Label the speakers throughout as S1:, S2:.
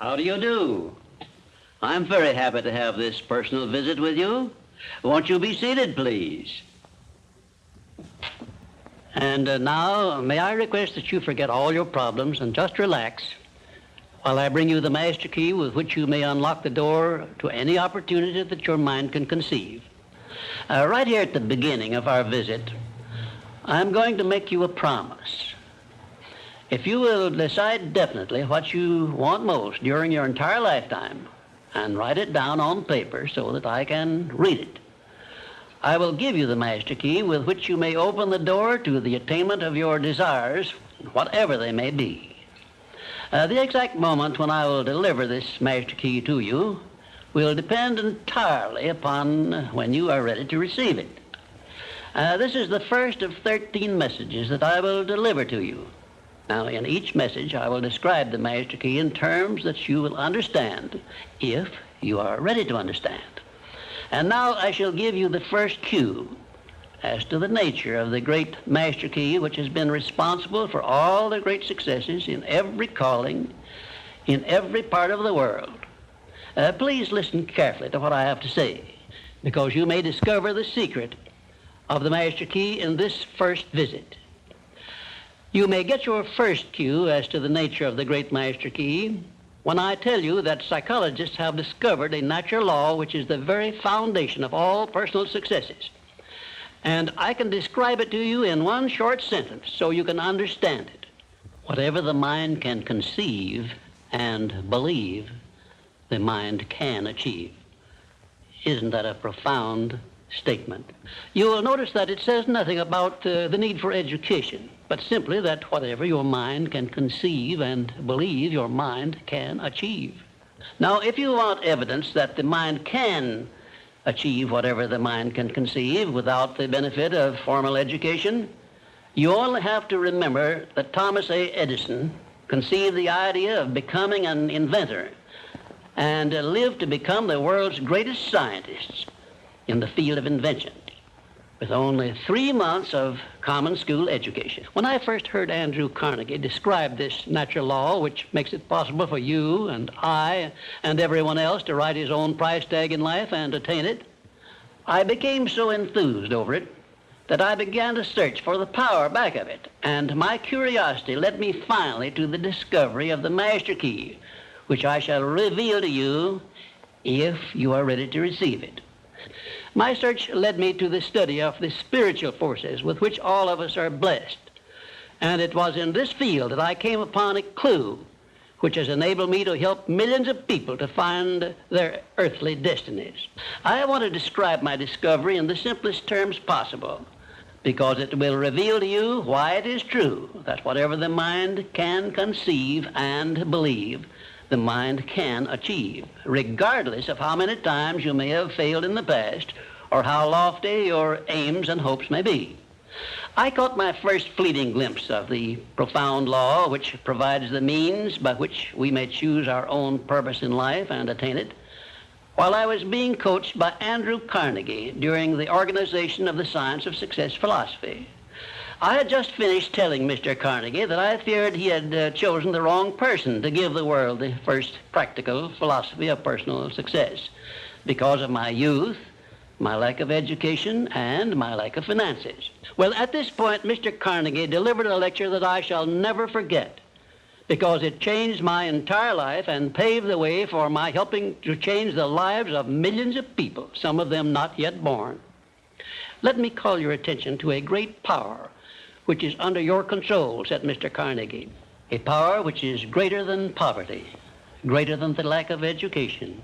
S1: How do you do? I'm very happy to have this personal visit with you. Won't you be seated, please? And now, may I request that you forget all your problems and just relax while I bring you the master key with which you may unlock the door to any opportunity that your mind can conceive. Right here at the beginning of our visit, I'm going to make you a promise. If you will decide definitely what you want most during your entire lifetime and write it down on paper so that I can read it, I will give you the master key with which you may open the door to the attainment of your desires, whatever they may be. The exact moment when I will deliver this master key to you will depend entirely upon when you are ready to receive it. This is the first of 13 messages that I will deliver to you. Now, in each message, I will describe the master key in terms that you will understand if you are ready to understand. And now I shall give you the first cue as to the nature of the great master key which has been responsible for all the great successes in every calling, in every part of the world. Please listen carefully to what I have to say, because you may discover the secret of the master key in this first visit. You may get your first cue as to the nature of the great master key when I tell you that psychologists have discovered a natural law which is the very foundation of all personal successes. And I can describe it to you in one short sentence so you can understand it. Whatever the mind can conceive and believe, the mind can achieve. Isn't that a profound statement? You will notice that it says nothing about the need for education, but simply that whatever your mind can conceive and believe, your mind can achieve. Now, if you want evidence that the mind can achieve whatever the mind can conceive without the benefit of formal education, you only have to remember that Thomas A. Edison conceived the idea of becoming an inventor and lived to become the world's greatest scientist in the field of invention with only 3 months of common school education. When I first heard Andrew Carnegie describe this natural law, which makes it possible for you and I and everyone else to write his own price tag in life and attain it, I became so enthused over it that I began to search for the power back of it, and my curiosity led me finally to the discovery of the master key, which I shall reveal to you if you are ready to receive it. My search led me to the study of the spiritual forces with which all of us are blessed. And it was in this field that I came upon a clue which has enabled me to help millions of people to find their earthly destinies. I want to describe my discovery in the simplest terms possible, because it will reveal to you why it is true that whatever the mind can conceive and believe, the mind can achieve, regardless of how many times you may have failed in the past or how lofty your aims and hopes may be. I caught my first fleeting glimpse of the profound law which provides the means by which we may choose our own purpose in life and attain it while I was being coached by Andrew Carnegie during the organization of the Science of Success philosophy. I had just finished telling Mr. Carnegie that I feared he had chosen the wrong person to give the world the first practical philosophy of personal success because of my youth, my lack of education, and my lack of finances. Well, at this point, Mr. Carnegie delivered a lecture that I shall never forget because it changed my entire life and paved the way for my helping to change the lives of millions of people, some of them not yet born. Let me call your attention to a great power which is under your control, said Mr. Carnegie. A power which is greater than poverty, greater than the lack of education,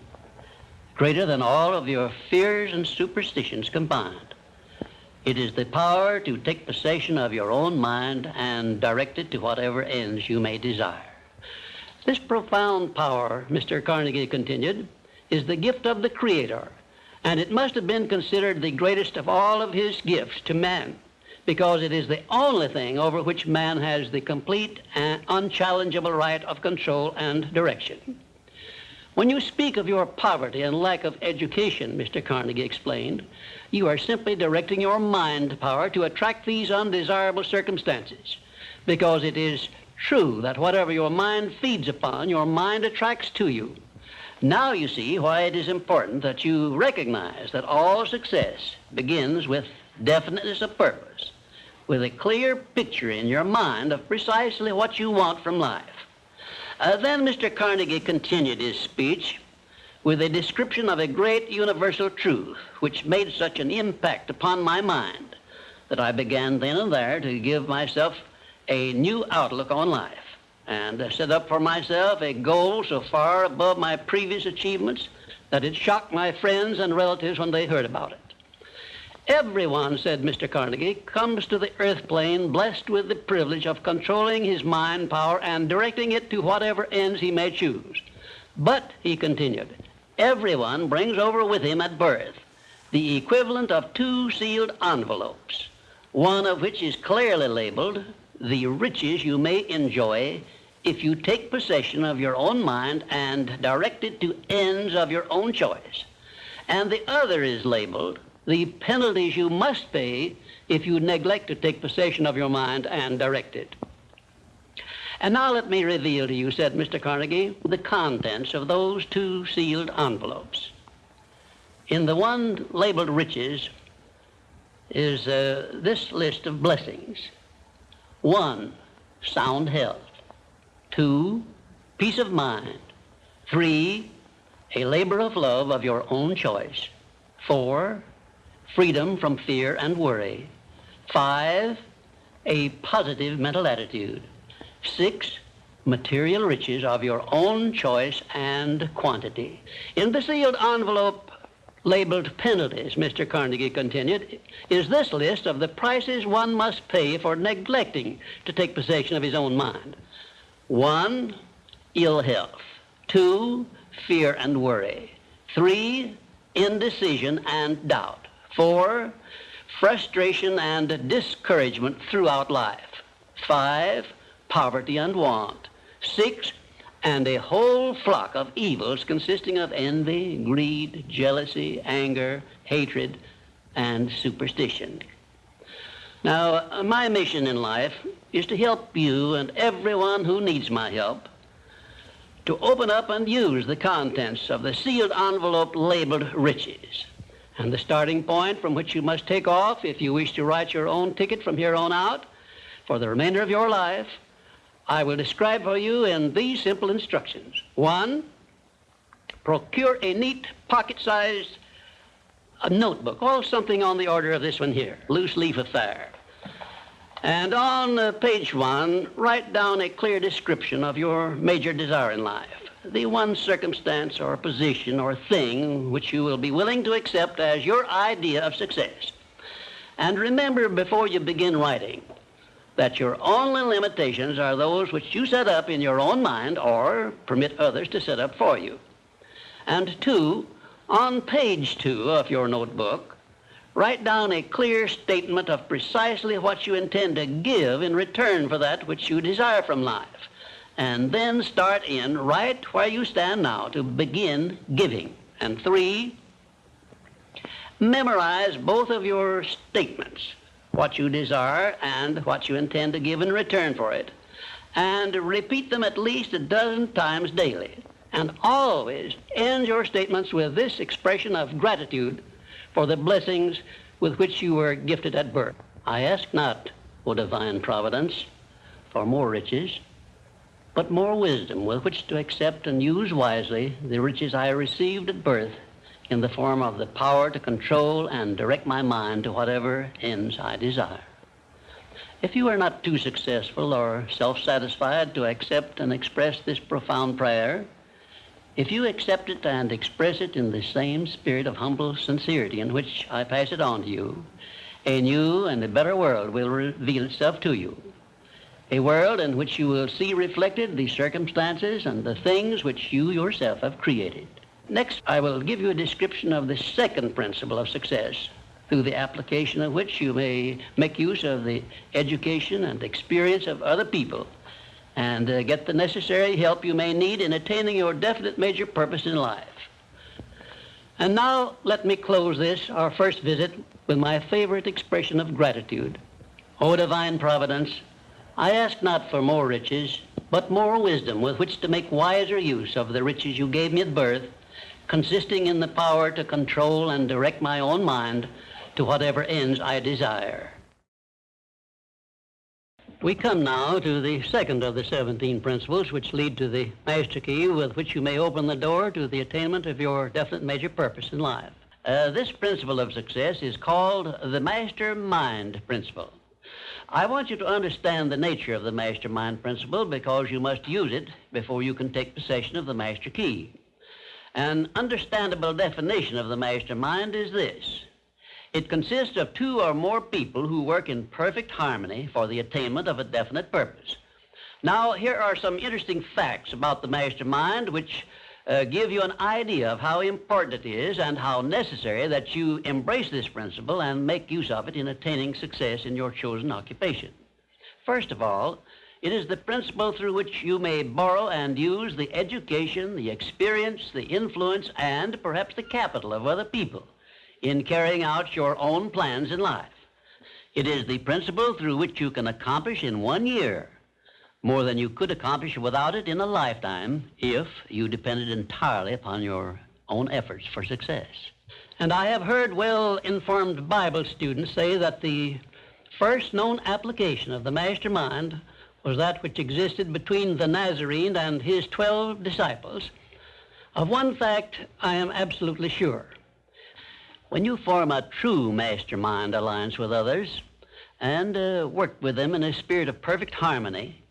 S1: greater than all of your fears and superstitions combined. It is the power to take possession of your own mind and direct it to whatever ends you may desire. This profound power, Mr. Carnegie continued, is the gift of the Creator, and it must have been considered the greatest of all of his gifts to man, because it is the only thing over which man has the complete and unchallengeable right of control and direction. When you speak of your poverty and lack of education, Mr. Carnegie explained, you are simply directing your mind power to attract these undesirable circumstances, because it is True that whatever your mind feeds upon, your mind attracts to you. Now you see why it is important that you recognize that all success begins with definiteness of purpose, with a clear picture in your mind of precisely what you want from life. Then Mr. Carnegie continued his speech with a description of a great universal truth which made such an impact upon my mind that I began then and there to give myself a new outlook on life and set up for myself a goal so far above my previous achievements that it shocked my friends and relatives when they heard about it. Everyone, said Mr. Carnegie, comes to the earth plane blessed with the privilege of controlling his mind power and directing it to whatever ends he may choose. But, he continued, everyone brings over with him at birth the equivalent of 2 sealed envelopes, one of which is clearly labeled the riches you may enjoy if you take possession of your own mind and direct it to ends of your own choice. And the other is labeled the penalties you must pay if you neglect to take possession of your mind and direct it. And now let me reveal to you, said Mr. Carnegie, the contents of those 2 sealed envelopes. In the one labeled riches is this list of blessings. 1, sound health. 2, peace of mind. 3, a labor of love of your own choice. 4, freedom from fear and worry. 5, a positive mental attitude. 6, material riches of your own choice and quantity. In the sealed envelope labeled penalties, Mr. Carnegie continued, is this list of the prices one must pay for neglecting to take possession of his own mind. 1, ill health. 2, fear and worry. 3, indecision and doubt. 4, frustration and discouragement throughout life. 5, poverty and want. 6, and a whole flock of evils consisting of envy, greed, jealousy, anger, hatred, and superstition. Now, my mission in life is to help you and everyone who needs my help to open up and use the contents of the sealed envelope labeled riches. And the starting point from which you must take off if you wish to write your own ticket from here on out for the remainder of your life, I will describe for you in these simple instructions. 1, procure a neat pocket-sized notebook, or something on the order of this one here, loose leaf affair. And on page 1, write down a clear description of your major desire in life, the one circumstance or position or thing which you will be willing to accept as your idea of success. And remember before you begin writing that your only limitations are those which you set up in your own mind or permit others to set up for you. And 2, on page 2 of your notebook, write down a clear statement of precisely what you intend to give in return for that which you desire from life. And then start in right where you stand now to begin giving. And 3, memorize both of your statements, what you desire and what you intend to give in return for it, and repeat them at least a dozen times daily. And always end your statements with this expression of gratitude for the blessings with which you were gifted at birth. I ask not, O divine providence, for more riches, but more wisdom with which to accept and use wisely the riches I received at birth in the form of the power to control and direct my mind to whatever ends I desire. If you are not too successful or self-satisfied to accept and express this profound prayer, if you accept it and express it in the same spirit of humble sincerity in which I pass it on to you, a new and a better world will reveal itself to you. A world in which you will see reflected the circumstances and the things which you yourself have created. Next, I will give you a description of the second principle of success, through the application of which you may make use of the education and experience of other people and get the necessary help you may need in attaining your definite major purpose in life. And now let me close this, our first visit, with my favorite expression of gratitude. O divine providence, I ask not for more riches, but more wisdom with which to make wiser use of the riches you gave me at birth, consisting in the power to control and direct my own mind to whatever ends I desire. We come now to the second of the 17 principles which lead to the master key with which you may open the door to the attainment of your definite major purpose in life. This principle of success is called the Mastermind principle. I want you to understand the nature of the Mastermind principle because you must use it before you can take possession of the master key. An understandable definition of the Mastermind is this. It consists of two or more people who work in perfect harmony for the attainment of a definite purpose. Now, here are some interesting facts about the Mastermind which give you an idea of how important it is and how necessary that you embrace this principle and make use of it in attaining success in your chosen occupation. First of all, it is the principle through which you may borrow and use the education, the experience, the influence, and perhaps the capital of other people in carrying out your own plans in life. It is the principle through which you can accomplish in 1 year more than you could accomplish without it in a lifetime if you depended entirely upon your own efforts for success. And I have heard well-informed Bible students say that the first known application of the Mastermind was that which existed between the Nazarene and his 12 disciples. Of one fact, I am absolutely sure. When you form a true mastermind alliance with others and work with them in a spirit of perfect harmony,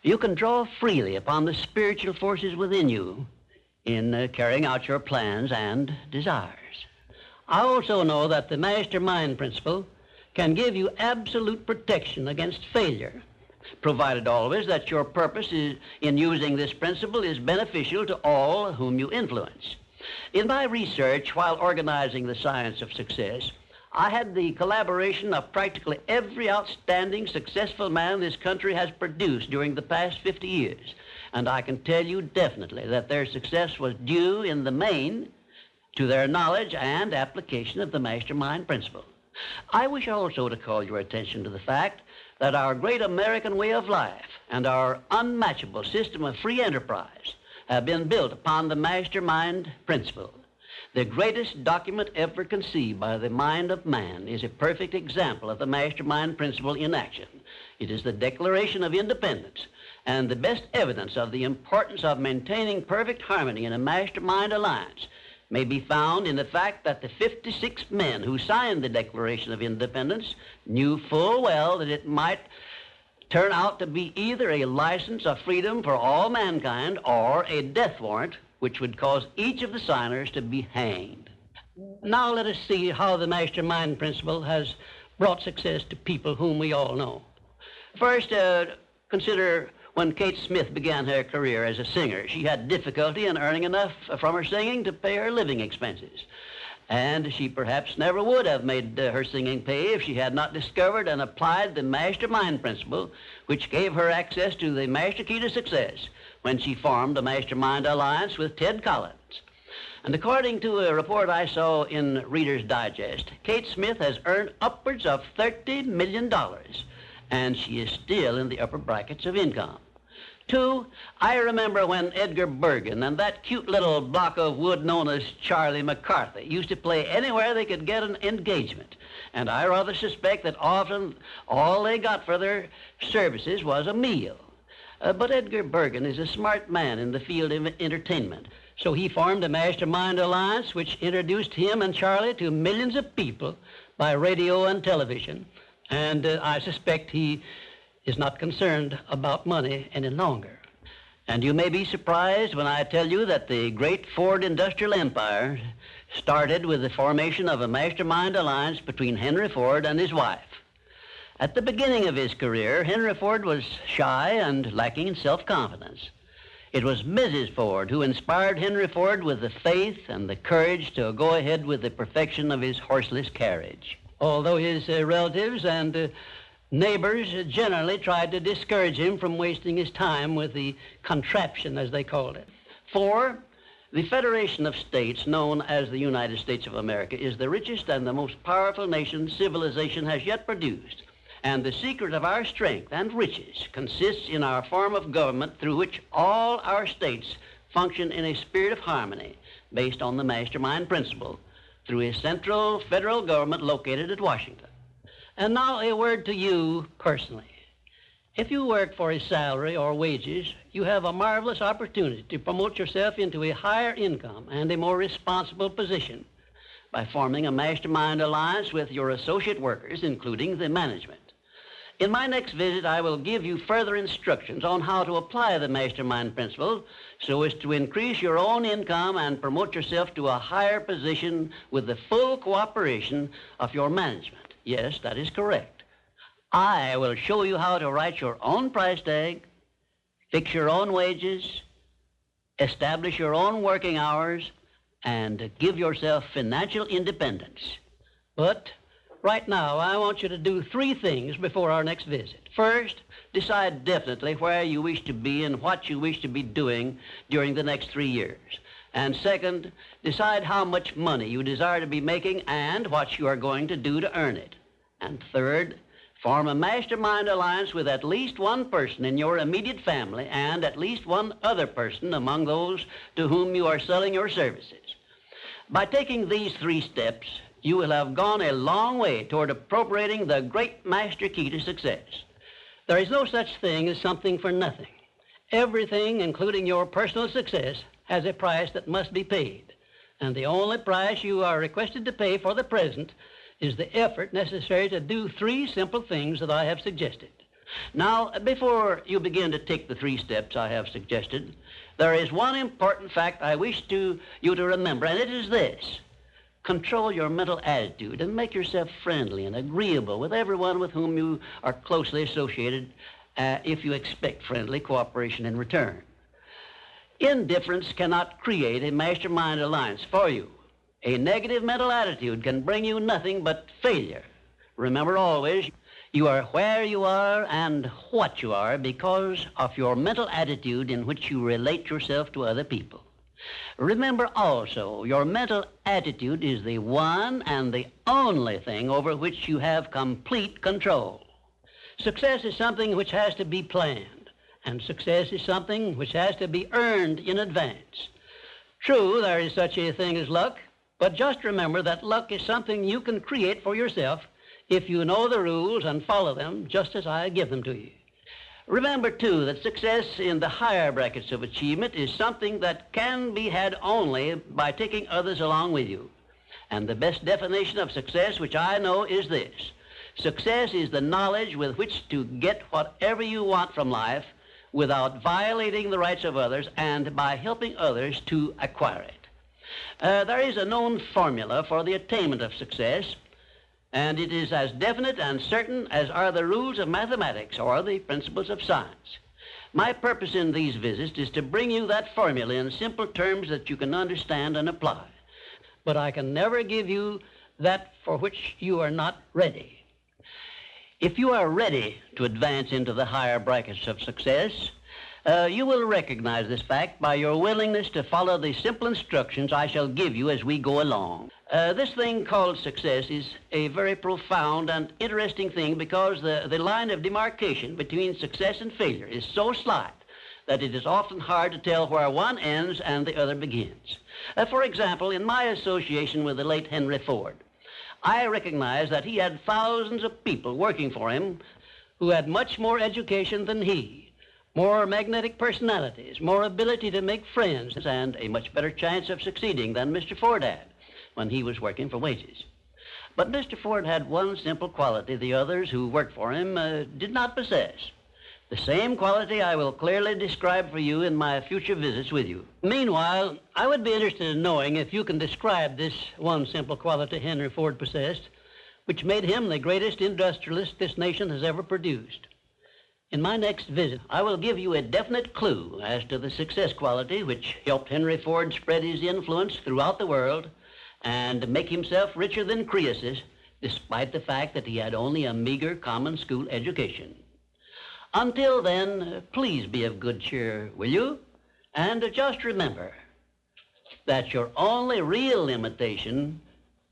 S1: you can draw freely upon the spiritual forces within you in carrying out your plans and desires. I also know that the mastermind principle can give you absolute protection against failure, provided always that your purpose in using this principle is beneficial to all whom you influence. In my research while organizing the science of success, I had the collaboration of practically every outstanding successful man this country has produced during the past 50 years. And I can tell you definitely that their success was due in the main to their knowledge and application of the mastermind principle. I wish also to call your attention to the fact that our great American way of life and our unmatchable system of free enterprise have been built upon the mastermind principle. The greatest document ever conceived by the mind of man is a perfect example of the mastermind principle in action. It is the Declaration of Independence, and the best evidence of the importance of maintaining perfect harmony in a mastermind alliance may be found in the fact that the 56 men who signed the Declaration of Independence knew full well that it might turn out to be either a license of freedom for all mankind or a death warrant which would cause each of the signers to be hanged. Now let us see how the mastermind principle has brought success to people whom we all know. First, consider when Kate Smith began her career as a singer. She had difficulty in earning enough from her singing to pay her living expenses. And she perhaps never would have made her singing pay if she had not discovered and applied the mastermind principle, which gave her access to the master key to success when she formed a mastermind alliance with Ted Collins. And according to a report I saw in Reader's Digest, Kate Smith has earned upwards of $30 million, and she is still in the upper brackets of income. Two, I remember when Edgar Bergen and that cute little block of wood known as Charlie McCarthy used to play anywhere they could get an engagement. And I rather suspect that often all they got for their services was a meal. But Edgar Bergen is a smart man in the field of entertainment. So he formed a mastermind alliance which introduced him and Charlie to millions of people by radio and television. And I suspect he is not concerned about money any longer. And you may be surprised when I tell you that the great Ford industrial empire started with the formation of a mastermind alliance between Henry Ford and his wife. At the beginning of his career, Henry Ford was shy and lacking in self-confidence. It was Mrs. Ford who inspired Henry Ford with the faith and the courage to go ahead with the perfection of his horseless carriage. Although his relatives and neighbors generally tried to discourage him from wasting his time with the contraption, as they called it. Four, the Federation of States, known as the United States of America, is the richest and the most powerful nation civilization has yet produced. And the secret of our strength and riches consists in our form of government through which all our states function in a spirit of harmony based on the Mastermind principle through a central federal government located at Washington. And now a word to you personally. If you work for a salary or wages, you have a marvelous opportunity to promote yourself into a higher income and a more responsible position by forming a Mastermind alliance with your associate workers, including the management. In my next visit, I will give you further instructions on how to apply the Mastermind principle so as to increase your own income and promote yourself to a higher position with the full cooperation of your management. Yes, that is correct. I will show you how to write your own price tag, fix your own wages, establish your own working hours, and give yourself financial independence. But right now, I want you to do 3 things before our next visit. First, decide definitely where you wish to be and what you wish to be doing during the next 3 years. And second, decide how much money you desire to be making and what you are going to do to earn it. And third, form a Mastermind alliance with at least one person in your immediate family and at least one other person among those to whom you are selling your services. By taking these 3 steps, you will have gone a long way toward appropriating the great master key to success. There is no such thing as something for nothing. Everything, including your personal success, has a price that must be paid. And the only price you are requested to pay for the present is the effort necessary to do 3 simple things that I have suggested. Now, before you begin to take the 3 steps I have suggested, there is one important fact I wish you to remember, and it is this. Control your mental attitude and make yourself friendly and agreeable with everyone with whom you are closely associated if you expect friendly cooperation in return. Indifference cannot create a Mastermind alliance for you. A negative mental attitude can bring you nothing but failure. Remember always, you are where you are and what you are because of your mental attitude in which you relate yourself to other people. Remember also, your mental attitude is the one and the only thing over which you have complete control. Success is something which has to be planned, and success is something which has to be earned in advance. True, there is such a thing as luck, but just remember that luck is something you can create for yourself if you know the rules and follow them just as I give them to you. Remember, too, that success in the higher brackets of achievement is something that can be had only by taking others along with you. And the best definition of success, which I know, is this. Success is the knowledge with which to get whatever you want from life without violating the rights of others and by helping others to acquire it. There is a known formula for the attainment of success, and it is as definite and certain as are the rules of mathematics or the principles of science. My purpose in these visits is to bring you that formula in simple terms that you can understand and apply. But I can never give you that for which you are not ready. If you are ready to advance into the higher brackets of success, you will recognize this fact by your willingness to follow the simple instructions I shall give you as we go along. This thing called success is a very profound and interesting thing because the line of demarcation between success and failure is so slight that it is often hard to tell where one ends and the other begins. For example, in my association with the late Henry Ford, I recognized that he had thousands of people working for him who had much more education than he, more magnetic personalities, more ability to make friends, and a much better chance of succeeding than Mr. Ford had when he was working for wages. But Mr. Ford had one simple quality the others who worked for him did not possess. The same quality I will clearly describe for you in my future visits with you. Meanwhile, I would be interested in knowing if you can describe this one simple quality Henry Ford possessed, which made him the greatest industrialist this nation has ever produced. In my next visit, I will give you a definite clue as to the success quality which helped Henry Ford spread his influence throughout the world and make himself richer than Croesus, despite the fact that he had only a meager common school education. Until then, please be of good cheer, will you? And just remember that your only real limitation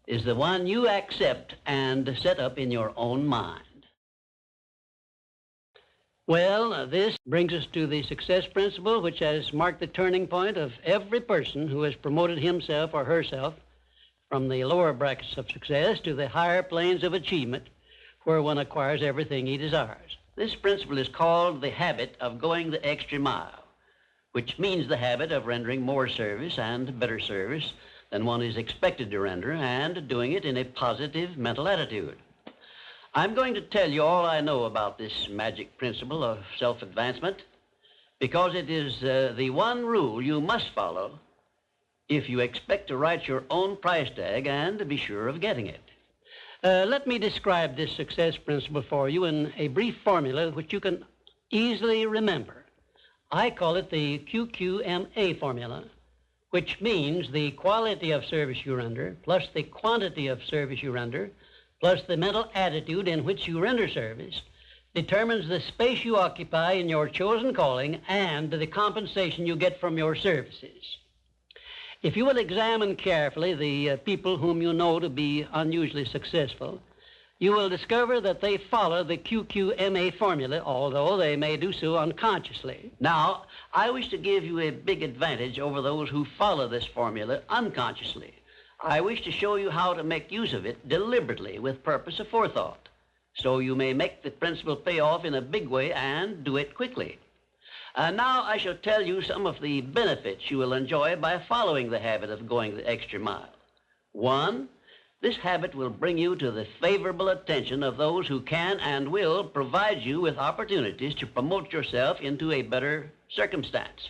S1: is the one you accept and set up in your own mind. Well, this brings us to the success principle, which has marked the turning point of every person who has promoted himself or herself from the lower brackets of success to the higher planes of achievement, where one acquires everything he desires. This principle is called the habit of going the extra mile, which means the habit of rendering more service and better service than one is expected to render, and doing it in a positive mental attitude. I'm going to tell you all I know about this magic principle of self-advancement, because it is the one rule you must follow if you expect to write your own price tag and to be sure of getting it. Let me describe this success principle for you in a brief formula which you can easily remember. I call it the QQMA formula, which means the quality of service you render plus the quantity of service you render plus the mental attitude in which you render service determines the space you occupy in your chosen calling and the compensation you get from your services. If you will examine carefully the people whom you know to be unusually successful, you will discover that they follow the QQMA formula, although they may do so unconsciously. Now, I wish to give you a big advantage over those who follow this formula unconsciously. I wish to show you how to make use of it deliberately with purpose of forethought, so you may make the principle pay off in a big way and do it quickly. Now I shall tell you some of the benefits you will enjoy by following the habit of going the extra mile. 1, this habit will bring you to the favorable attention of those who can and will provide you with opportunities to promote yourself into a better circumstance.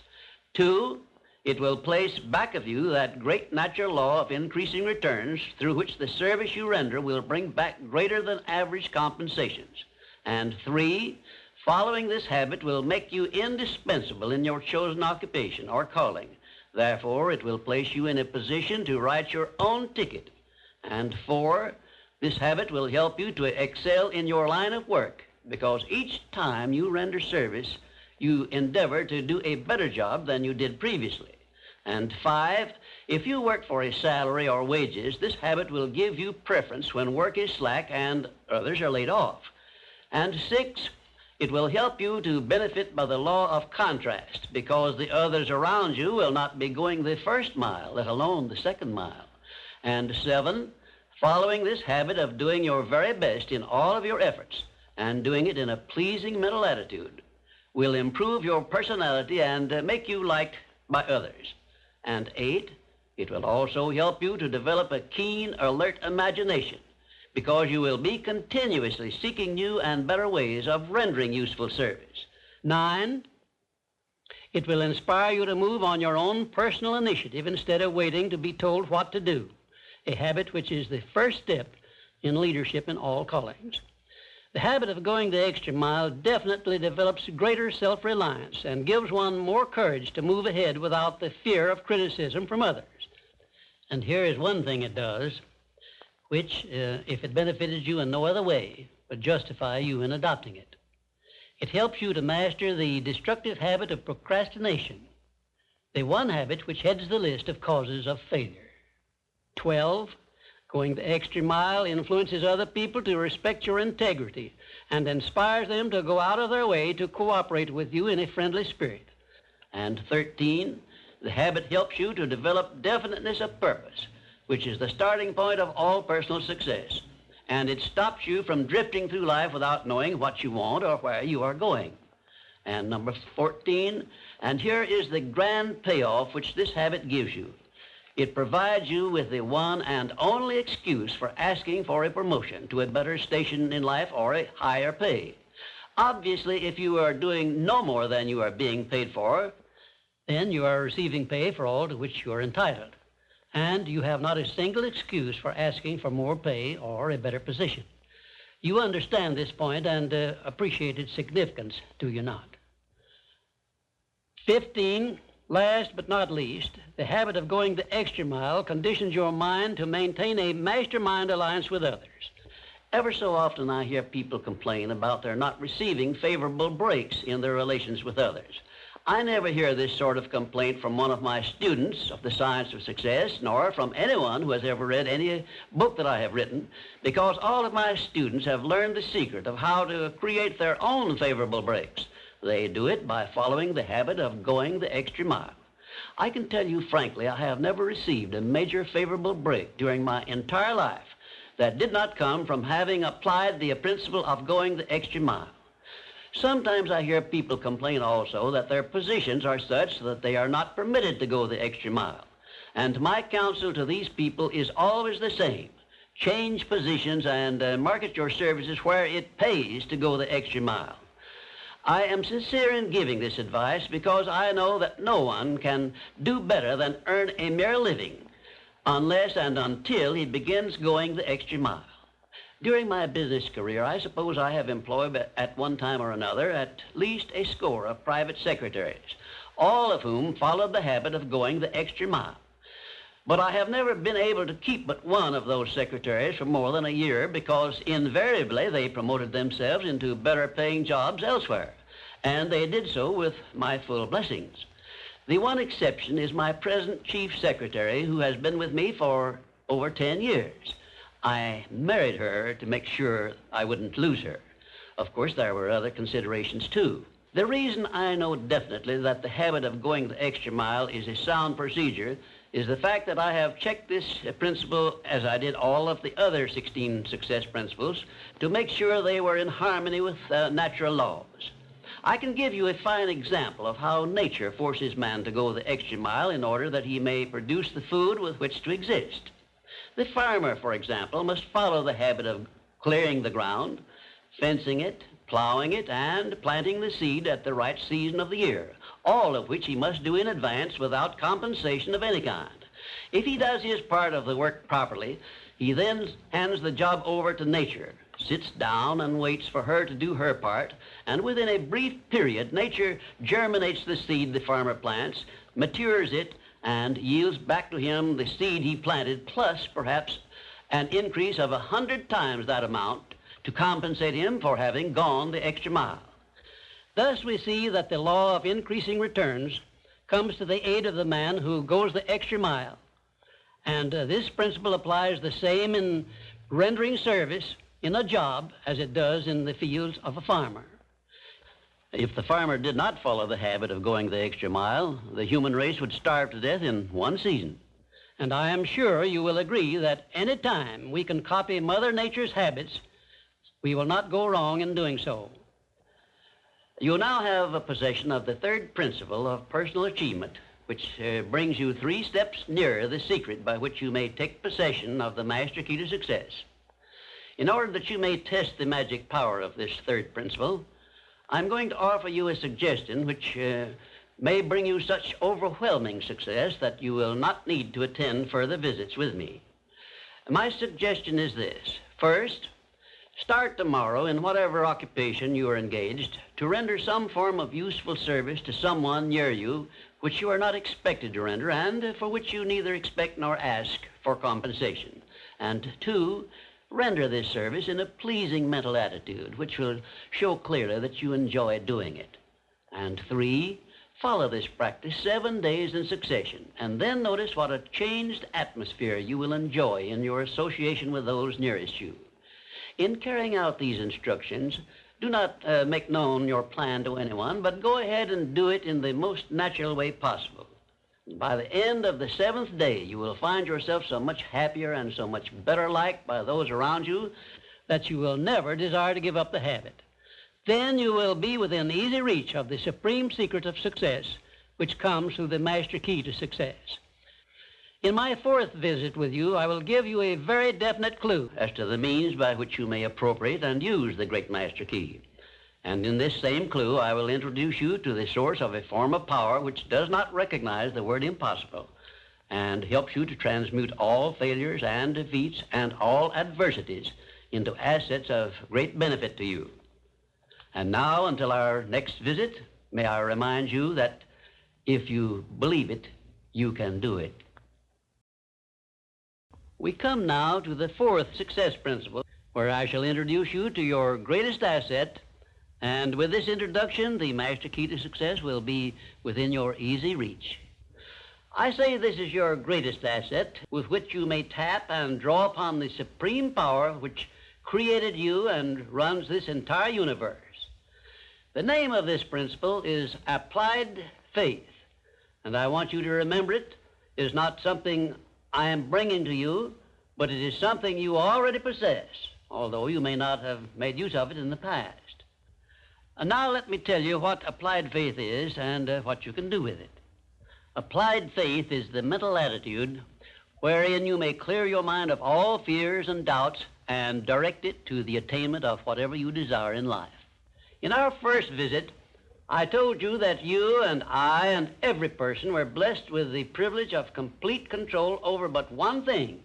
S1: 2, it will place back of you that great natural law of increasing returns through which the service you render will bring back greater than average compensations. And 3, following this habit will make you indispensable in your chosen occupation or calling. Therefore, it will place you in a position to write your own ticket. And 4, this habit will help you to excel in your line of work, because each time you render service, you endeavor to do a better job than you did previously. And 5, if you work for a salary or wages, this habit will give you preference when work is slack and others are laid off. And 6, it will help you to benefit by the law of contrast, because the others around you will not be going the first mile, let alone the second mile. And 7, following this habit of doing your very best in all of your efforts and doing it in a pleasing mental attitude will improve your personality and make you liked by others. And 8, it will also help you to develop a keen, alert imagination, because you will be continuously seeking new and better ways of rendering useful service. 9, it will inspire you to move on your own personal initiative instead of waiting to be told what to do, a habit which is the first step in leadership in all callings. The habit of going the extra mile definitely develops greater self-reliance and gives one more courage to move ahead without the fear of criticism from others. And here is one thing it does, which, if it benefited you in no other way, would justify you in adopting it. It helps you to master the destructive habit of procrastination, the one habit which heads the list of causes of failure. 12, going the extra mile influences other people to respect your integrity and inspires them to go out of their way to cooperate with you in a friendly spirit. And 13, the habit helps you to develop definiteness of purpose, which is the starting point of all personal success. And it stops you from drifting through life without knowing what you want or where you are going. And number 14, and here is the grand payoff which this habit gives you. It provides you with the one and only excuse for asking for a promotion to a better station in life or a higher pay. Obviously, if you are doing no more than you are being paid for, then you are receiving pay for all to which you are entitled. And you have not a single excuse for asking for more pay or a better position. You understand this point and appreciate its significance, do you not? 15, last but not least, the habit of going the extra mile conditions your mind to maintain a mastermind alliance with others. Ever so often I hear people complain about their not receiving favorable breaks in their relations with others. I never hear this sort of complaint from one of my students of the science of success, nor from anyone who has ever read any book that I have written, because all of my students have learned the secret of how to create their own favorable breaks. They do it by following the habit of going the extra mile. I can tell you frankly, I have never received a major favorable break during my entire life that did not come from having applied the principle of going the extra mile. Sometimes I hear people complain also that their positions are such that they are not permitted to go the extra mile. And my counsel to these people is always the same. Change positions and market your services where it pays to go the extra mile. I am sincere in giving this advice because I know that no one can do better than earn a mere living unless and until he begins going the extra mile. During my business career, I suppose I have employed at one time or another at least a score of private secretaries, all of whom followed the habit of going the extra mile. But I have never been able to keep but one of those secretaries for more than a year because invariably they promoted themselves into better paying jobs elsewhere, and they did so with my full blessings. The one exception is my present chief secretary, who has been with me for over 10 years. I married her to make sure I wouldn't lose her. Of course, there were other considerations too. The reason I know definitely that the habit of going the extra mile is a sound procedure is the fact that I have checked this principle, as I did all of the other 16 success principles, to make sure they were in harmony with natural laws. I can give you a fine example of how nature forces man to go the extra mile in order that he may produce the food with which to exist. The farmer, for example, must follow the habit of clearing the ground, fencing it, plowing it, and planting the seed at the right season of the year, all of which he must do in advance without compensation of any kind. If he does his part of the work properly, he then hands the job over to nature, sits down and waits for her to do her part, and within a brief period, nature germinates the seed the farmer plants, matures it, and yields back to him the seed he planted, plus perhaps an increase of 100 times that amount to compensate him for having gone the extra mile. Thus we see that the law of increasing returns comes to the aid of the man who goes the extra mile. And this principle applies the same in rendering service in a job as it does in the fields of a farmer. If the farmer did not follow the habit of going the extra mile, the human race would starve to death in one season. And I am sure you will agree that any time we can copy Mother Nature's habits, we will not go wrong in doing so. You now have a possession of the third principle of personal achievement, which brings you 3 steps nearer the secret by which you may take possession of the master key to success. In order that you may test the magic power of this third principle, I'm going to offer you a suggestion which may bring you such overwhelming success that you will not need to attend further visits with me. My suggestion is this. First, start tomorrow in whatever occupation you are engaged to render some form of useful service to someone near you which you are not expected to render and for which you neither expect nor ask for compensation. And 2, render this service in a pleasing mental attitude, which will show clearly that you enjoy doing it. And 3, follow this practice 7 days in succession, and then notice what a changed atmosphere you will enjoy in your association with those nearest you. In carrying out these instructions, do not make known your plan to anyone, but go ahead and do it in the most natural way possible. By the end of the 7th day, you will find yourself so much happier and so much better liked by those around you that you will never desire to give up the habit. Then you will be within easy reach of the supreme secret of success, which comes through the master key to success. In my 4th visit with you, I will give you a very definite clue as to the means by which you may appropriate and use the great master key. And in this same clue, I will introduce you to the source of a form of power which does not recognize the word impossible and helps you to transmute all failures and defeats and all adversities into assets of great benefit to you. And now, until our next visit, may I remind you that if you believe it, you can do it. We come now to the 4th success principle, where I shall introduce you to your greatest asset, And with this introduction, the master key to success will be within your easy reach. I say this is your greatest asset with which you may tap and draw upon the supreme power which created you and runs this entire universe. The name of this principle is applied faith, and I want you to remember it is not something I am bringing to you, but it is something you already possess, although you may not have made use of it in the past. And now let me tell you what applied faith is and what you can do with it. Applied faith is the mental attitude wherein you may clear your mind of all fears and doubts and direct it to the attainment of whatever you desire in life. In our first visit, I told you that you and I and every person were blessed with the privilege of complete control over but one thing,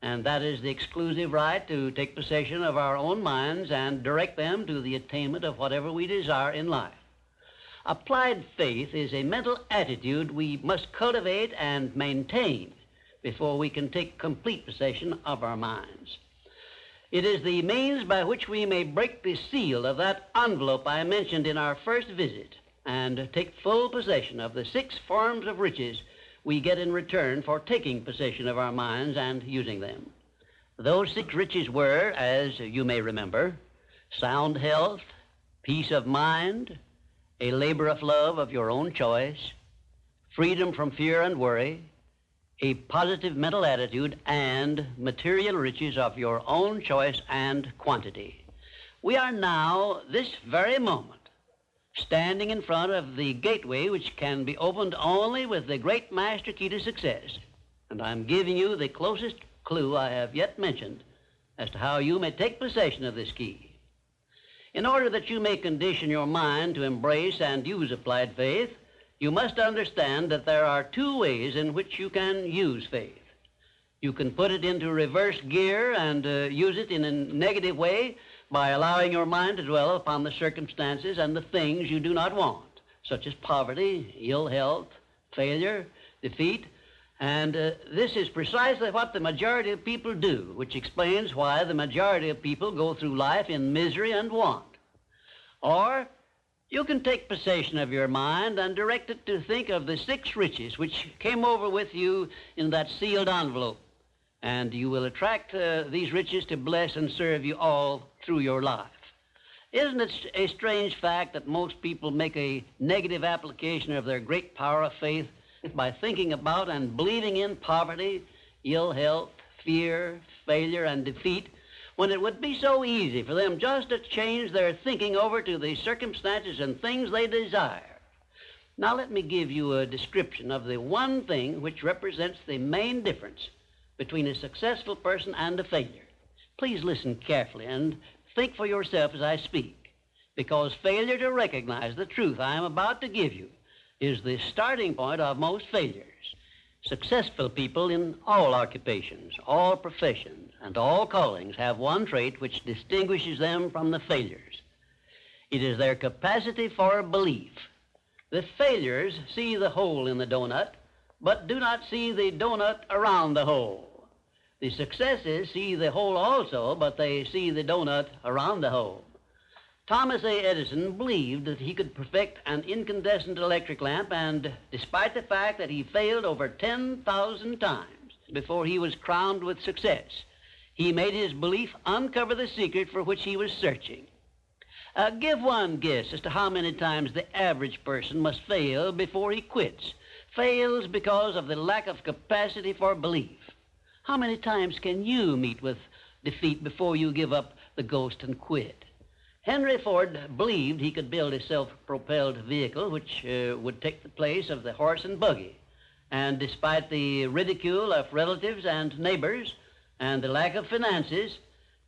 S1: and that is the exclusive right to take possession of our own minds and direct them to the attainment of whatever we desire in life. Applied faith is a mental attitude we must cultivate and maintain before we can take complete possession of our minds. It is the means by which we may break the seal of that envelope I mentioned in our first visit and take full possession of the 6 forms of riches we get in return for taking possession of our minds and using them. Those 6 riches were, as you may remember, sound health, peace of mind, a labor of love of your own choice, freedom from fear and worry, a positive mental attitude, and material riches of your own choice and quantity. We are now, this very moment, standing in front of the gateway which can be opened only with the great master key to success. And I'm giving you the closest clue I have yet mentioned as to how you may take possession of this key. In order that you may condition your mind to embrace and use applied faith, you must understand that there are 2 ways in which you can use faith. You can put it into reverse gear and use it in a negative way by allowing your mind to dwell upon the circumstances and the things you do not want, such as poverty, ill health, failure, defeat. And this is precisely what the majority of people do, which explains why the majority of people go through life in misery and want. Or you can take possession of your mind and direct it to think of the 6 riches which came over with you in that sealed envelope, and you will attract these riches to bless and serve you all through your life. Isn't it a strange fact that most people make a negative application of their great power of faith by thinking about and believing in poverty, ill health, fear, failure, and defeat, when it would be so easy for them just to change their thinking over to the circumstances and things they desire? Now let me give you a description of the one thing which represents the main difference between a successful person and a failure. Please listen carefully and think for yourself as I speak, because failure to recognize the truth I am about to give you is the starting point of most failures. Successful people in all occupations, all professions, and all callings have one trait which distinguishes them from the failures. It is their capacity for belief. The failures see the hole in the donut, but do not see the donut around the hole. The successes see the hole also, but they see the donut around the hole. Thomas A. Edison believed that he could perfect an incandescent electric lamp, and despite the fact that he failed over 10,000 times before he was crowned with success, he made his belief uncover the secret for which he was searching. Give one guess as to how many times the average person must fail before he quits. Fails because of the lack of capacity for belief. How many times can you meet with defeat before you give up the ghost and quit? Henry Ford believed he could build a self-propelled vehicle which would take the place of the horse and buggy. And despite the ridicule of relatives and neighbors and the lack of finances,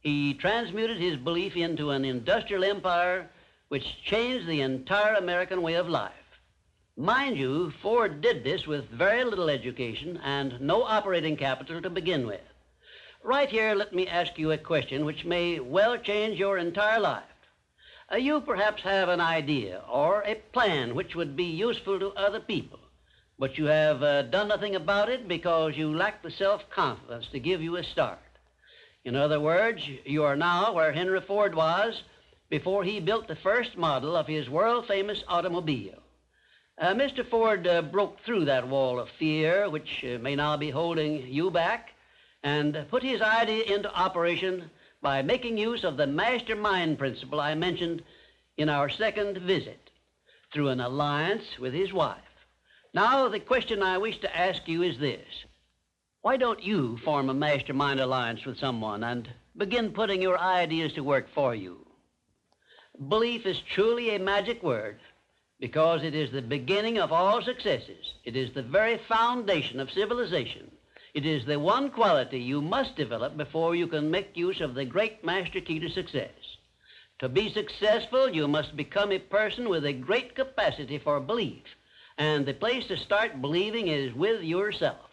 S1: he transmuted his belief into an industrial empire which changed the entire American way of life. Mind you, Ford did this with very little education and no operating capital to begin with. Right here, let me ask you a question which may well change your entire life. You perhaps have an idea or a plan which would be useful to other people, but you have done nothing about it because you lack the self-confidence to give you a start. In other words, you are now where Henry Ford was before he built the first model of his world-famous automobile. Mr. Ford broke through that wall of fear, which may now be holding you back, and put his idea into operation by making use of the mastermind principle I mentioned in our second visit, through an alliance with his wife. Now, the question I wish to ask you is this: why don't you form a mastermind alliance with someone and begin putting your ideas to work for you? Belief is truly a magic word, because it is the beginning of all successes. It is the very foundation of civilization. It is the one quality you must develop before you can make use of the great master key to success. To be successful, you must become a person with a great capacity for belief, and the place to start believing is with yourself.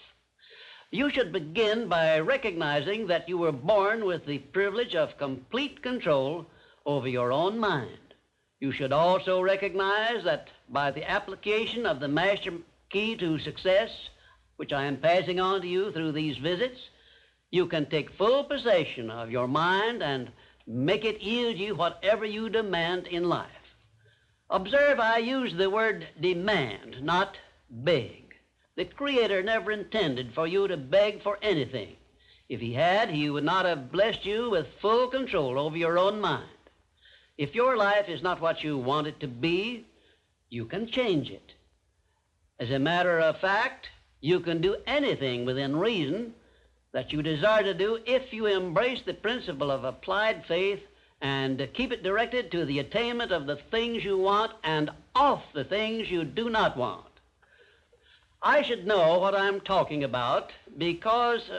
S1: You should begin by recognizing that you were born with the privilege of complete control over your own mind. You should also recognize that by the application of the master key to success, which I am passing on to you through these visits, you can take full possession of your mind and make it yield you whatever you demand in life. Observe, I use the word demand, not beg. The Creator never intended for you to beg for anything. If He had, He would not have blessed you with full control over your own mind. If your life is not what you want it to be, you can change it. As a matter of fact, you can do anything within reason that you desire to do if you embrace the principle of applied faith and keep it directed to the attainment of the things you want and off the things you do not want. I should know what I'm talking about because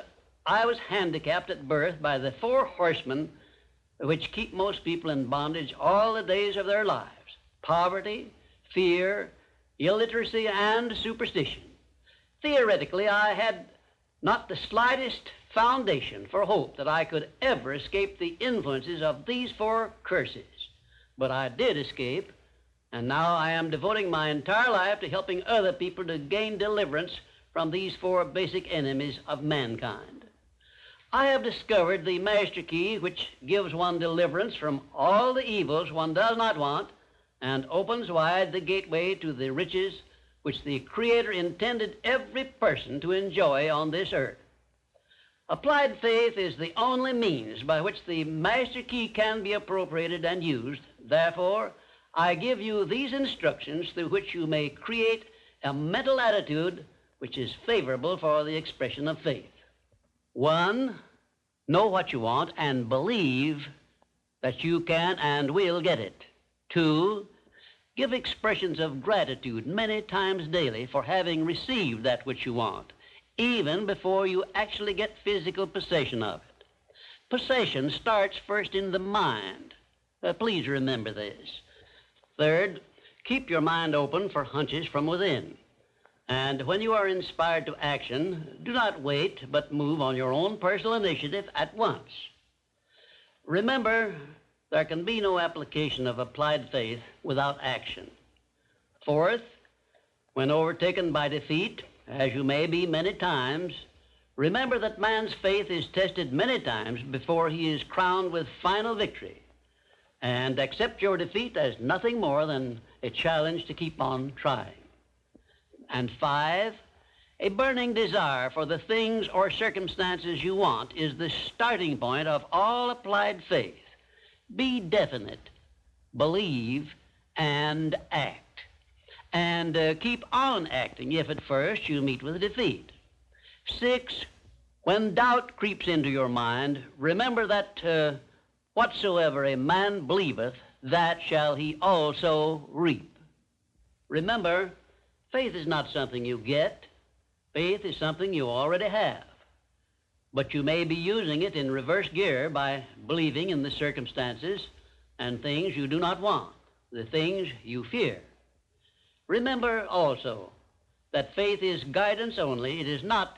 S1: I was handicapped at birth by the four horsemen which keep most people in bondage all the days of their lives: poverty, fear, illiteracy, and superstition. Theoretically, I had not the slightest foundation for hope that I could ever escape the influences of these four curses. But I did escape, and now I am devoting my entire life to helping other people to gain deliverance from these four basic enemies of mankind. I have discovered the master key which gives one deliverance from all the evils one does not want and opens wide the gateway to the riches which the Creator intended every person to enjoy on this earth. Applied faith is the only means by which the master key can be appropriated and used. Therefore, I give you these instructions through which you may create a mental attitude which is favorable for the expression of faith. 1, know what you want and believe that you can and will get it. 2, give expressions of gratitude many times daily for having received that which you want, even before you actually get physical possession of it. Possession starts first in the mind. Please remember this. 3rd, keep your mind open for hunches from within. And when you are inspired to action, do not wait, but move on your own personal initiative at once. Remember, there can be no application of applied faith without action. 4th, when overtaken by defeat, as you may be many times, remember that man's faith is tested many times before he is crowned with final victory. And accept your defeat as nothing more than a challenge to keep on trying. And 5, a burning desire for the things or circumstances you want is the starting point of all applied faith. Be definite, believe, and act. And keep on acting if at first you meet with defeat. 6, when doubt creeps into your mind, remember that whatsoever a man believeth, that shall he also reap. Remember, faith is not something you get. Faith is something you already have. But you may be using it in reverse gear by believing in the circumstances and things you do not want, the things you fear. Remember also that faith is guidance only. It is not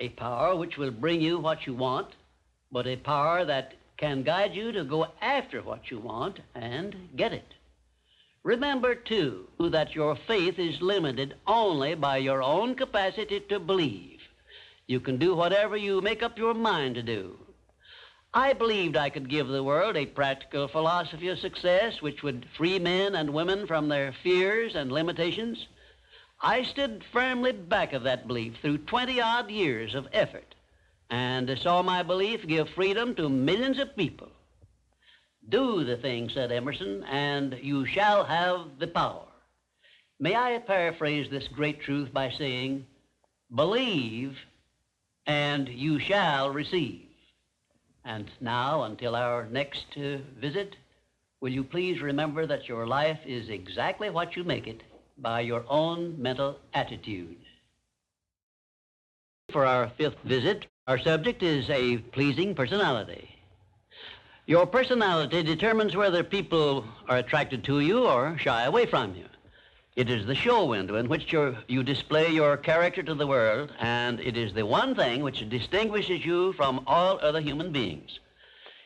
S1: a power which will bring you what you want, but a power that can guide you to go after what you want and get it. Remember, too, that your faith is limited only by your own capacity to believe. You can do whatever you make up your mind to do. I believed I could give the world a practical philosophy of success which would free men and women from their fears and limitations. I stood firmly back of that belief through 20-odd years of effort and saw my belief give freedom to millions of people. Do the thing, said Emerson, and you shall have the power. May I paraphrase this great truth by saying, believe and you shall receive. And now, until our next visit, will you please remember that your life is exactly what you make it by your own mental attitude. For our fifth visit, our subject is a pleasing personality. Your personality determines whether people are attracted to you or shy away from you. It is the show window in which you display your character to the world, and it is the one thing which distinguishes you from all other human beings.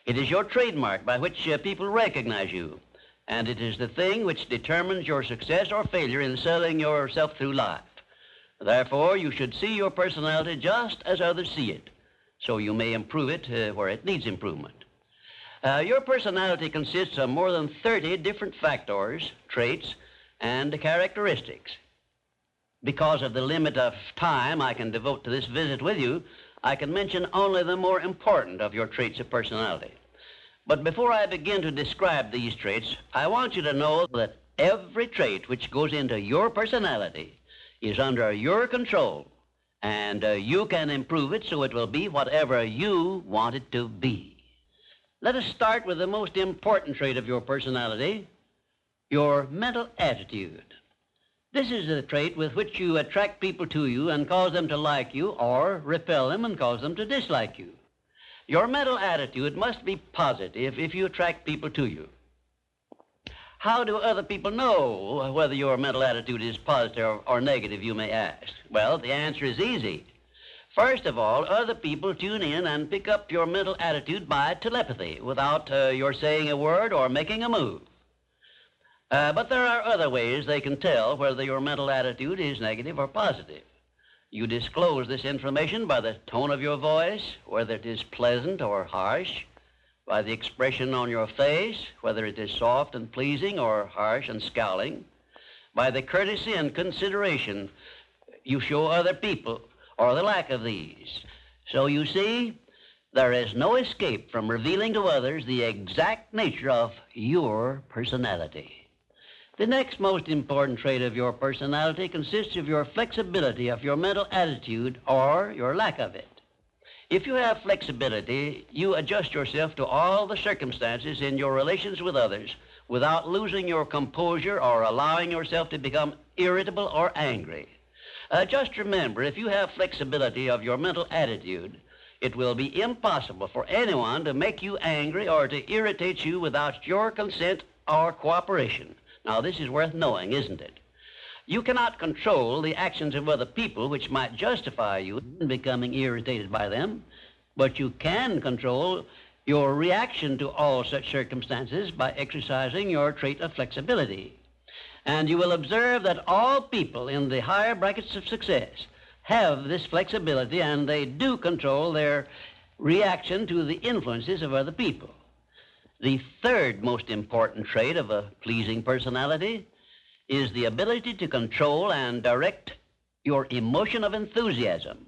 S1: It is your trademark by which people recognize you, and it is the thing which determines your success or failure in selling yourself through life. Therefore, you should see your personality just as others see it, so you may improve it where it needs improvement. Your personality consists of more than 30 different factors, traits, and characteristics. Because of the limit of time I can devote to this visit with you, I can mention only the more important of your traits of personality. But before I begin to describe these traits, I want you to know that every trait which goes into your personality is under your control, and you can improve it so it will be whatever you want it to be. Let us start with the most important trait of your personality, your mental attitude. This is the trait with which you attract people to you and cause them to like you, or repel them and cause them to dislike you. Your mental attitude must be positive if you attract people to you. How do other people know whether your mental attitude is positive or negative, you may ask? Well, the answer is easy. First of all, other people tune in and pick up your mental attitude by telepathy without your saying a word or making a move. But there are other ways they can tell whether your mental attitude is negative or positive. You disclose this information by the tone of your voice, whether it is pleasant or harsh, by the expression on your face, whether it is soft and pleasing or harsh and scowling, by the courtesy and consideration you show other people, or the lack of these. So you see, there is no escape from revealing to others the exact nature of your personality. The next most important trait of your personality consists of your flexibility of your mental attitude or your lack of it. If you have flexibility, you adjust yourself to all the circumstances in your relations with others without losing your composure or allowing yourself to become irritable or angry. Just remember, if you have flexibility of your mental attitude, it will be impossible for anyone to make you angry or to irritate you without your consent or cooperation. Now, this is worth knowing, isn't it? You cannot control the actions of other people which might justify you in becoming irritated by them, but you can control your reaction to all such circumstances by exercising your trait of flexibility. And you will observe that all people in the higher brackets of success have this flexibility, and they do control their reaction to the influences of other people. The third most important trait of a pleasing personality is the ability to control and direct your emotion of enthusiasm.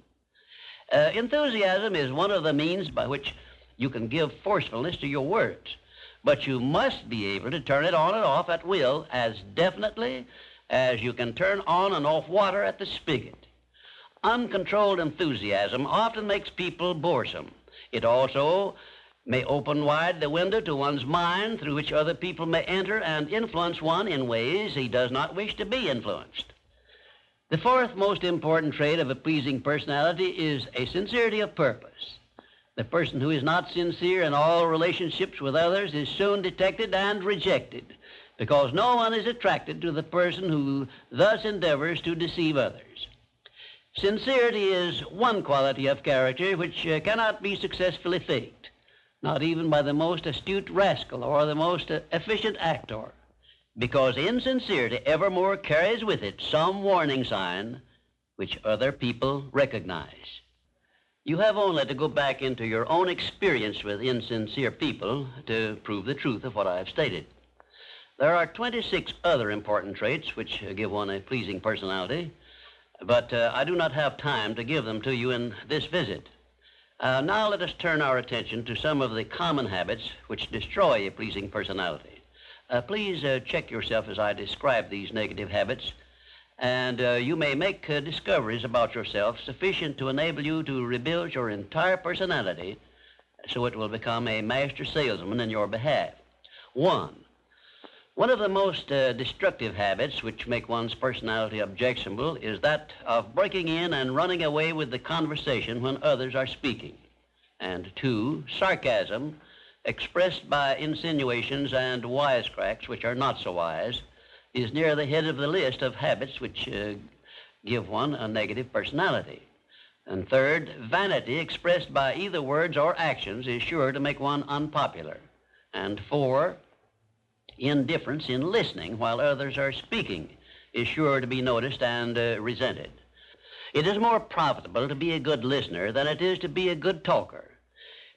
S1: Enthusiasm is one of the means by which you can give forcefulness to your words, but you must be able to turn it on and off at will as definitely as you can turn on and off water at the spigot. Uncontrolled enthusiasm often makes people boresome. It also may open wide the window to one's mind through which other people may enter and influence one in ways he does not wish to be influenced. The fourth most important trait of a pleasing personality is a sincerity of purpose. The person who is not sincere in all relationships with others is soon detected and rejected, because no one is attracted to the person who thus endeavors to deceive others. Sincerity is one quality of character which cannot be successfully faked, not even by the most astute rascal or the most efficient actor, because insincerity evermore carries with it some warning sign which other people recognize. You have only to go back into your own experience with insincere people to prove the truth of what I have stated. There are 26 other important traits which give one a pleasing personality, but I do not have time to give them to you in this visit. Now let us turn our attention to some of the common habits which destroy a pleasing personality. Please check yourself as I describe these negative habits, and you may make discoveries about yourself sufficient to enable you to rebuild your entire personality so it will become a master salesman in your behalf. One of the most destructive habits which make one's personality objectionable is that of breaking in and running away with the conversation when others are speaking. And 2, sarcasm, expressed by insinuations and wisecracks which are not so wise, is near the head of the list of habits which give one a negative personality. And 3rd, vanity expressed by either words or actions is sure to make one unpopular. And 4, indifference in listening while others are speaking is sure to be noticed and resented. It is more profitable to be a good listener than it is to be a good talker,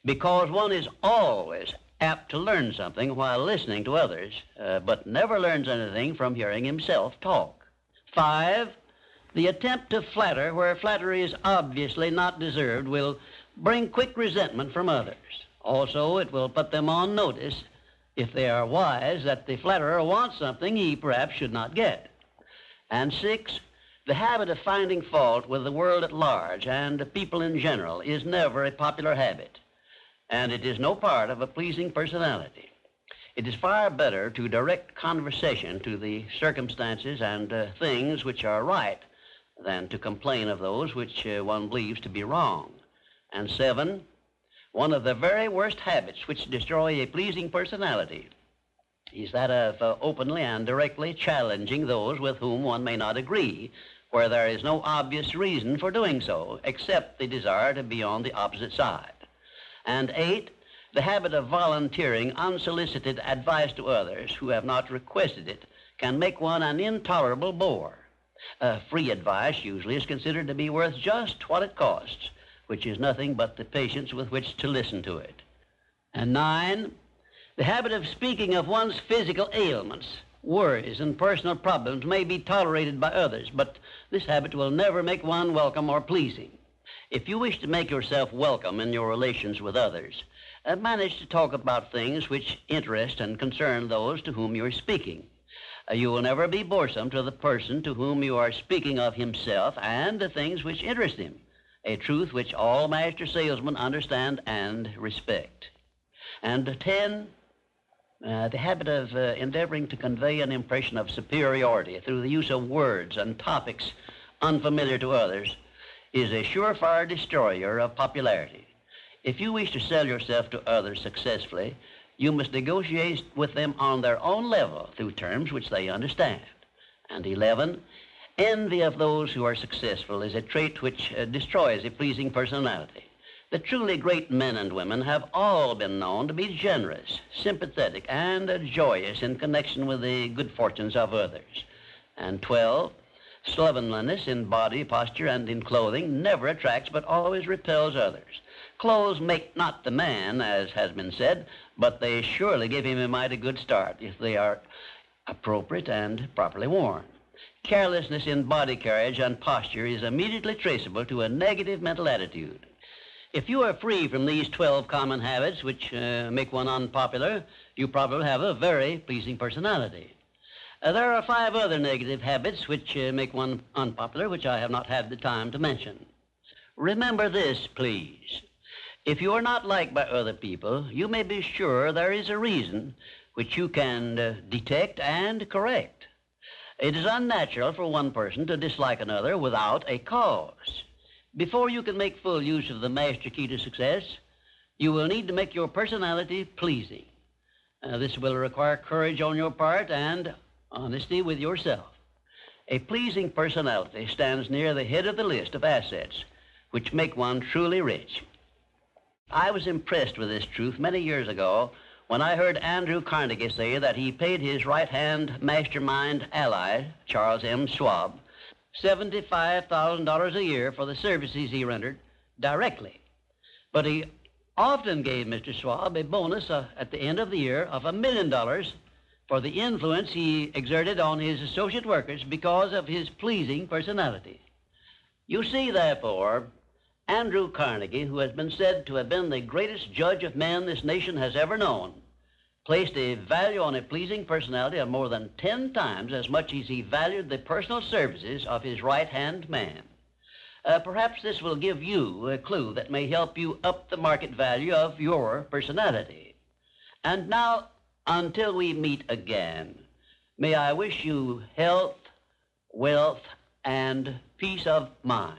S1: because one is always apt to learn something while listening to others, but never learns anything from hearing himself talk. 5, the attempt to flatter where flattery is obviously not deserved will bring quick resentment from others. Also, it will put them on notice, if they are wise, that the flatterer wants something he perhaps should not get. And 6, the habit of finding fault with the world at large and people in general is never a popular habit, and it is no part of a pleasing personality. It is far better to direct conversation to the circumstances and things which are right than to complain of those which one believes to be wrong. And 7, one of the very worst habits which destroy a pleasing personality is that of openly and directly challenging those with whom one may not agree, where there is no obvious reason for doing so, except the desire to be on the opposite side. And 8, the habit of volunteering unsolicited advice to others who have not requested it can make one an intolerable bore. Free advice usually is considered to be worth just what it costs, which is nothing but the patience with which to listen to it. And 9, the habit of speaking of one's physical ailments, worries, and personal problems may be tolerated by others, but this habit will never make one welcome or pleasing. If you wish to make yourself welcome in your relations with others, manage to talk about things which interest and concern those to whom you are speaking. You will never be boresome to the person to whom you are speaking of himself and the things which interest him, a truth which all master salesmen understand and respect. And 10, the habit of endeavoring to convey an impression of superiority through the use of words and topics unfamiliar to others is a surefire destroyer of popularity. If you wish to sell yourself to others successfully, you must negotiate with them on their own level through terms which they understand. And 11, envy of those who are successful is a trait which destroys a pleasing personality. The truly great men and women have all been known to be generous, sympathetic, and joyous in connection with the good fortunes of others. And 12, slovenliness in body, posture, and in clothing never attracts but always repels others. Clothes make not the man, as has been said, but they surely give him a mighty good start if they are appropriate and properly worn. Carelessness in body carriage and posture is immediately traceable to a negative mental attitude. If you are free from these 12 common habits which make one unpopular, you probably have a very pleasing personality. There are 5 other negative habits which make one unpopular, which I have not had the time to mention. Remember this, please. If you are not liked by other people, you may be sure there is a reason which you can detect and correct. It is unnatural for one person to dislike another without a cause. Before you can make full use of the master key to success, you will need to make your personality pleasing. This will require courage on your part and honesty with yourself. A pleasing personality stands near the head of the list of assets which make one truly rich. I was impressed with this truth many years ago when I heard Andrew Carnegie say that he paid his right-hand mastermind ally, Charles M. Schwab, $75,000 a year for the services he rendered directly. But he often gave Mr. Schwab a bonus at the end of the year of $1 million for the influence he exerted on his associate workers because of his pleasing personality. You see, therefore, Andrew Carnegie, who has been said to have been the greatest judge of men this nation has ever known, placed a value on a pleasing personality of more than 10 times as much as he valued the personal services of his right-hand man. Perhaps this will give you a clue that may help you up the market value of your personality. And now, until we meet again, may I wish you health, wealth, and peace of mind.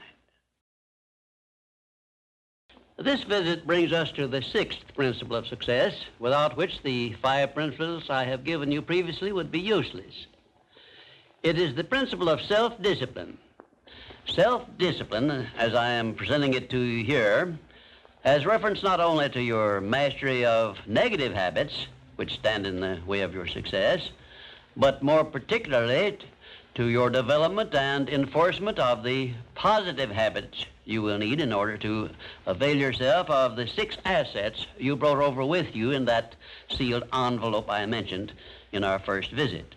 S1: This visit brings us to the 6th principle of success, without which the 5 principles I have given you previously would be useless. It is the principle of self-discipline. Self-discipline, as I am presenting it to you here, has reference not only to your mastery of negative habits, which stand in the way of your success, but more particularly to your development and enforcement of the positive habits you will need in order to avail yourself of the 6 assets you brought over with you in that sealed envelope I mentioned in our first visit.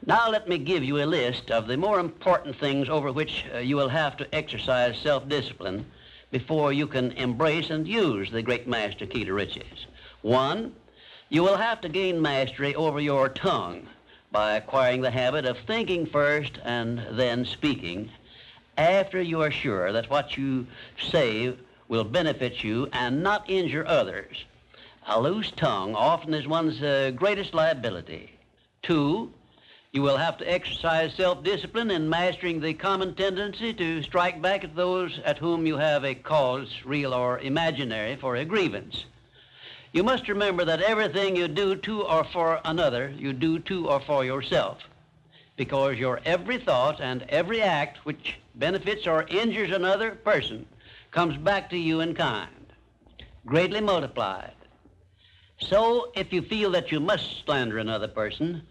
S1: Now let me give you a list of the more important things over which you will have to exercise self-discipline before you can embrace and use the great master key to riches. 1, you will have to gain mastery over your tongue by acquiring the habit of thinking first and then speaking after you are sure that what you say will benefit you and not injure others. A loose tongue often is one's greatest liability. 2, you will have to exercise self-discipline in mastering the common tendency to strike back at those at whom you have a cause, real or imaginary, for a grievance. You must remember that everything you do to or for another, you do to or for yourself, because your every thought and every act which benefits or injures another person comes back to you in kind, greatly multiplied. So, if you feel that you must slander another person,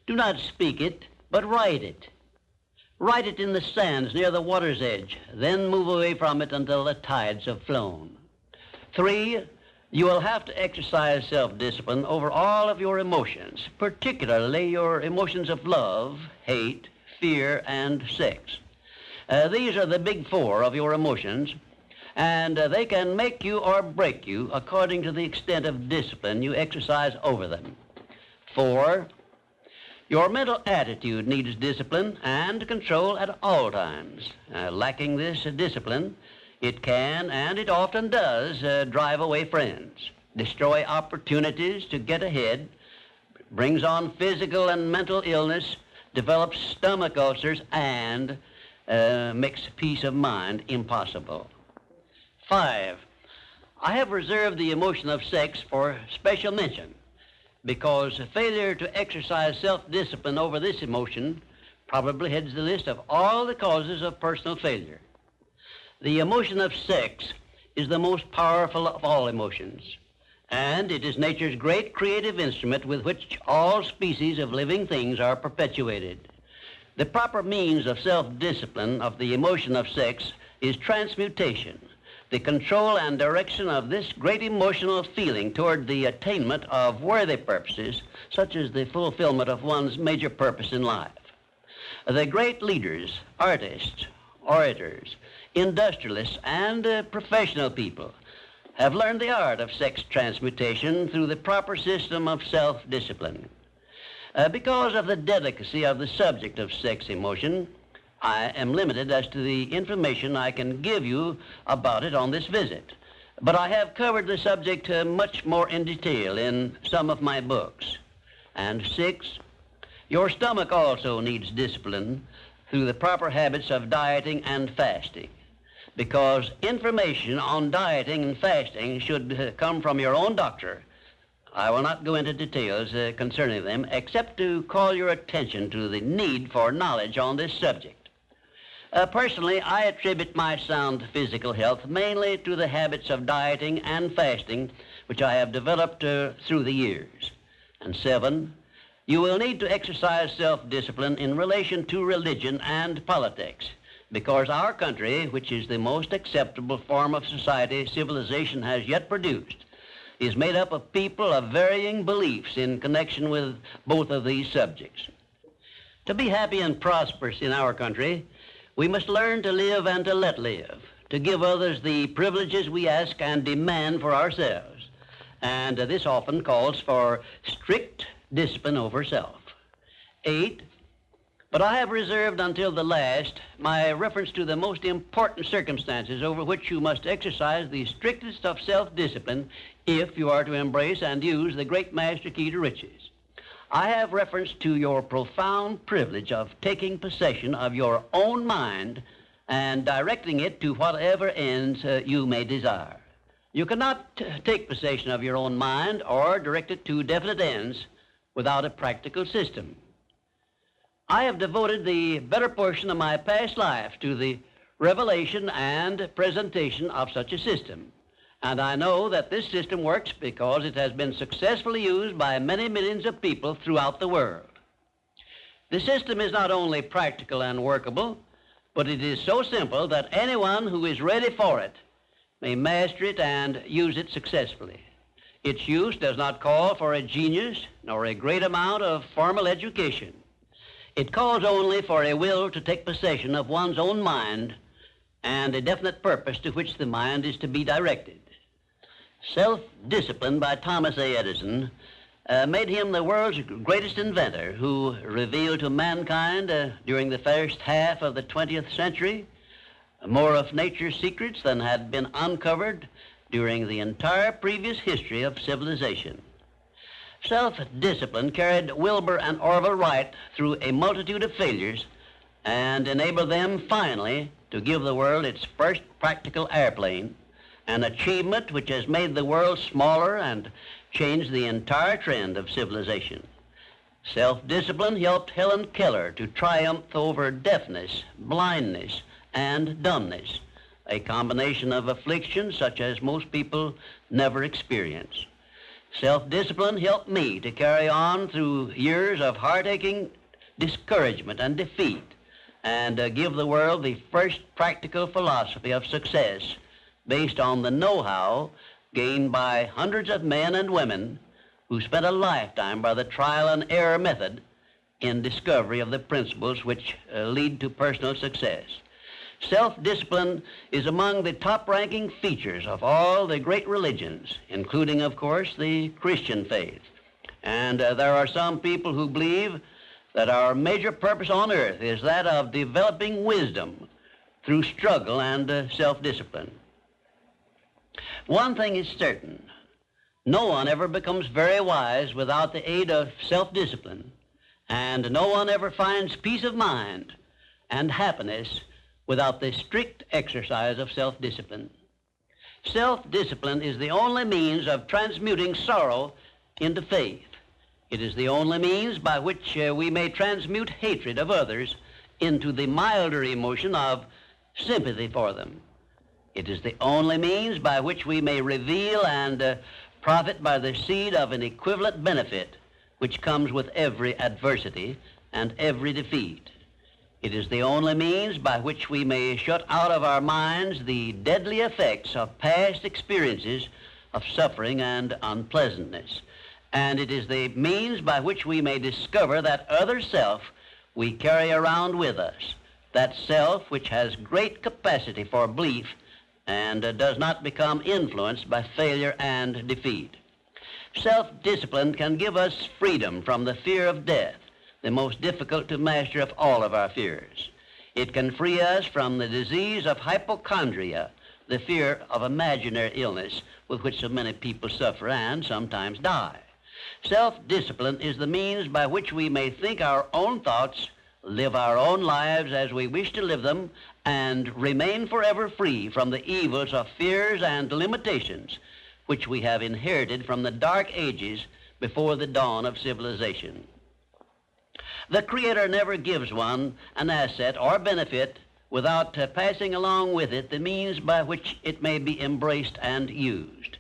S1: do not speak it, but write it. Write it in the sands near the water's edge, then move away from it until the tides have flown. 3, you will have to exercise self-discipline over all of your emotions, particularly your emotions of love, hate, fear, and sex. These are the big 4 of your emotions, and they can make you or break you according to the extent of discipline you exercise over them. 4, your mental attitude needs discipline and control at all times. Lacking this discipline, it can, and it often does, drive away friends, destroy opportunities to get ahead, brings on physical and mental illness, develops stomach ulcers, and makes peace of mind impossible. 5, I have reserved the emotion of sex for special mention, because failure to exercise self-discipline over this emotion probably heads the list of all the causes of personal failure. The emotion of sex is the most powerful of all emotions, and it is nature's great creative instrument with which all species of living things are perpetuated. The proper means of self-discipline of the emotion of sex is transmutation, the control and direction of this great emotional feeling toward the attainment of worthy purposes, such as the fulfillment of one's major purpose in life. The great leaders, artists, orators, industrialists, and professional people have learned the art of sex transmutation through the proper system of self-discipline. Because of the delicacy of the subject of sex emotion, I am limited as to the information I can give you about it on this visit, but I have covered the subject much more in detail in some of my books. And 6, your stomach also needs discipline through the proper habits of dieting and fasting, because information on dieting and fasting should come from your own doctor. I will not go into details concerning them, except to call your attention to the need for knowledge on this subject. Personally, I attribute my sound physical health mainly to the habits of dieting and fasting which I have developed through the years. And 7, you will need to exercise self-discipline in relation to religion and politics, because our country, which is the most acceptable form of society civilization has yet produced, is made up of people of varying beliefs in connection with both of these subjects. To be happy and prosperous in our country, we must learn to live and to let live, to give others the privileges we ask and demand for ourselves. And this often calls for strict discipline over self. 8, but I have reserved until the last my reference to the most important circumstances over which you must exercise the strictest of self-discipline if you are to embrace and use the great master key to riches. I have reference to your profound privilege of taking possession of your own mind and directing it to whatever ends you may desire. You cannot take possession of your own mind or direct it to definite ends without a practical system. I have devoted the better portion of my past life to the revelation and presentation of such a system. And I know that this system works because it has been successfully used by many millions of people throughout the world. The system is not only practical and workable, but it is so simple that anyone who is ready for it may master it and use it successfully. Its use does not call for a genius nor a great amount of formal education. It calls only for a will to take possession of one's own mind and a definite purpose to which the mind is to be directed. Self-discipline by Thomas A. Edison made him the world's greatest inventor, who revealed to mankind during the first half of the 20th century more of nature's secrets than had been uncovered during the entire previous history of civilization. Self-discipline carried Wilbur and Orville Wright through a multitude of failures and enabled them finally to give the world its first practical airplane, an achievement which has made the world smaller and changed the entire trend of civilization. Self-discipline helped Helen Keller to triumph over deafness, blindness, and dumbness, a combination of afflictions such as most people never experience. Self-discipline helped me to carry on through years of heart-aching discouragement and defeat and give the world the first practical philosophy of success based on the know-how gained by hundreds of men and women who spent a lifetime by the trial and error method in discovery of the principles which lead to personal success. Self-discipline is among the top-ranking features of all the great religions, including, of course, the Christian faith. And there are some people who believe that our major purpose on earth is that of developing wisdom through struggle and self-discipline. One thing is certain: no one ever becomes very wise without the aid of self-discipline, and no one ever finds peace of mind and happiness without the strict exercise of self-discipline. Self-discipline is the only means of transmuting sorrow into faith. It is the only means by which we may transmute hatred of others into the milder emotion of sympathy for them. It is the only means by which we may reveal and profit by the seed of an equivalent benefit which comes with every adversity and every defeat. It is the only means by which we may shut out of our minds the deadly effects of past experiences of suffering and unpleasantness. And it is the means by which we may discover that other self we carry around with us, that self which has great capacity for belief and does not become influenced by failure and defeat. Self-discipline can give us freedom from the fear of death, the most difficult to master of all of our fears. It can free us from the disease of hypochondria, the fear of imaginary illness with which so many people suffer and sometimes die. Self-discipline is the means by which we may think our own thoughts, live our own lives as we wish to live them, and remain forever free from the evils of fears and limitations which we have inherited from the dark ages before the dawn of civilization. The Creator never gives one an asset or benefit without passing along with it the means by which it may be embraced and used.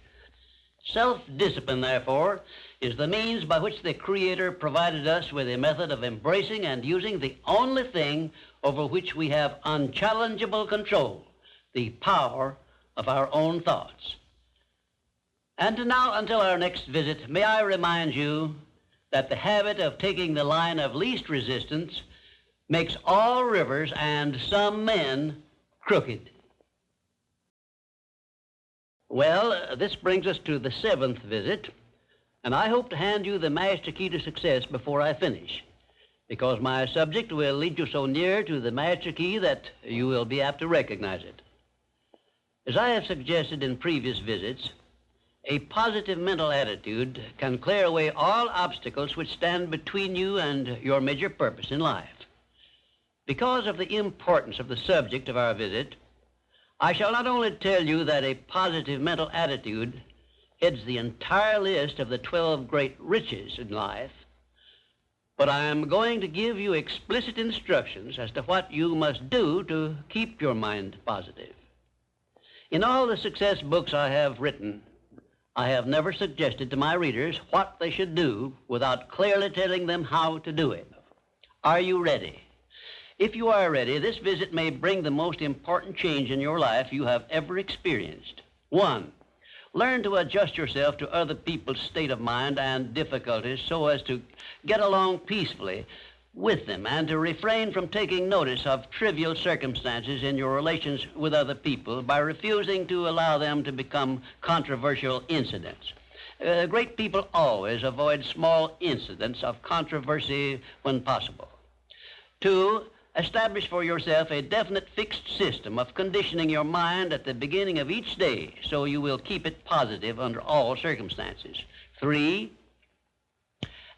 S1: Self-discipline, therefore, is the means by which the Creator provided us with a method of embracing and using the only thing over which we have unchallengeable control, the power of our own thoughts. And now, until our next visit, may I remind you that the habit of taking the line of least resistance makes all rivers and some men crooked. Well, this brings us to the 7th visit, and I hope to hand you the master key to success before I finish, because my subject will lead you so near to the master key that you will be apt to recognize it. As I have suggested in previous visits, a positive mental attitude can clear away all obstacles which stand between you and your major purpose in life. Because of the importance of the subject of our visit, I shall not only tell you that a positive mental attitude heads the entire list of the 12 great riches in life, but I am going to give you explicit instructions as to what you must do to keep your mind positive. In all the success books I have written, I have never suggested to my readers what they should do without clearly telling them how to do it. Are you ready? If you are ready, this visit may bring the most important change in your life you have ever experienced. 1. Learn to adjust yourself to other people's state of mind and difficulties so as to get along peacefully with them and to refrain from taking notice of trivial circumstances in your relations with other people by refusing to allow them to become controversial incidents. Great people always avoid small incidents of controversy when possible. 2. Establish for yourself a definite fixed system of conditioning your mind at the beginning of each day so you will keep it positive under all circumstances. 3.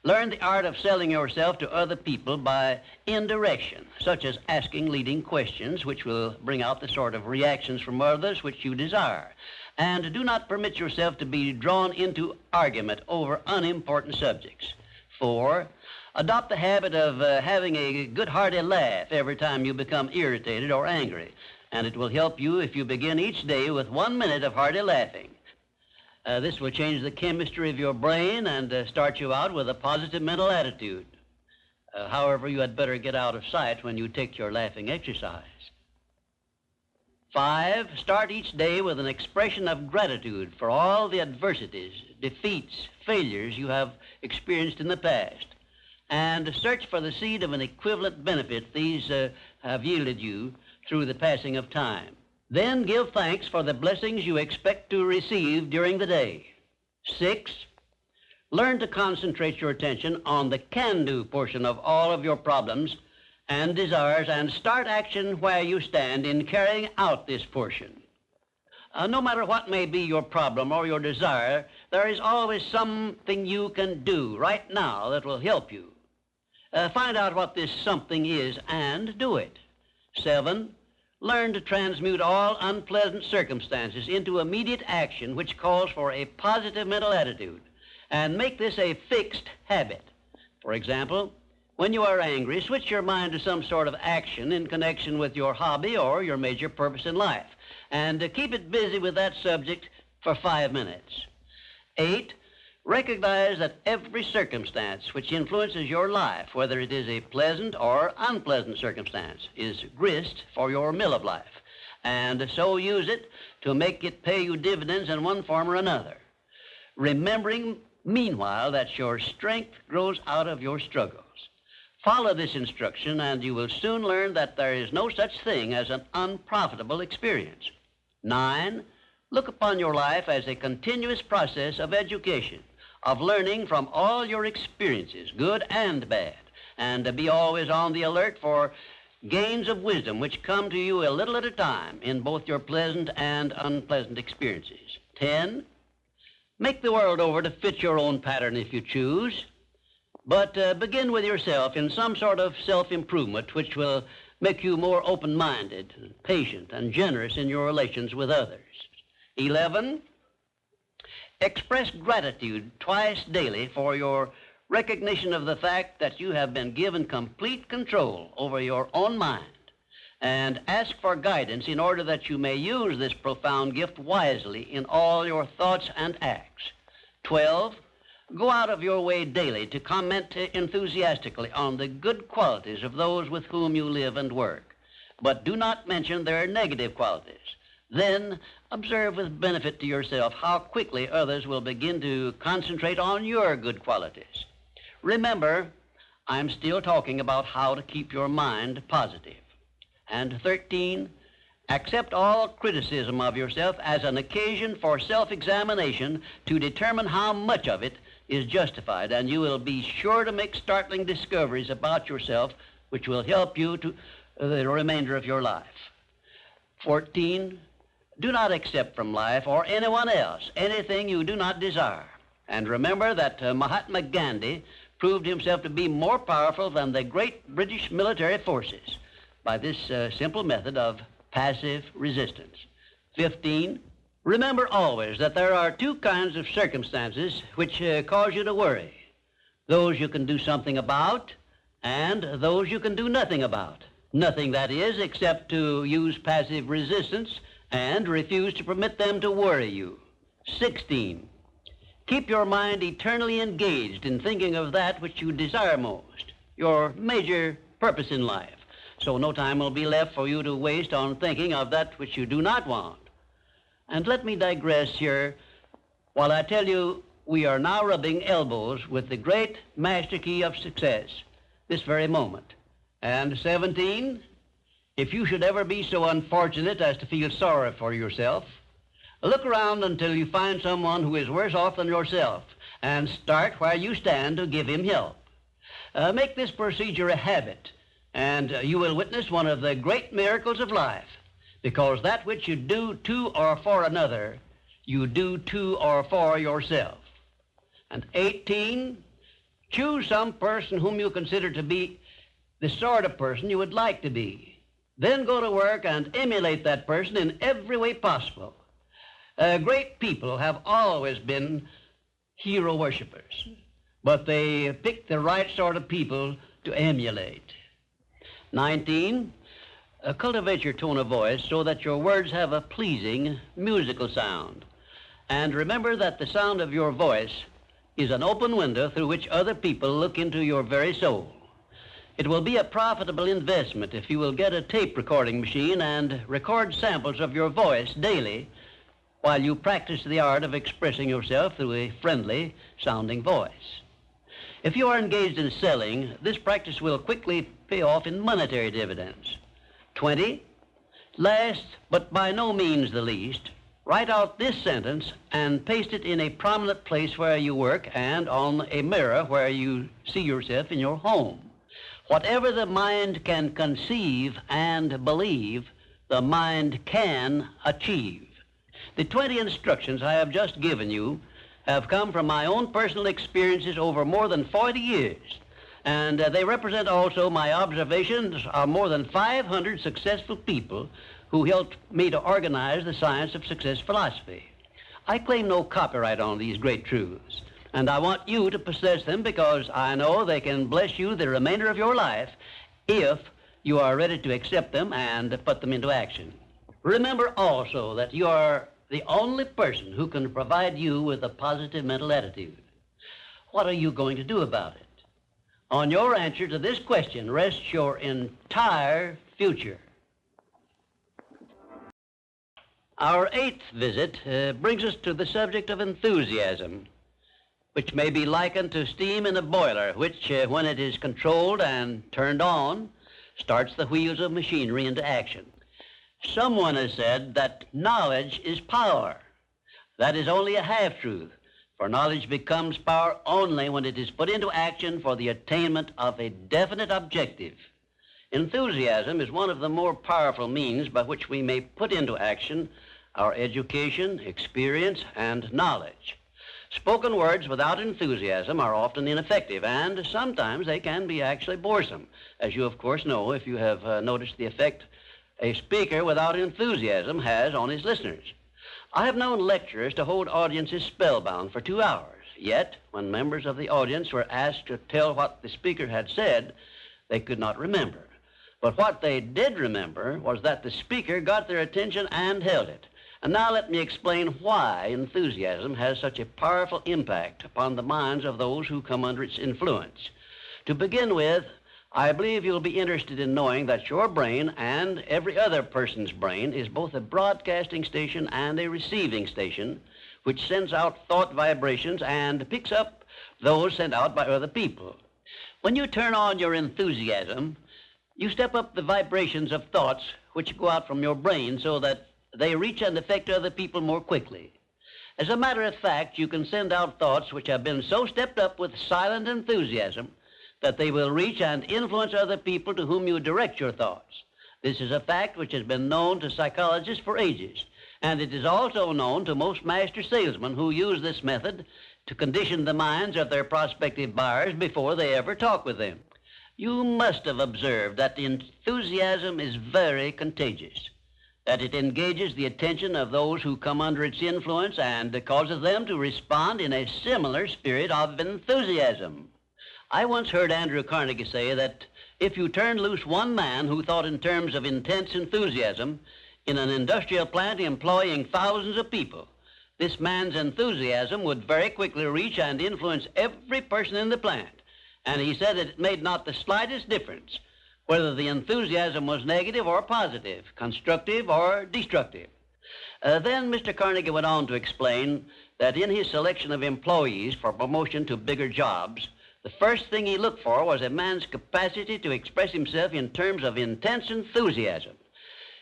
S1: Learn the art of selling yourself to other people by indirection, such as asking leading questions which will bring out the sort of reactions from others which you desire. And do not permit yourself to be drawn into argument over unimportant subjects. 4. Adopt the habit of having a good hearty laugh every time you become irritated or angry, and it will help you if you begin each day with 1 minute of hearty laughing. This will change the chemistry of your brain and start you out with a positive mental attitude. However, you had better get out of sight when you take your laughing exercise. 5, start each day with an expression of gratitude for all the adversities, defeats, failures you have experienced in the past, and search for the seed of an equivalent benefit these have yielded you through the passing of time. Then give thanks for the blessings you expect to receive during the day. 6, learn to concentrate your attention on the can-do portion of all of your problems and desires and start action where you stand in carrying out this portion. No matter what may be your problem or your desire, there is always something you can do right now that will help you. Find out what this something is and do it. 7, learn to transmute all unpleasant circumstances into immediate action which calls for a positive mental attitude, and make this a fixed habit. For example, when you are angry, switch your mind to some sort of action in connection with your hobby or your major purpose in life, and keep it busy with that subject for 5 minutes. 8, recognize that every circumstance which influences your life, whether it is a pleasant or unpleasant circumstance, is grist for your mill of life, and so use it to make it pay you dividends in one form or another, remembering meanwhile that your strength grows out of your struggles. Follow this instruction and you will soon learn that there is no such thing as an unprofitable experience. 9, look upon your life as a continuous process of education, of learning from all your experiences, good and bad, and be always on the alert for gains of wisdom which come to you a little at a time in both your pleasant and unpleasant experiences. 10, make the world over to fit your own pattern if you choose, but begin with yourself in some sort of self-improvement which will make you more open-minded, patient, and generous in your relations with others. 11, express gratitude twice daily for your recognition of the fact that you have been given complete control over your own mind, and ask for guidance in order that you may use this profound gift wisely in all your thoughts and acts. 12, go out of your way daily to comment enthusiastically on the good qualities of those with whom you live and work, but do not mention their negative qualities. Then observe with benefit to yourself how quickly others will begin to concentrate on your good qualities. Remember, I'm still talking about how to keep your mind positive. And 13, accept all criticism of yourself as an occasion for self-examination to determine how much of it is justified, and you will be sure to make startling discoveries about yourself which will help you to the remainder of your life. 14, do not accept from life or anyone else anything you do not desire. And remember that Mahatma Gandhi proved himself to be more powerful than the great British military forces by this simple method of passive resistance. 15, remember always that there are two kinds of circumstances which cause you to worry. Those you can do something about and those you can do nothing about. Nothing, that is, except to use passive resistance and refuse to permit them to worry you. 16, keep your mind eternally engaged in thinking of that which you desire most, your major purpose in life, so no time will be left for you to waste on thinking of that which you do not want. And let me digress here while I tell you we are now rubbing elbows with the great master key of success this very moment. And 17, if you should ever be so unfortunate as to feel sorry for yourself, look around until you find someone who is worse off than yourself and start where you stand to give him help. Make this procedure a habit, and you will witness one of the great miracles of life, because that which you do to or for another, you do to or for yourself. And 18, choose some person whom you consider to be the sort of person you would like to be. Then go to work and emulate that person in every way possible. Great people have always been hero worshippers, but they pick the right sort of people to emulate. 19, cultivate your tone of voice so that your words have a pleasing musical sound. And remember that the sound of your voice is an open window through which other people look into your very soul. It will be a profitable investment if you will get a tape recording machine and record samples of your voice daily while you practice the art of expressing yourself through a friendly sounding voice. If you are engaged in selling, this practice will quickly pay off in monetary dividends. 20, last but by no means the least, write out this sentence and paste it in a prominent place where you work and on a mirror where you see yourself in your home. Whatever the mind can conceive and believe, the mind can achieve. The 20 instructions I have just given you have come from my own personal experiences over more than 40 years, and they represent also my observations of more than 500 successful people who helped me to organize the science of success philosophy. I claim no copyright on these great truths, and I want you to possess them because I know they can bless you the remainder of your life if you are ready to accept them and put them into action. Remember also that you are the only person who can provide you with a positive mental attitude. What are you going to do about it? On your answer to this question rests your entire future. Our 8th visit brings us to the subject of enthusiasm, which may be likened to steam in a boiler, which, when it is controlled and turned on, starts the wheels of machinery into action. Someone has said that knowledge is power. That is only a half-truth, for knowledge becomes power only when it is put into action for the attainment of a definite objective. Enthusiasm is one of the more powerful means by which we may put into action our education, experience, and knowledge. Spoken words without enthusiasm are often ineffective, and sometimes they can be actually boresome, as you of course know if you have noticed the effect a speaker without enthusiasm has on his listeners. I have known lecturers to hold audiences spellbound for 2 hours, yet when members of the audience were asked to tell what the speaker had said, they could not remember. But what they did remember was that the speaker got their attention and held it, And now let me explain why enthusiasm has such a powerful impact upon the minds of those who come under its influence. To begin with, I believe you'll be interested in knowing that your brain and every other person's brain is both a broadcasting station and a receiving station, which sends out thought vibrations and picks up those sent out by other people. When you turn on your enthusiasm, you step up the vibrations of thoughts which go out from your brain so that they reach and affect other people more quickly. As a matter of fact, you can send out thoughts which have been so stepped up with silent enthusiasm that they will reach and influence other people to whom you direct your thoughts. This is a fact which has been known to psychologists for ages, and it is also known to most master salesmen who use this method to condition the minds of their prospective buyers before they ever talk with them. You must have observed that enthusiasm is very contagious, that it engages the attention of those who come under its influence and causes them to respond in a similar spirit of enthusiasm. I once heard Andrew Carnegie say that if you turned loose one man who thought in terms of intense enthusiasm in an industrial plant employing thousands of people, this man's enthusiasm would very quickly reach and influence every person in the plant. And he said that it made not the slightest difference whether the enthusiasm was negative or positive, constructive or destructive. Then Mr. Carnegie went on to explain that in his selection of employees for promotion to bigger jobs, the first thing he looked for was a man's capacity to express himself in terms of intense enthusiasm.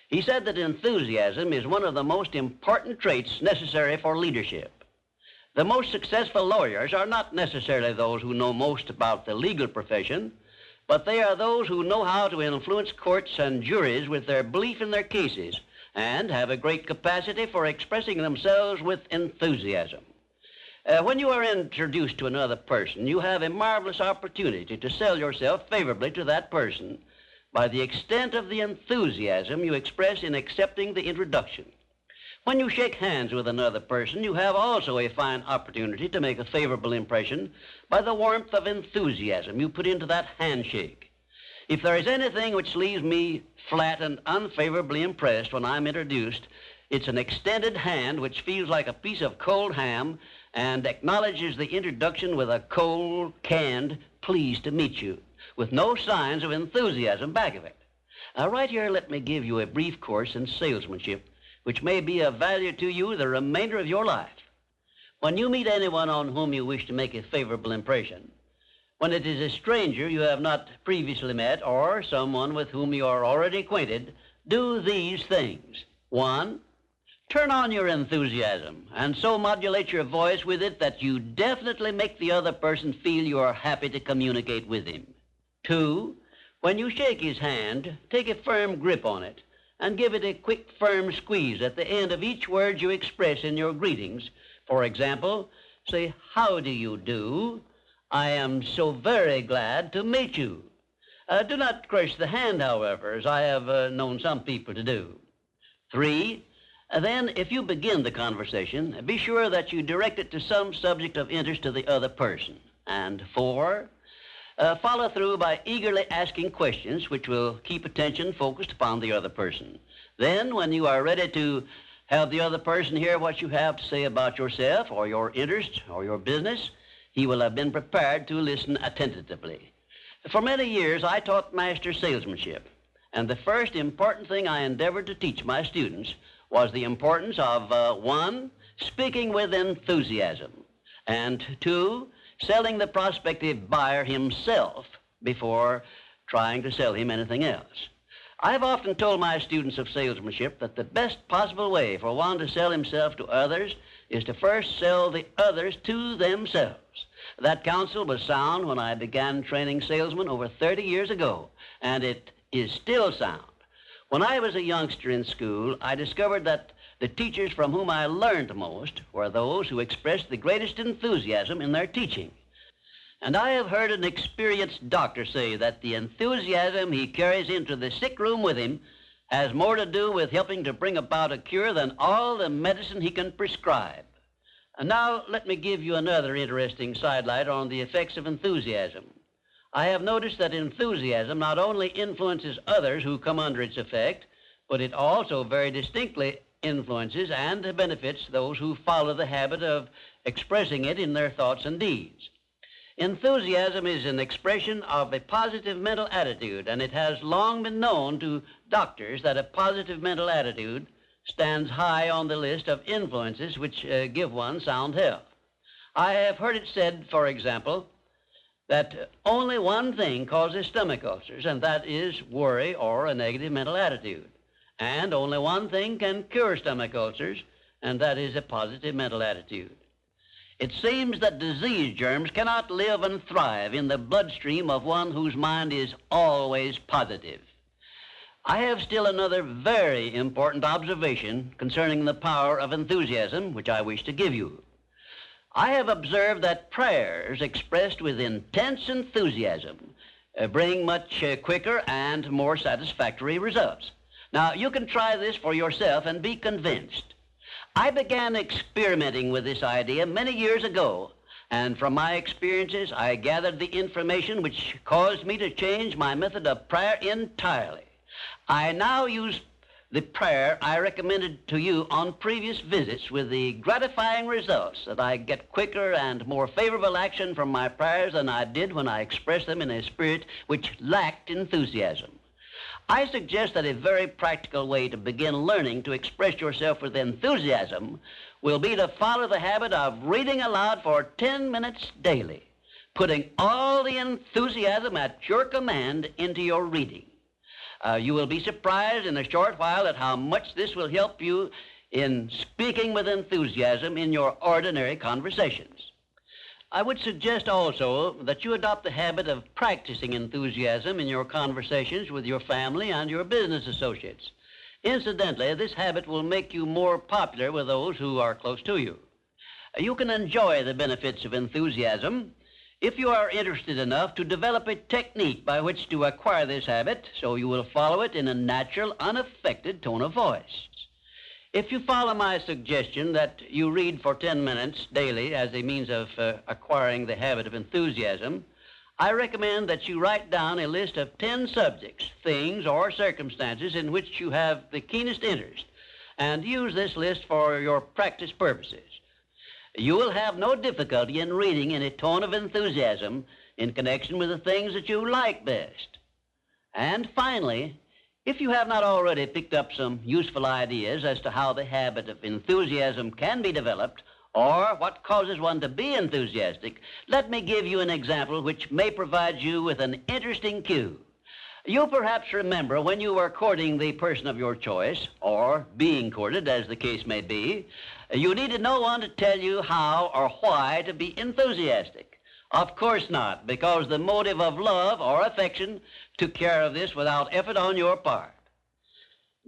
S1: He said that enthusiasm is one of the most important traits necessary for leadership. The most successful lawyers are not necessarily those who know most about the legal profession, but they are those who know how to influence courts and juries with their belief in their cases and have a great capacity for expressing themselves with enthusiasm. When you are introduced to another person, you have a marvelous opportunity to sell yourself favorably to that person by the extent of the enthusiasm you express in accepting the introduction. When you shake hands with another person, you have also a fine opportunity to make a favorable impression by the warmth of enthusiasm you put into that handshake. If there is anything which leaves me flat and unfavorably impressed when I'm introduced, it's an extended hand which feels like a piece of cold ham and acknowledges the introduction with a cold, canned, pleased to meet you, with no signs of enthusiasm back of it. Right here, let me give you a brief course in salesmanship, which may be of value to you the remainder of your life. When you meet anyone on whom you wish to make a favorable impression, when it is a stranger you have not previously met or someone with whom you are already acquainted, do these things. 1, turn on your enthusiasm and so modulate your voice with it that you definitely make the other person feel you are happy to communicate with him. 2, when you shake his hand, take a firm grip on it and give it a quick, firm squeeze at the end of each word you express in your greetings. For example, say, "How do you do? I am so very glad to meet you." Do not crush the hand, however, as I have known some people to do. 3, then, if you begin the conversation, be sure that you direct it to some subject of interest to the other person. And 4, follow through by eagerly asking questions which will keep attention focused upon the other person. Then, when you are ready to have the other person hear what you have to say about yourself or your interest or your business, he will have been prepared to listen attentively. For many years, I taught master salesmanship, and the first important thing I endeavored to teach my students was the importance of 1, speaking with enthusiasm, and 2, selling the prospective buyer himself before trying to sell him anything else. I've often told my students of salesmanship that the best possible way for one to sell himself to others is to first sell the others to themselves. That counsel was sound when I began training salesmen over 30 years ago, and it is still sound. When I was a youngster in school, I discovered that the teachers from whom I learned most were those who expressed the greatest enthusiasm in their teaching. And I have heard an experienced doctor say that the enthusiasm he carries into the sick room with him has more to do with helping to bring about a cure than all the medicine he can prescribe. And now let me give you another interesting sidelight on the effects of enthusiasm. I have noticed that enthusiasm not only influences others who come under its effect, but it also very distinctly influences and benefits those who follow the habit of expressing it in their thoughts and deeds. Enthusiasm is an expression of a positive mental attitude, and it has long been known to doctors that a positive mental attitude stands high on the list of influences which give one sound health. I have heard it said, for example, that only one thing causes stomach ulcers, and that is worry or a negative mental attitude. And only one thing can cure stomach ulcers, and that is a positive mental attitude. It seems that disease germs cannot live and thrive in the bloodstream of one whose mind is always positive. I have still another very important observation concerning the power of enthusiasm, which I wish to give you. I have observed that prayers expressed with intense enthusiasm bring much quicker and more satisfactory results. Now, you can try this for yourself and be convinced. I began experimenting with this idea many years ago, and from my experiences, I gathered the information which caused me to change my method of prayer entirely. I now use the prayer I recommended to you on previous visits, with the gratifying results that I get quicker and more favorable action from my prayers than I did when I expressed them in a spirit which lacked enthusiasm. I suggest that a very practical way to begin learning to express yourself with enthusiasm will be to follow the habit of reading aloud for 10 minutes daily, putting all the enthusiasm at your command into your reading. You will be surprised in a short while at how much this will help you in speaking with enthusiasm in your ordinary conversations. I would suggest also that you adopt the habit of practicing enthusiasm in your conversations with your family and your business associates. Incidentally, this habit will make you more popular with those who are close to you. You can enjoy the benefits of enthusiasm if you are interested enough to develop a technique by which to acquire this habit, so you will follow it in a natural, unaffected tone of voice. If you follow my suggestion that you read for 10 minutes daily as a means of acquiring the habit of enthusiasm, I recommend that you write down a list of 10 subjects, things, or circumstances in which you have the keenest interest, and use this list for your practice purposes. You will have no difficulty in reading in a tone of enthusiasm in connection with the things that you like best. And finally, if you have not already picked up some useful ideas as to how the habit of enthusiasm can be developed, or what causes one to be enthusiastic, let me give you an example which may provide you with an interesting cue. You perhaps remember when you were courting the person of your choice, or being courted, as the case may be, you needed no one to tell you how or why to be enthusiastic. Of course not, because the motive of love or affection took care of this without effort on your part.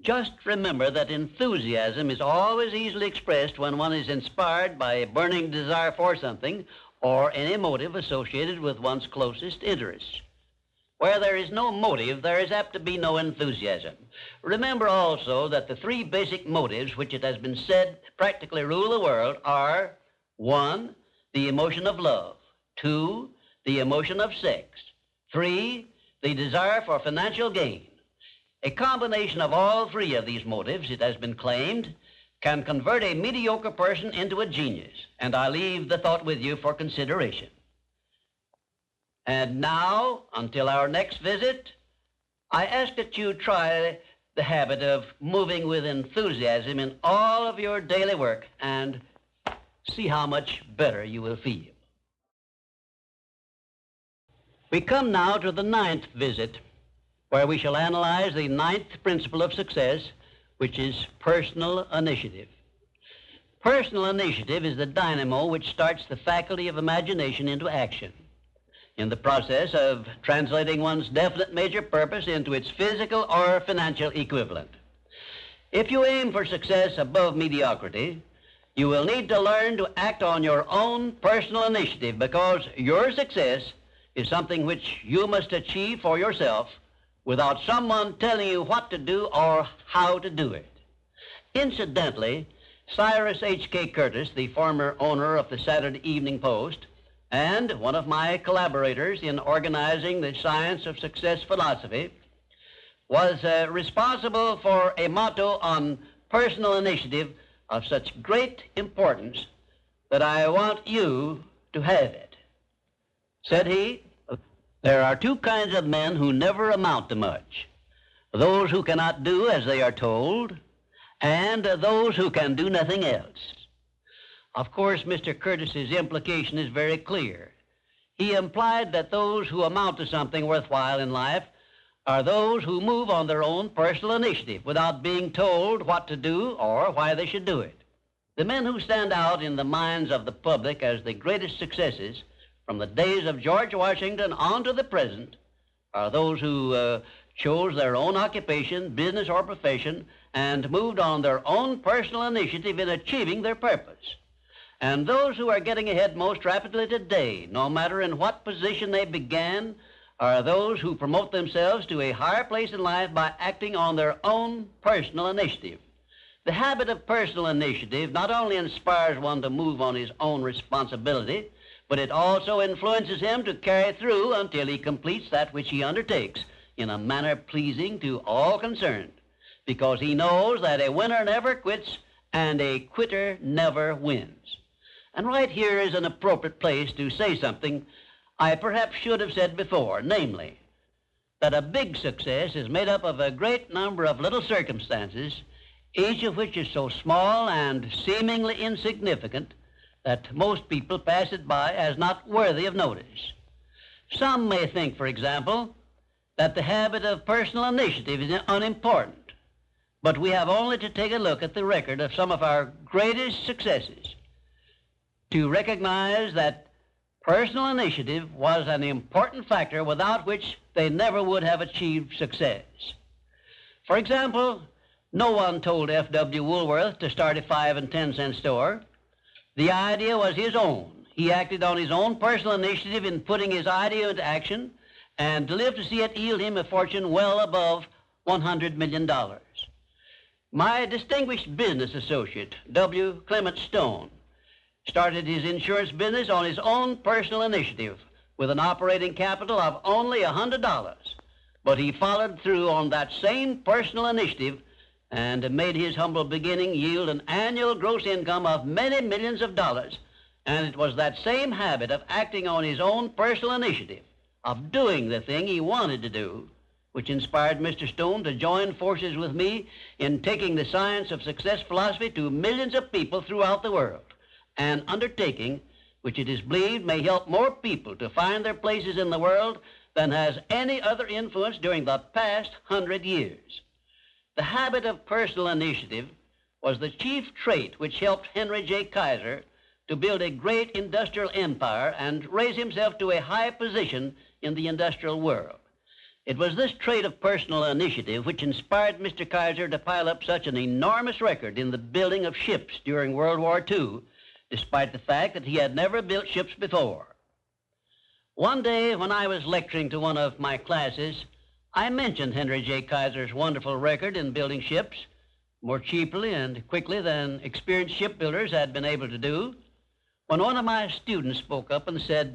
S1: Just remember that enthusiasm is always easily expressed when one is inspired by a burning desire for something or any motive associated with one's closest interests. Where there is no motive, there is apt to be no enthusiasm. Remember also that the three basic motives which it has been said practically rule the world are: 1, the emotion of love; 2, the emotion of sex; 3, the desire for financial gain. A combination of all three of these motives, it has been claimed, can convert a mediocre person into a genius, and I leave the thought with you for consideration. And now, until our next visit, I ask that you try the habit of moving with enthusiasm in all of your daily work and see how much better you will feel. We come now to the 9th visit, where we shall analyze the 9th principle of success, which is personal initiative. Personal initiative is the dynamo which starts the faculty of imagination into action, in the process of translating one's definite major purpose into its physical or financial equivalent. If you aim for success above mediocrity, you will need to learn to act on your own personal initiative, because your success is something which you must achieve for yourself without someone telling you what to do or how to do it. Incidentally, Cyrus H.K. Curtis, the former owner of the Saturday Evening Post, and one of my collaborators in organizing the Science of Success philosophy, was responsible for a motto on personal initiative of such great importance that I want you to have it. Said he, there are two kinds of men who never amount to much: those who cannot do as they are told, and those who can do nothing else. Of course, Mr. Curtis's implication is very clear. He implied that those who amount to something worthwhile in life are those who move on their own personal initiative without being told what to do or why they should do it. The men who stand out in the minds of the public as the greatest successes from the days of George Washington on to the present are those who chose their own occupation, business, or profession and moved on their own personal initiative in achieving their purpose. And those who are getting ahead most rapidly today, no matter in what position they began, are those who promote themselves to a higher place in life by acting on their own personal initiative. The habit of personal initiative not only inspires one to move on his own responsibility, but it also influences him to carry through until he completes that which he undertakes in a manner pleasing to all concerned, because he knows that a winner never quits and a quitter never wins. And right here is an appropriate place to say something I perhaps should have said before, namely, that a big success is made up of a great number of little circumstances, each of which is so small and seemingly insignificant that most people pass it by as not worthy of notice. Some may think, for example, that the habit of personal initiative is unimportant, but we have only to take a look at the record of some of our greatest successes to recognize that personal initiative was an important factor without which they never would have achieved success. For example, no one told F.W. Woolworth to start a 5 and 10 cent store. The idea was his own. He acted on his own personal initiative in putting his idea into action and lived to see it yield him a fortune well above $100 million. My distinguished business associate, W. Clement Stone, started his insurance business on his own personal initiative with an operating capital of only $100. But he followed through on that same personal initiative and made his humble beginning yield an annual gross income of many millions of dollars. And it was that same habit of acting on his own personal initiative, of doing the thing he wanted to do, which inspired Mr. Stone to join forces with me in taking the science of success philosophy to millions of people throughout the world, an undertaking which it is believed may help more people to find their places in the world than has any other influence during the past 100 years. The habit of personal initiative was the chief trait which helped Henry J. Kaiser to build a great industrial empire and raise himself to a high position in the industrial world. It was this trait of personal initiative which inspired Mr. Kaiser to pile up such an enormous record in the building of ships during World War II, despite the fact that he had never built ships before. One day when I was lecturing to one of my classes, I mentioned Henry J. Kaiser's wonderful record in building ships more cheaply and quickly than experienced shipbuilders had been able to do, when one of my students spoke up and said,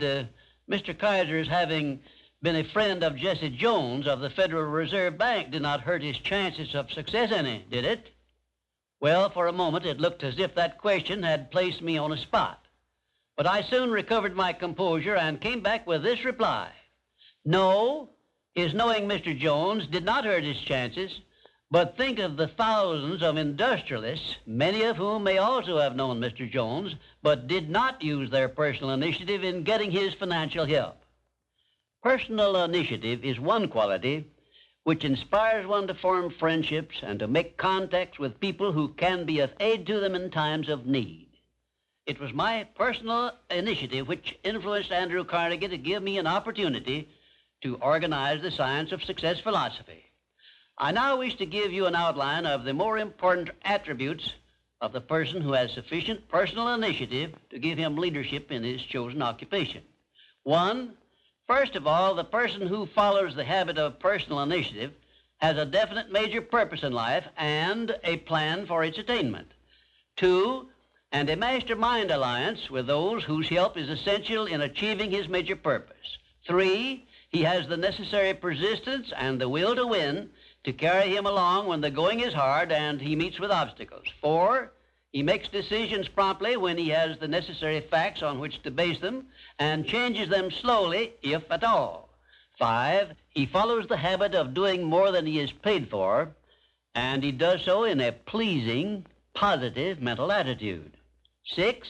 S1: Mr. Kaiser's having been a friend of Jesse Jones of the Federal Reserve Bank did not hurt his chances of success any, did it? Well, for a moment it looked as if that question had placed me on a spot. But I soon recovered my composure and came back with this reply. No, his knowing Mr. Jones did not hurt his chances, but think of the thousands of industrialists, many of whom may also have known Mr. Jones, but did not use their personal initiative in getting his financial help. Personal initiative is one quality which inspires one to form friendships and to make contacts with people who can be of aid to them in times of need. It was my personal initiative which influenced Andrew Carnegie to give me an opportunity to organize the science of success philosophy. I now wish to give you an outline of the more important attributes of the person who has sufficient personal initiative to give him leadership in his chosen occupation. One, first of all, the person who follows the habit of personal initiative has a definite major purpose in life and a plan for its attainment. Two, and a mastermind alliance with those whose help is essential in achieving his major purpose. Three, he has the necessary persistence and the will to win to carry him along when the going is hard and he meets with obstacles. 4, he makes decisions promptly when he has the necessary facts on which to base them and changes them slowly, if at all. 5, he follows the habit of doing more than he is paid for, and he does so in a pleasing, positive mental attitude. 6,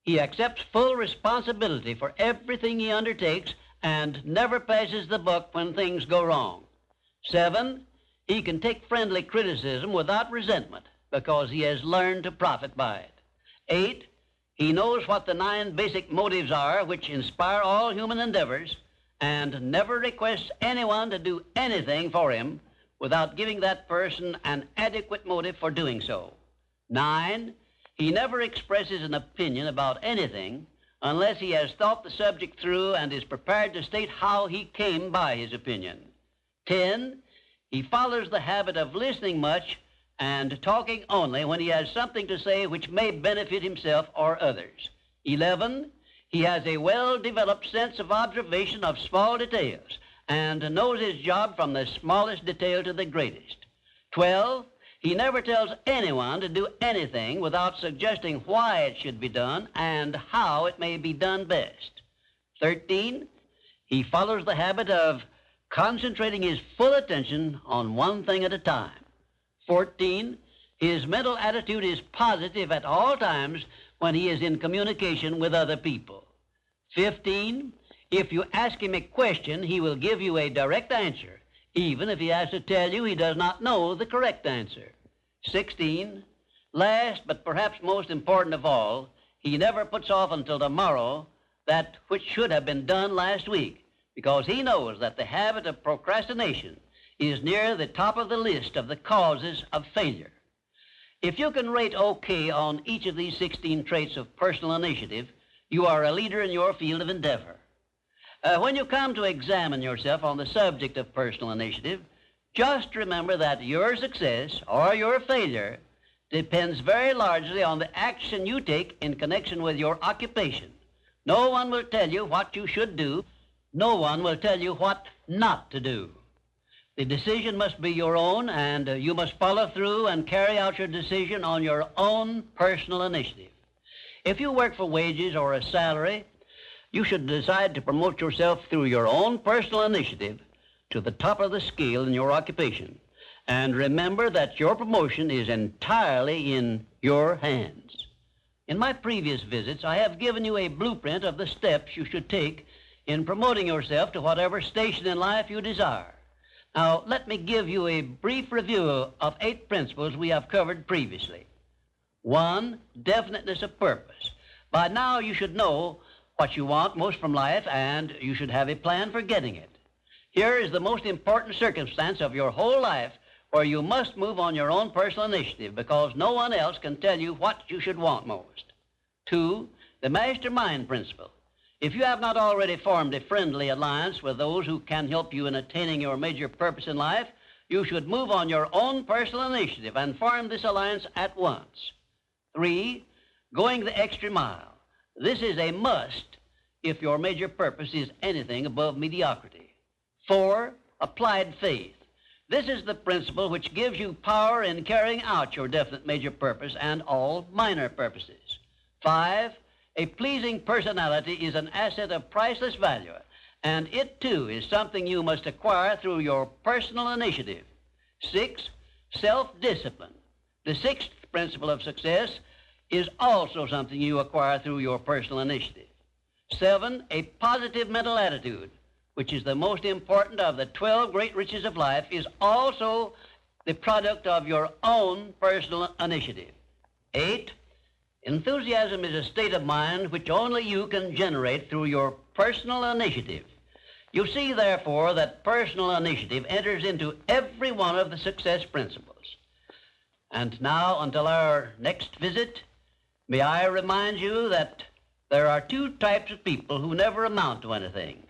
S1: he accepts full responsibility for everything he undertakes and never passes the buck when things go wrong. 7, he can take friendly criticism without resentment because he has learned to profit by it. 8, he knows what the 9 basic motives are which inspire all human endeavors and never requests anyone to do anything for him without giving that person an adequate motive for doing so. 9, he never expresses an opinion about anything unless he has thought the subject through and is prepared to state how he came by his opinion. 10, he follows the habit of listening much and talking only when he has something to say which may benefit himself or others. 11, he has a well-developed sense of observation of small details and knows his job from the smallest detail to the greatest. 12, he never tells anyone to do anything without suggesting why it should be done and how it may be done best. 13, he follows the habit of concentrating his full attention on one thing at a time. 14, his mental attitude is positive at all times when he is in communication with other people. 15, if you ask him a question, he will give you a direct answer, even if he has to tell you he does not know the correct answer. 16, last but perhaps most important of all, he never puts off until tomorrow that which should have been done last week, because he knows that the habit of procrastination is near the top of the list of the causes of failure. If you can rate OK on each of these 16 traits of personal initiative, you are a leader in your field of endeavor. When you come to examine yourself on the subject of personal initiative, just remember that your success or your failure depends very largely on the action you take in connection with your occupation. No one will tell you what you should do. No one will tell you what not to do. The decision must be your own, and you must follow through and carry out your decision on your own personal initiative. If you work for wages or a salary, you should decide to promote yourself through your own personal initiative to the top of the scale in your occupation. And remember that your promotion is entirely in your hands. In my previous visits, I have given you a blueprint of the steps you should take in promoting yourself to whatever station in life you desire. Now, let me give you a brief review of 8 principles we have covered previously. 1, definiteness of purpose. By now, you should know what you want most from life, and you should have a plan for getting it. Here is the most important circumstance of your whole life where you must move on your own personal initiative because no one else can tell you what you should want most. 2, the mastermind principle. If you have not already formed a friendly alliance with those who can help you in attaining your major purpose in life, you should move on your own personal initiative and form this alliance at once. 3, going the extra mile. This is a must if your major purpose is anything above mediocrity. 4, applied faith. This is the principle which gives you power in carrying out your definite major purpose and all minor purposes. 5, a pleasing personality is an asset of priceless value, and it too is something you must acquire through your personal initiative. 6, self-discipline. The 6th principle of success is also something you acquire through your personal initiative. 7, a positive mental attitude, which is the most important of the 12 great riches of life, is also the product of your own personal initiative. 8, enthusiasm is a state of mind which only you can generate through your personal initiative. You see, therefore, that personal initiative enters into every one of the success principles. And now, until our next visit, may I remind you that there are 2 types of people who never amount to anything.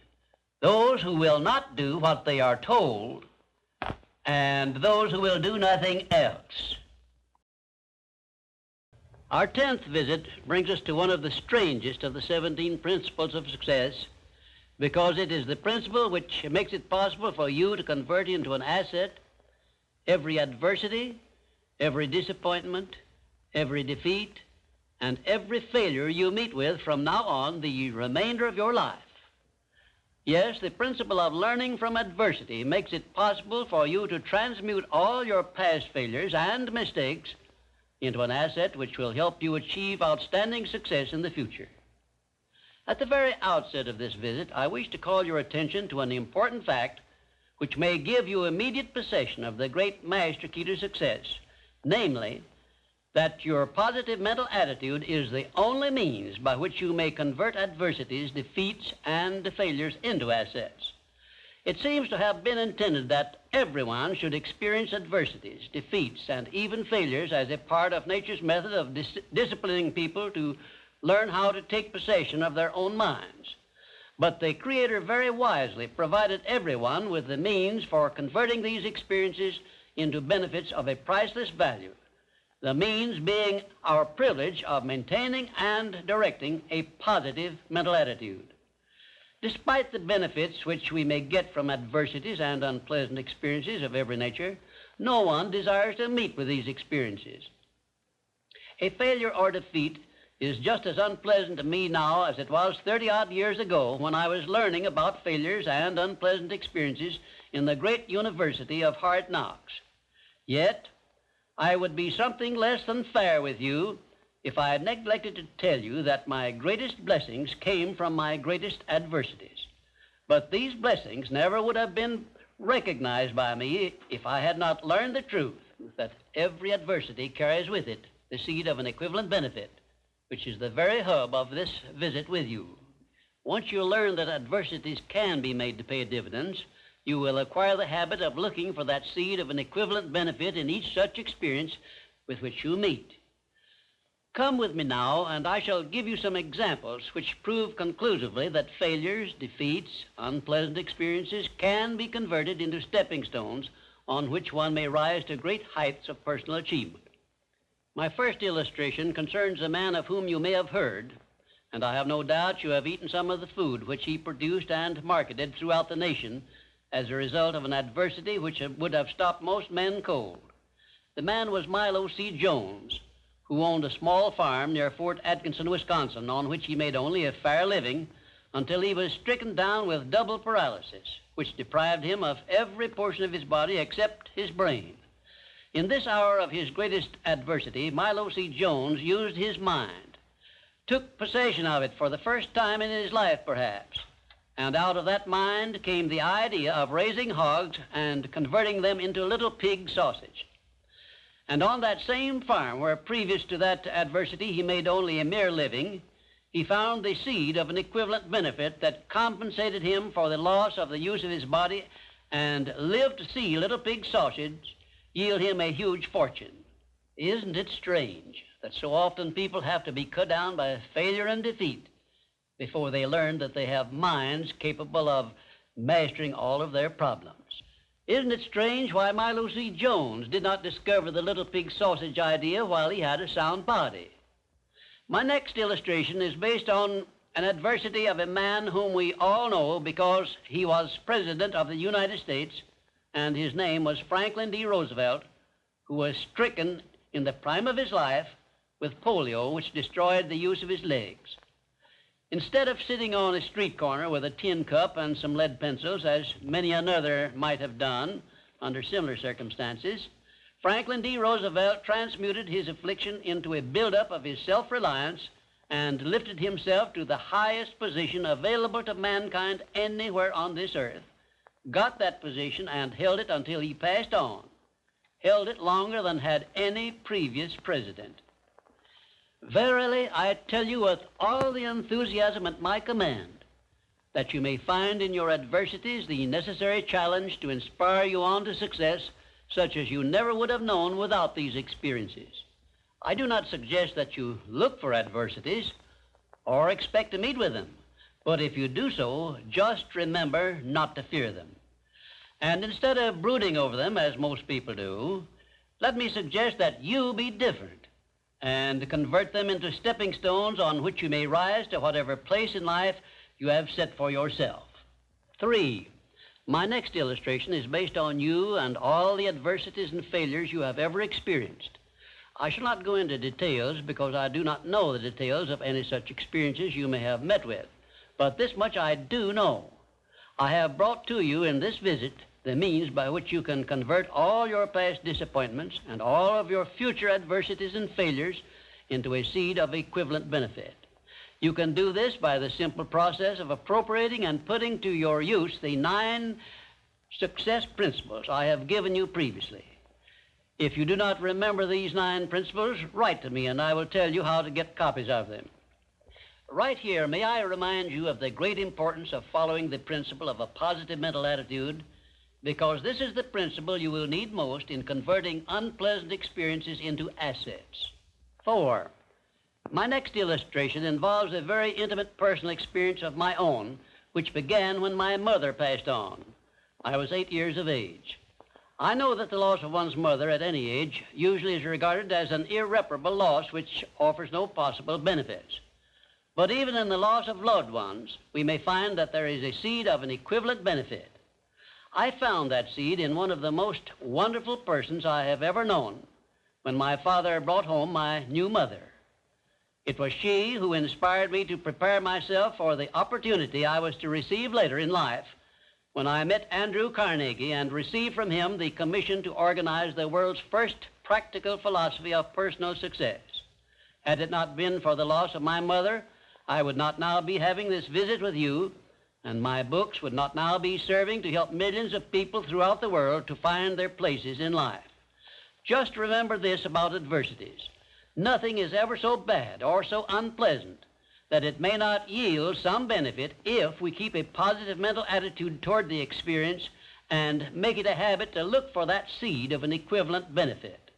S1: Those who will not do what they are told, and those who will do nothing else. Our 10th visit brings us to one of the strangest of the 17 principles of success, because it is the principle which makes it possible for you to convert into an asset every adversity, every disappointment, every defeat, and every failure you meet with from now on the remainder of your life. Yes, the principle of learning from adversity makes it possible for you to transmute all your past failures and mistakes into an asset which will help you achieve outstanding success in the future. At the very outset of this visit, I wish to call your attention to an important fact which may give you immediate possession of the great master key to success, namely, that your positive mental attitude is the only means by which you may convert adversities, defeats, and failures into assets. It seems to have been intended that everyone should experience adversities, defeats, and even failures as a part of nature's method of disciplining people to learn how to take possession of their own minds. But the Creator very wisely provided everyone with the means for converting these experiences into benefits of a priceless value, the means being our privilege of maintaining and directing a positive mental attitude. Despite the benefits which we may get from adversities and unpleasant experiences of every nature, no one desires to meet with these experiences. A failure or defeat is just as unpleasant to me now as it was 30-odd years ago when I was learning about failures and unpleasant experiences in the great University of Hard Knocks. Yet, I would be something less than fair with you if I had neglected to tell you that my greatest blessings came from my greatest adversities. But these blessings never would have been recognized by me if I had not learned the truth that every adversity carries with it the seed of an equivalent benefit, which is the very hub of this visit with you. Once you learn that adversities can be made to pay dividends, you will acquire the habit of looking for that seed of an equivalent benefit in each such experience with which you meet. Come with me now, and I shall give you some examples which prove conclusively that failures, defeats, unpleasant experiences can be converted into stepping stones on which one may rise to great heights of personal achievement. My first illustration concerns a man of whom you may have heard, and I have no doubt you have eaten some of the food which he produced and marketed throughout the nation as a result of an adversity which would have stopped most men cold. The man was Milo C. Jones, who owned a small farm near Fort Atkinson, Wisconsin, on which he made only a fair living until he was stricken down with double paralysis, which deprived him of every portion of his body except his brain. In this hour of his greatest adversity, Milo C. Jones used his mind, took possession of it for the first time in his life, perhaps, and out of that mind came the idea of raising hogs and converting them into little pig sausage. And on that same farm where previous to that adversity he made only a mere living, he found the seed of an equivalent benefit that compensated him for the loss of the use of his body and lived to see little pig sausage yield him a huge fortune. Isn't it strange that so often people have to be cut down by failure and defeat before they learn that they have minds capable of mastering all of their problems? Isn't it strange why Milo C. Jones did not discover the little pig sausage idea while he had a sound body? My next illustration is based on an adversity of a man whom we all know because he was President of the United States, and his name was Franklin D. Roosevelt, who was stricken in the prime of his life with polio, which destroyed the use of his legs. Instead of sitting on a street corner with a tin cup and some lead pencils, as many another might have done under similar circumstances, Franklin D. Roosevelt transmuted his affliction into a buildup of his self-reliance and lifted himself to the highest position available to mankind anywhere on this earth, got that position and held it until he passed on, held it longer than had any previous president. Verily, I tell you with all the enthusiasm at my command, that you may find in your adversities the necessary challenge to inspire you on to success such as you never would have known without these experiences. I do not suggest that you look for adversities or expect to meet with them, but if you do so, just remember not to fear them. And instead of brooding over them, as most people do, let me suggest that you be different and convert them into stepping stones on which you may rise to whatever place in life you have set for yourself. 3, My next illustration is based on you and all the adversities and failures you have ever experienced. I shall not go into details because I do not know the details of any such experiences you may have met with. But this much I do know. I have brought to you in this visit the means by which you can convert all your past disappointments and all of your future adversities and failures into a seed of equivalent benefit. You can do this by the simple process of appropriating and putting to your use the 9 success principles I have given you previously. If you do not remember these 9 principles, write to me and I will tell you how to get copies of them. Right here, may I remind you of the great importance of following the principle of a positive mental attitude, because this is the principle you will need most in converting unpleasant experiences into assets. 4. My next illustration involves a very intimate personal experience of my own, which began when my mother passed on. I was 8 years of age. I know that the loss of one's mother at any age usually is regarded as an irreparable loss which offers no possible benefits. But even in the loss of loved ones, we may find that there is a seed of an equivalent benefit. I found that seed in one of the most wonderful persons I have ever known when my father brought home my new mother. It was she who inspired me to prepare myself for the opportunity I was to receive later in life when I met Andrew Carnegie and received from him the commission to organize the world's first practical philosophy of personal success. Had it not been for the loss of my mother, I would not now be having this visit with you, and my books would not now be serving to help millions of people throughout the world to find their places in life. Just remember this about adversities. Nothing is ever so bad or so unpleasant that it may not yield some benefit if we keep a positive mental attitude toward the experience and make it a habit to look for that seed of an equivalent benefit.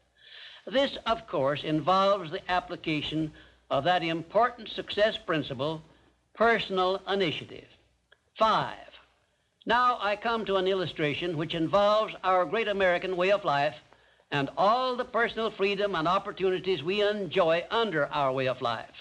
S1: This, of course, involves the application of that important success principle, personal initiative. 5. Now I come to an illustration which involves our great American way of life and all the personal freedom and opportunities we enjoy under our way of life.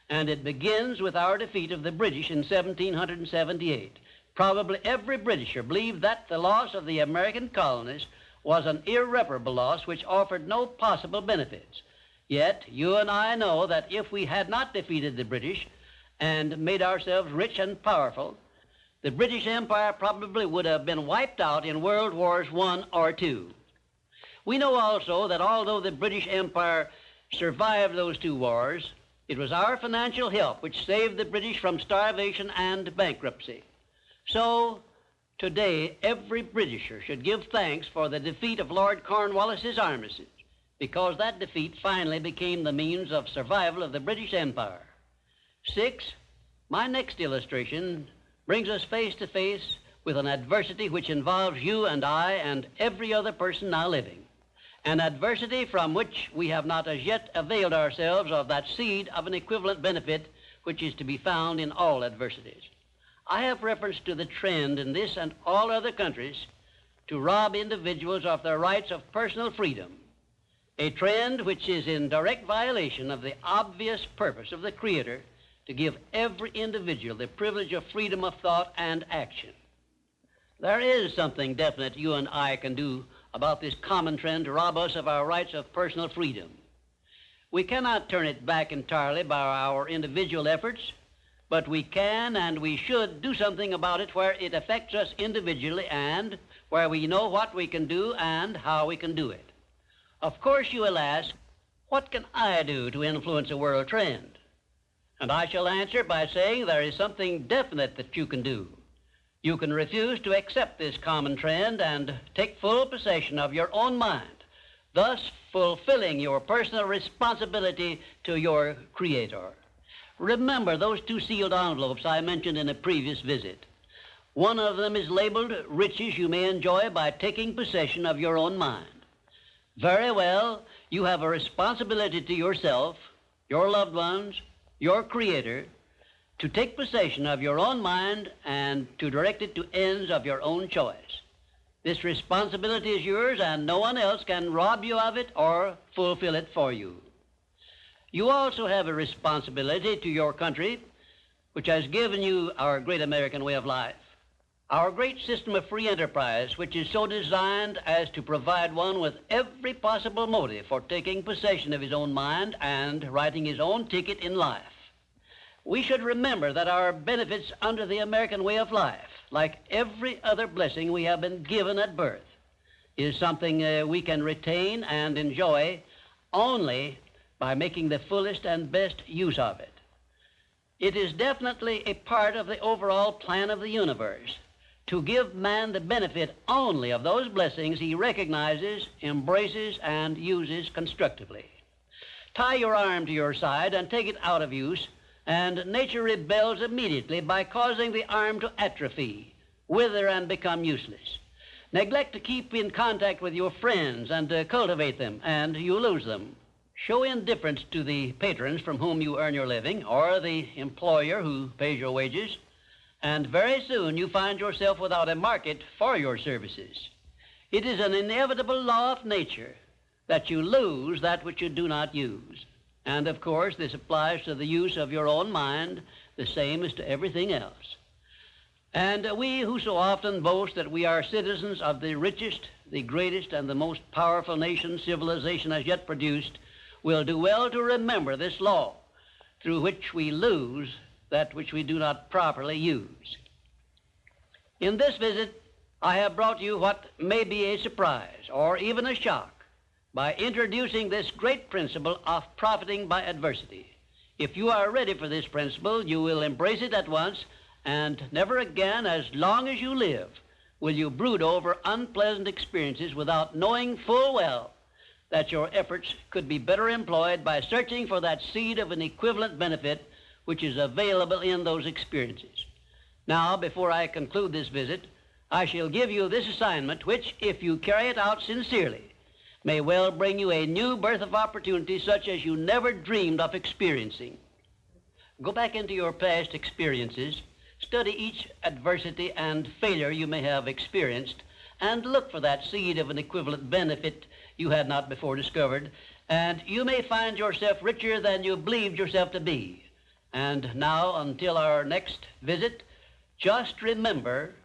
S1: And it begins with our defeat of the British in 1778. Probably every Britisher believed that the loss of the American colonies was an irreparable loss which offered no possible benefits. Yet you and I know that if we had not defeated the British and made ourselves rich and powerful, the British Empire probably would have been wiped out in World Wars I or II. We know also that although the British Empire survived those 2 wars, it was our financial help which saved the British from starvation and bankruptcy. So, today, every Britisher should give thanks for the defeat of Lord Cornwallis's armistice, because that defeat finally became the means of survival of the British Empire. 6. My next illustration brings us face to face with an adversity which involves you and I and every other person now living. An adversity from which we have not as yet availed ourselves of that seed of an equivalent benefit which is to be found in all adversities. I have reference to the trend in this and all other countries to rob individuals of their rights of personal freedom, a trend which is in direct violation of the obvious purpose of the Creator to give every individual the privilege of freedom of thought and action. There is something definite you and I can do about this common trend to rob us of our rights of personal freedom. We cannot turn it back entirely by our individual efforts, but we can and we should do something about it where it affects us individually and where we know what we can do and how we can do it. Of course, you will ask, what can I do to influence a world trend? And I shall answer by saying there is something definite that you can do. You can refuse to accept this common trend and take full possession of your own mind, thus fulfilling your personal responsibility to your Creator. Remember those 2 sealed envelopes I mentioned in a previous visit. One of them is labeled Riches You May Enjoy by Taking Possession of Your Own Mind. Very well, you have a responsibility to yourself, your loved ones, your Creator, to take possession of your own mind and to direct it to ends of your own choice. This responsibility is yours and no one else can rob you of it or fulfill it for you. You also have a responsibility to your country, which has given you our great American way of life. Our great system of free enterprise, which is so designed as to provide one with every possible motive for taking possession of his own mind and writing his own ticket in life. We should remember that our benefits under the American way of life, like every other blessing we have been given at birth, is something we can retain and enjoy only by making the fullest and best use of it. It is definitely a part of the overall plan of the universe to give man the benefit only of those blessings he recognizes, embraces, and uses constructively. Tie your arm to your side and take it out of use, and nature rebels immediately by causing the arm to atrophy, wither, and become useless. Neglect to keep in contact with your friends and cultivate them, and you lose them. Show indifference to the patrons from whom you earn your living, or the employer who pays your wages, and very soon you find yourself without a market for your services. It is an inevitable law of nature that you lose that which you do not use. And of course, this applies to the use of your own mind, the same as to everything else. And we who so often boast that we are citizens of the richest, the greatest, and the most powerful nation civilization has yet produced will do well to remember this law, through which we lose that which we do not properly use. In this visit, I have brought you what may be a surprise or even a shock by introducing this great principle of profiting by adversity. If you are ready for this principle, you will embrace it at once, and never again, as long as you live, will you brood over unpleasant experiences without knowing full well that your efforts could be better employed by searching for that seed of an equivalent benefit which is available in those experiences. Now, before I conclude this visit, I shall give you this assignment, which, if you carry it out sincerely, may well bring you a new birth of opportunity such as you never dreamed of experiencing. Go back into your past experiences, study each adversity and failure you may have experienced, and look for that seed of an equivalent benefit you had not before discovered, and you may find yourself richer than you believed yourself to be. And now, until our next visit, just remember,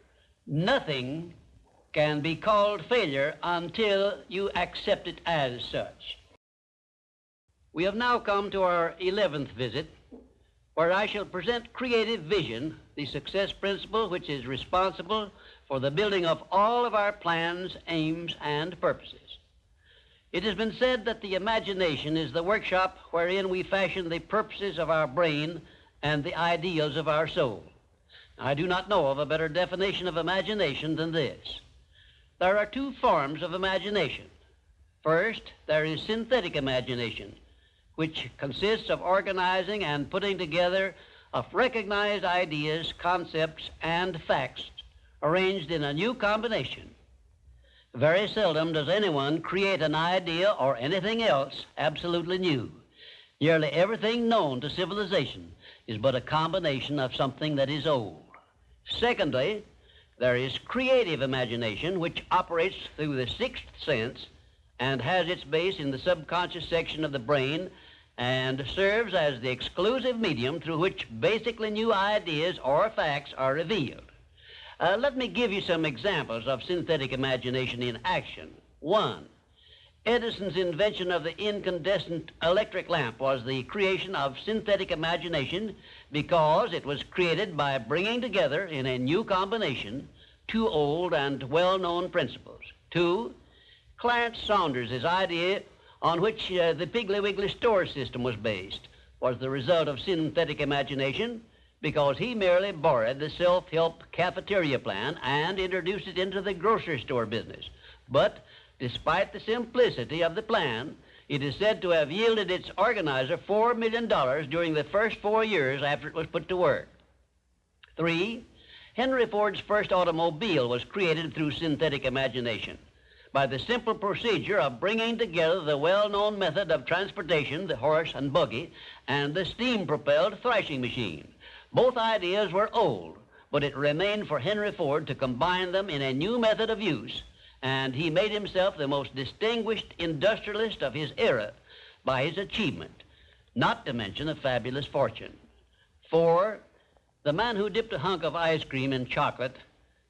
S1: nothing can be called failure until you accept it as such. We have now come to our 11th visit, where I shall present creative vision, the success principle which is responsible for the building of all of our plans, aims, and purposes. It has been said that the imagination is the workshop wherein we fashion the purposes of our brain and the ideals of our soul. I do not know of a better definition of imagination than this. There are two forms of imagination. First, there is synthetic imagination, which consists of organizing and putting together of recognized ideas, concepts, and facts arranged in a new combination. Very seldom does anyone create an idea or anything else absolutely new. Nearly everything known to civilization is but a combination of something that is old. Secondly, there is creative imagination, which operates through the sixth sense and has its base in the subconscious section of the brain and serves as the exclusive medium through which basically new ideas or facts are revealed. Let me give you some examples of synthetic imagination in action. 1. Edison's invention of the incandescent electric lamp was the creation of synthetic imagination because it was created by bringing together in a new combination two old and well-known principles. 2. Clarence Saunders' idea on which the Piggly Wiggly store system was based was the result of synthetic imagination because he merely borrowed the self-help cafeteria plan and introduced it into the grocery store business. But despite the simplicity of the plan, it is said to have yielded its organizer $4 million during the first 4 years after it was put to work. 3. Henry Ford's first automobile was created through synthetic imagination by the simple procedure of bringing together the well-known method of transportation, the horse and buggy, and the steam-propelled thrashing machine. Both ideas were old, but it remained for Henry Ford to combine them in a new method of use, and he made himself the most distinguished industrialist of his era by his achievement, not to mention a fabulous fortune. 4. The man who dipped a hunk of ice cream in chocolate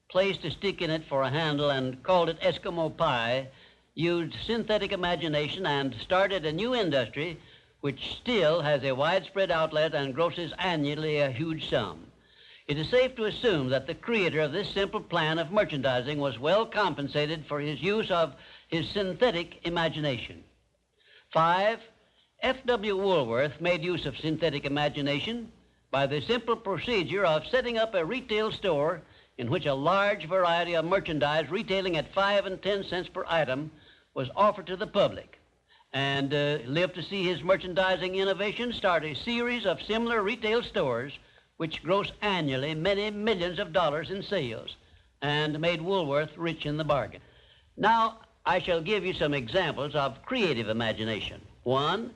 S1: placed a stick in it for a handle and called it Eskimo pie, used synthetic imagination and started a new industry which still has a widespread outlet and grosses annually a huge sum. It is safe to assume that the creator of this simple plan of merchandising was well compensated for his use of his synthetic imagination. 5. F.W. Woolworth made use of synthetic imagination by the simple procedure of setting up a retail store in which a large variety of merchandise retailing at 5 and 10 cents per item was offered to the public, and lived to see his merchandising innovation start a series of similar retail stores which gross annually many millions of dollars in sales and made Woolworth rich in the bargain. Now, I shall give you some examples of creative imagination. 1.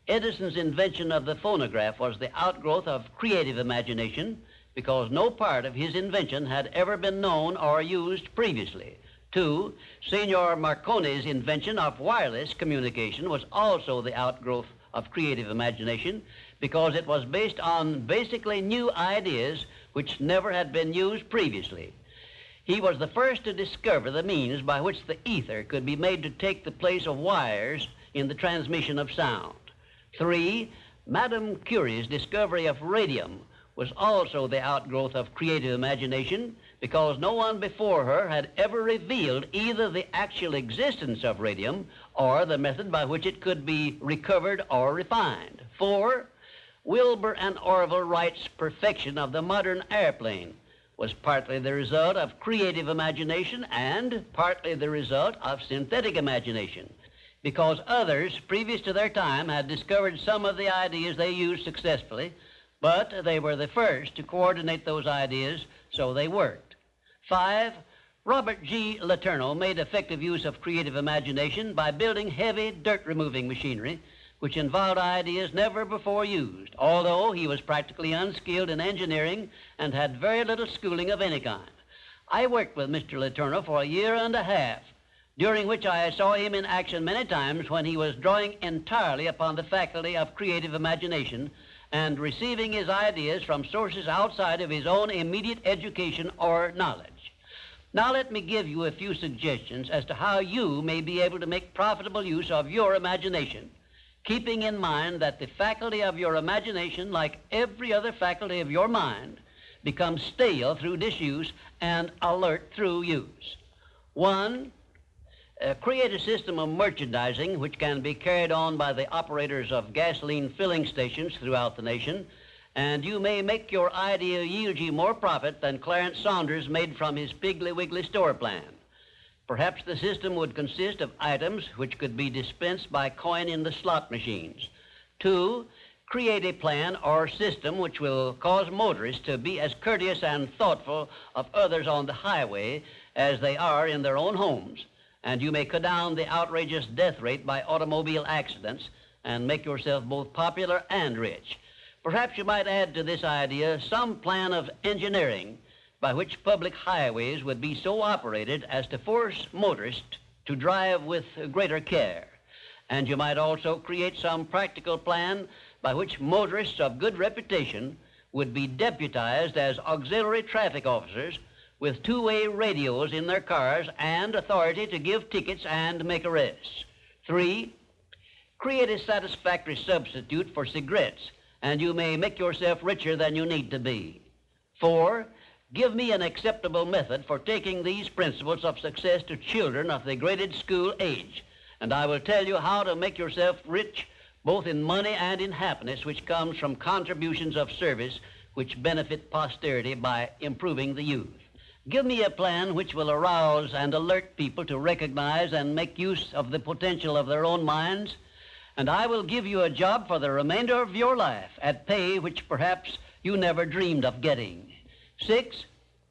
S1: Edison's invention of the phonograph was the outgrowth of creative imagination because no part of his invention had ever been known or used previously. 2. Signor Marconi's invention of wireless communication was also the outgrowth of creative imagination because it was based on basically new ideas which never had been used previously. He was the first to discover the means by which the ether could be made to take the place of wires in the transmission of sound. 3. Madame Curie's discovery of radium was also the outgrowth of creative imagination because no one before her had ever revealed either the actual existence of radium or the method by which it could be recovered or refined. 4. Wilbur and Orville Wright's perfection of the modern airplane was partly the result of creative imagination and partly the result of synthetic imagination, because others previous to their time had discovered some of the ideas they used successfully, but they were the first to coordinate those ideas, so they worked. 5. Robert G. Letourneau made effective use of creative imagination by building heavy dirt-removing machinery, which involved ideas never before used, although he was practically unskilled in engineering and had very little schooling of any kind. I worked with Mr. Letourneau for a year and a half, during which I saw him in action many times when he was drawing entirely upon the faculty of creative imagination and receiving his ideas from sources outside of his own immediate education or knowledge. Now let me give you a few suggestions as to how you may be able to make profitable use of your imagination, keeping in mind that the faculty of your imagination, like every other faculty of your mind, becomes stale through disuse and alert through use. 1. Create a system of merchandising which can be carried on by the operators of gasoline filling stations throughout the nation, and you may make your idea yield you more profit than Clarence Saunders made from his Piggly Wiggly store plan. Perhaps the system would consist of items which could be dispensed by coin in the slot machines. 2. Create a plan or system which will cause motorists to be as courteous and thoughtful of others on the highway as they are in their own homes, and you may cut down the outrageous death rate by automobile accidents and make yourself both popular and rich. Perhaps you might add to this idea some plan of engineering by which public highways would be so operated as to force motorists to drive with greater care. And you might also create some practical plan by which motorists of good reputation would be deputized as auxiliary traffic officers with two-way radios in their cars and authority to give tickets and make arrests. 3. Create a satisfactory substitute for cigarettes, and you may make yourself richer than you need to be. 4. Give me an acceptable method for taking these principles of success to children of the graded school age, and I will tell you how to make yourself rich both in money and in happiness, which comes from contributions of service which benefit posterity by improving the youth. Give me a plan which will arouse and alert people to recognize and make use of the potential of their own minds, and I will give you a job for the remainder of your life at pay which perhaps you never dreamed of getting. 6.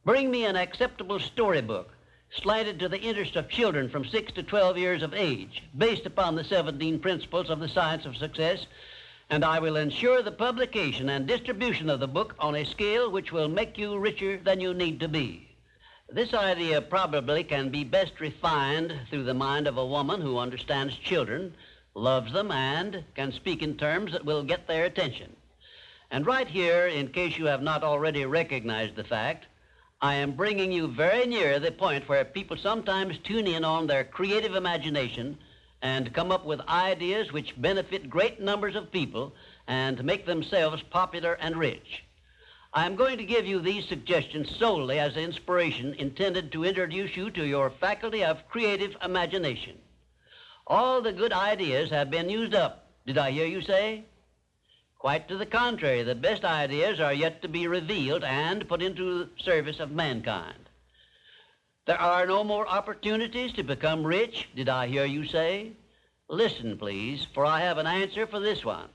S1: Bring me an acceptable storybook slanted to the interest of children from 6 to 12 years of age, based upon the 17 principles of the science of success, and I will ensure the publication and distribution of the book on a scale which will make you richer than you need to be. This idea probably can be best refined through the mind of a woman who understands children, loves them, and can speak in terms that will get their attention. And right here, in case you have not already recognized the fact, I am bringing you very near the point where people sometimes tune in on their creative imagination and come up with ideas which benefit great numbers of people and make themselves popular and rich. I am going to give you these suggestions solely as inspiration intended to introduce you to your faculty of creative imagination. All the good ideas have been used up, did I hear you say? Quite to the contrary, the best ideas are yet to be revealed and put into service of mankind. There are no more opportunities to become rich, did I hear you say? Listen, please, for I have an answer for this one.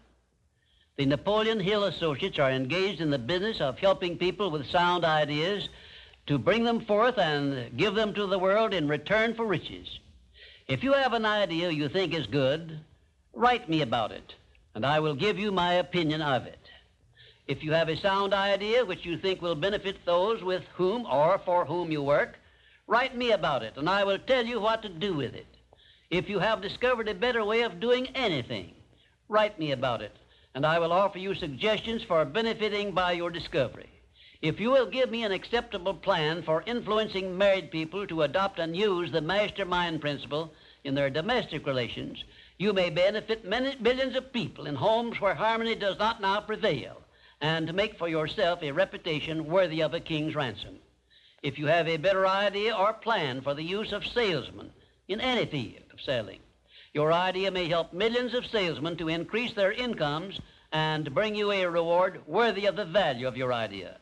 S1: The Napoleon Hill Associates are engaged in the business of helping people with sound ideas to bring them forth and give them to the world in return for riches. If you have an idea you think is good, write me about it, and I will give you my opinion of it. If you have a sound idea which you think will benefit those with whom or for whom you work, write me about it, and I will tell you what to do with it. If you have discovered a better way of doing anything, write me about it, and I will offer you suggestions for benefiting by your discovery. If you will give me an acceptable plan for influencing married people to adopt and use the Mastermind principle in their domestic relations, you may benefit many billions of people in homes where harmony does not now prevail, and make for yourself a reputation worthy of a king's ransom. If you have a better idea or plan for the use of salesmen in any field of selling, your idea may help millions of salesmen to increase their incomes and bring you a reward worthy of the value of your idea.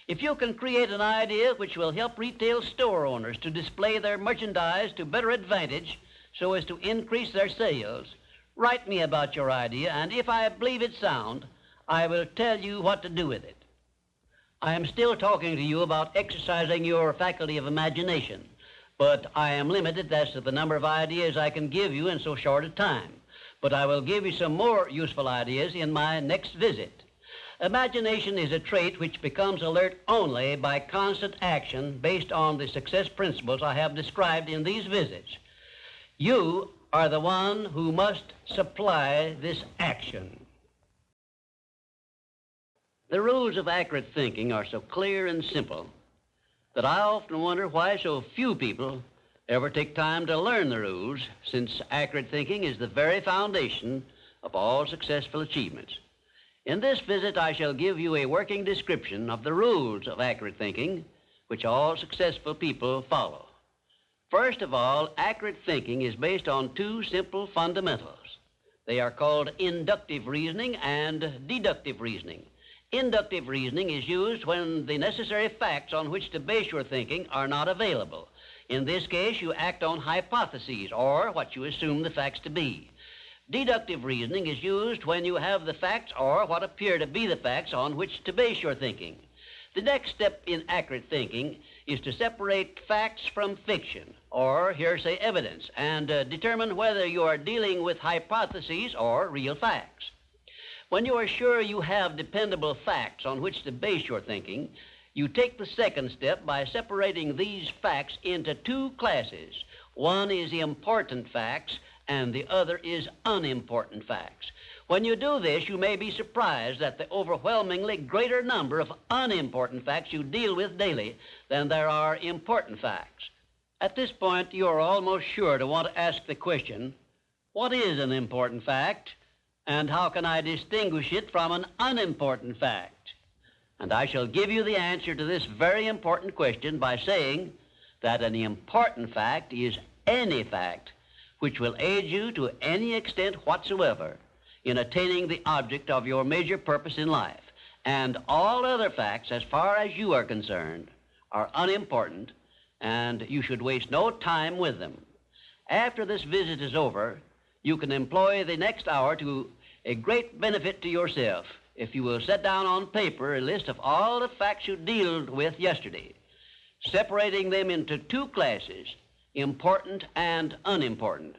S1: If you can create an idea which will help retail store owners to display their merchandise to better advantage so as to increase their sales, write me about your idea, and if I believe it sound, I will tell you what to do with it. I am still talking to you about exercising your faculty of imagination, but I am limited as to the number of ideas I can give you in so short a time. But I will give you some more useful ideas in my next visit. Imagination is a trait which becomes alert only by constant action based on the success principles I have described in these visits. You are the one who must supply this action. The rules of accurate thinking are so clear and simple that I often wonder why so few people ever take time to learn the rules, since accurate thinking is the very foundation of all successful achievements. In this visit, I shall give you a working description of the rules of accurate thinking, which all successful people follow. First of all, accurate thinking is based on two simple fundamentals. They are called inductive reasoning and deductive reasoning. Inductive reasoning is used when the necessary facts on which to base your thinking are not available. In this case, you act on hypotheses, or what you assume the facts to be. Deductive reasoning is used when you have the facts, or what appear to be the facts, on which to base your thinking. The next step in accurate thinking is to separate facts from fiction, or hearsay evidence, and determine whether you are dealing with hypotheses or real facts. When you are sure you have dependable facts on which to base your thinking, you take the second step by separating these facts into two classes. One is important facts, and the other is unimportant facts. When you do this, you may be surprised at the overwhelmingly greater number of unimportant facts you deal with daily than there are important facts. At this point, you are almost sure to want to ask the question, what is an important fact, and how can I distinguish it from an unimportant fact? And I shall give you the answer to this very important question by saying that an important fact is any fact which will aid you to any extent whatsoever in attaining the object of your major purpose in life. And all other facts, as far as you are concerned, are unimportant, and you should waste no time with them. After this visit is over, you can employ the next hour to a great benefit to yourself if you will set down on paper a list of all the facts you dealt with yesterday, separating them into two classes, important and unimportant.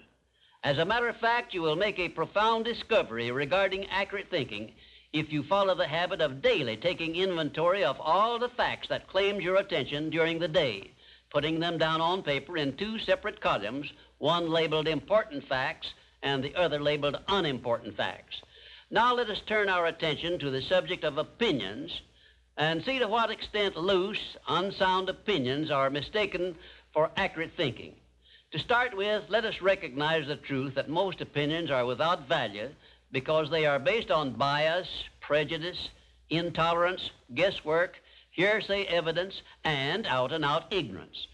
S1: As a matter of fact, you will make a profound discovery regarding accurate thinking if you follow the habit of daily taking inventory of all the facts that claimed your attention during the day, putting them down on paper in two separate columns, one labeled important facts and the other labeled unimportant facts. Now let us turn our attention to the subject of opinions, and see to what extent loose, unsound opinions are mistaken for accurate thinking. To start with, let us recognize the truth that most opinions are without value because they are based on bias, prejudice, intolerance, guesswork, hearsay evidence, and out-and-out ignorance.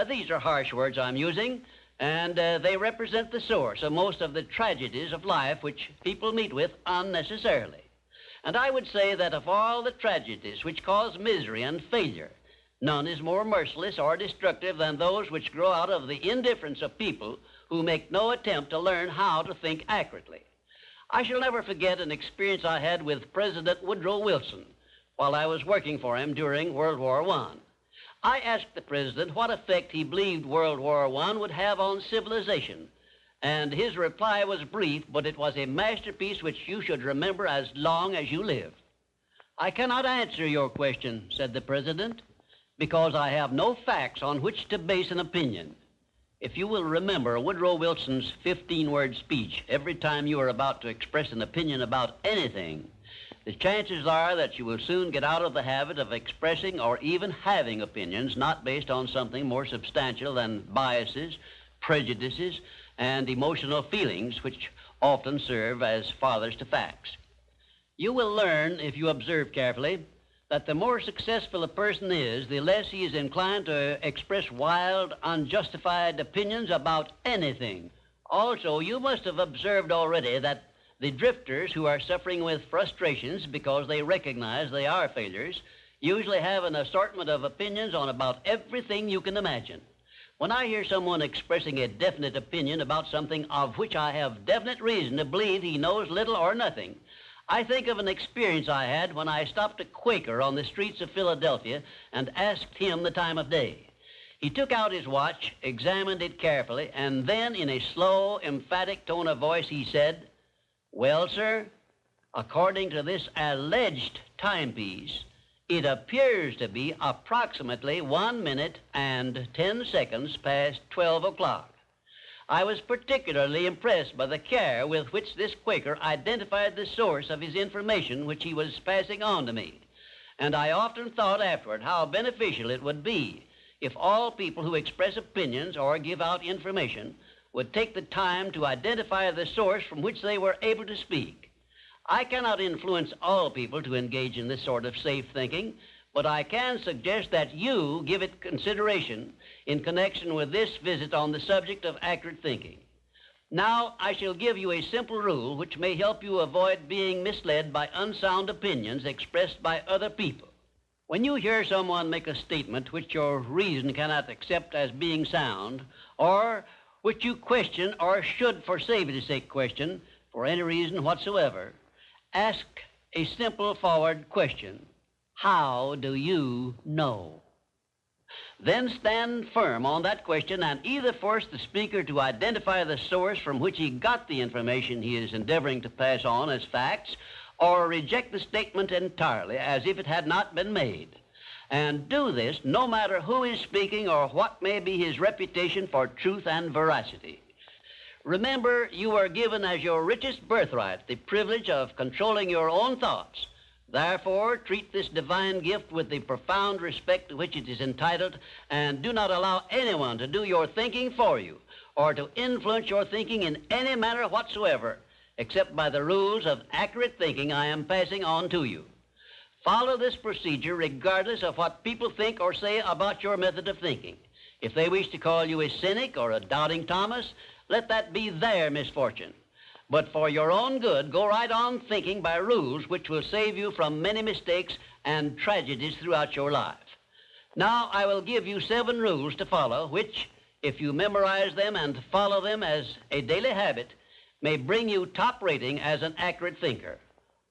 S1: These are harsh words I'm using, and they represent the source of most of the tragedies of life which people meet with unnecessarily. And I would say that of all the tragedies which cause misery and failure, none is more merciless or destructive than those which grow out of the indifference of people who make no attempt to learn how to think accurately. I shall never forget an experience I had with President Woodrow Wilson while I was working for him during World War I. I asked the President what effect he believed World War I would have on civilization, and his reply was brief, but it was a masterpiece which you should remember as long as you live. "I cannot answer your question," said the President, "because I have no facts on which to base an opinion." If you will remember Woodrow Wilson's 15-word speech every time you are about to express an opinion about anything, the chances are that you will soon get out of the habit of expressing or even having opinions not based on something more substantial than biases, prejudices, and emotional feelings which often serve as fathers to facts. You will learn, if you observe carefully, that the more successful a person is, the less he is inclined to express wild, unjustified opinions about anything. Also, you must have observed already that the drifters who are suffering with frustrations because they recognize they are failures usually have an assortment of opinions on about everything you can imagine. When I hear someone expressing a definite opinion about something of which I have definite reason to believe he knows little or nothing, I think of an experience I had when I stopped a Quaker on the streets of Philadelphia and asked him the time of day. He took out his watch, examined it carefully, and then in a slow, emphatic tone of voice he said, "Well, sir, according to this alleged timepiece, it appears to be approximately 1 minute and 10 seconds past 12 o'clock. I was particularly impressed by the care with which this Quaker identified the source of his information which he was passing on to me, and I often thought afterward how beneficial it would be if all people who express opinions or give out information would take the time to identify the source from which they were able to speak. I cannot influence all people to engage in this sort of safe thinking, but I can suggest that you give it consideration in connection with this visit on the subject of accurate thinking. Now, I shall give you a simple rule which may help you avoid being misled by unsound opinions expressed by other people. When you hear someone make a statement which your reason cannot accept as being sound, or which you question or should, for safety's sake, question for any reason whatsoever, ask a simple forward question. How do you know? Then stand firm on that question and either force the speaker to identify the source from which he got the information he is endeavoring to pass on as facts, or reject the statement entirely as if it had not been made. And do this no matter who is speaking or what may be his reputation for truth and veracity. Remember, you are given as your richest birthright the privilege of controlling your own thoughts. Therefore, treat this divine gift with the profound respect to which it is entitled, and do not allow anyone to do your thinking for you or to influence your thinking in any manner whatsoever, except by the rules of accurate thinking I am passing on to you. Follow this procedure regardless of what people think or say about your method of thinking. If they wish to call you a cynic or a doubting Thomas, let that be their misfortune. But for your own good, go right on thinking by rules which will save you from many mistakes and tragedies throughout your life. Now, I will give you 7 rules to follow, which, if you memorize them and follow them as a daily habit, may bring you top rating as an accurate thinker.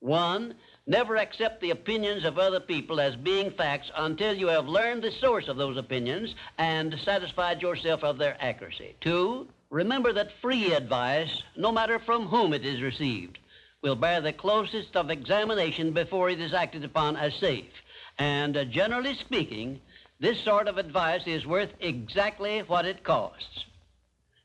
S1: 1, never accept the opinions of other people as being facts until you have learned the source of those opinions and satisfied yourself of their accuracy. 2, remember that free advice, no matter from whom it is received, will bear the closest of examination before it is acted upon as safe. And generally speaking, this sort of advice is worth exactly what it costs.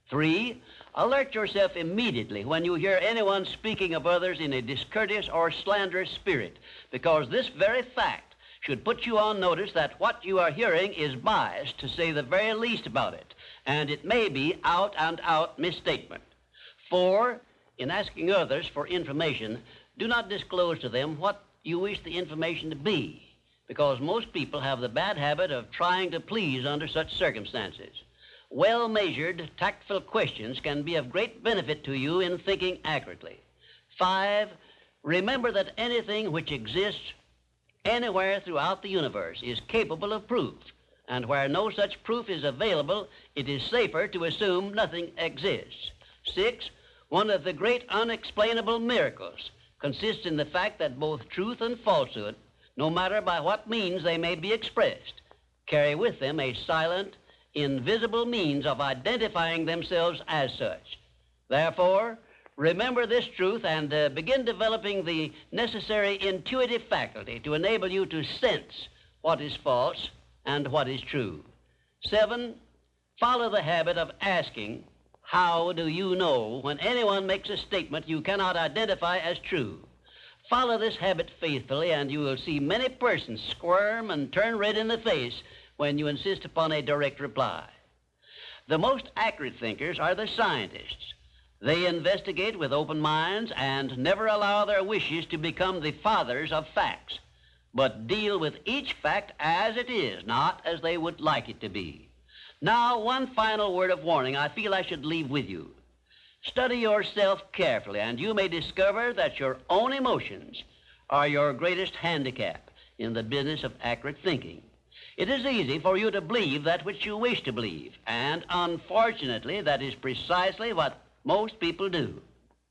S1: 3, alert yourself immediately when you hear anyone speaking of others in a discourteous or slanderous spirit, because this very fact should put you on notice that what you are hearing is biased, to say the very least about it, and it may be out-and-out misstatement. 4, in asking others for information, do not disclose to them what you wish the information to be, because most people have the bad habit of trying to please under such circumstances. Well-measured, tactful questions can be of great benefit to you in thinking accurately. 5, remember that anything which exists anywhere throughout the universe is capable of proof, and where no such proof is available, it is safer to assume nothing exists. 6, one of the great unexplainable miracles consists in the fact that both truth and falsehood, no matter by what means they may be expressed, carry with them a silent, invisible means of identifying themselves as such. Therefore, remember this truth and begin developing the necessary intuitive faculty to enable you to sense what is false and what is true. 7, follow the habit of asking, how do you know, when anyone makes a statement you cannot identify as true. Follow this habit faithfully, and you will see many persons squirm and turn red in the face when you insist upon a direct reply. The most accurate thinkers are the scientists. They investigate with open minds and never allow their wishes to become the fathers of facts, but deal with each fact as it is, not as they would like it to be. Now, one final word of warning I feel I should leave with you. Study yourself carefully, and you may discover that your own emotions are your greatest handicap in the business of accurate thinking. It is easy for you to believe that which you wish to believe, and unfortunately, that is precisely what most people do.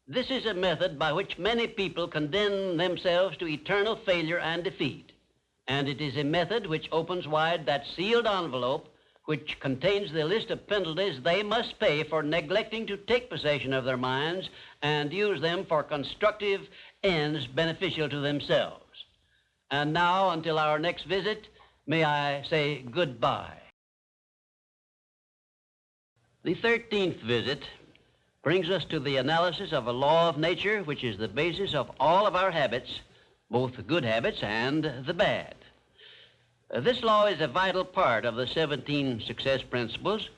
S1: This is a method by which many people condemn themselves to eternal failure and defeat, and it is a method which opens wide that sealed envelope which contains the list of penalties they must pay for neglecting to take possession of their minds and use them for constructive ends beneficial to themselves. And now, until our next visit, may I say goodbye. The 13th visit brings us to the analysis of a law of nature which is the basis of all of our habits, both the good habits and the bad. This law is a vital part of the 17 success principles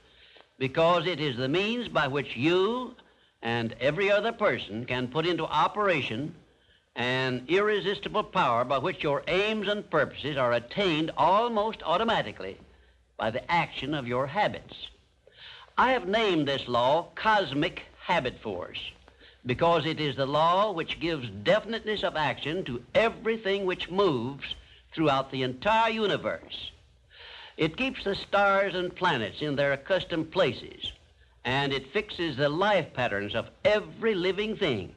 S1: because it is the means by which you and every other person can put into operation an irresistible power by which your aims and purposes are attained almost automatically by the action of your habits. I have named this law cosmic habit force because it is the law which gives definiteness of action to everything which moves throughout the entire universe. It keeps the stars and planets in their accustomed places, and it fixes the life patterns of every living thing,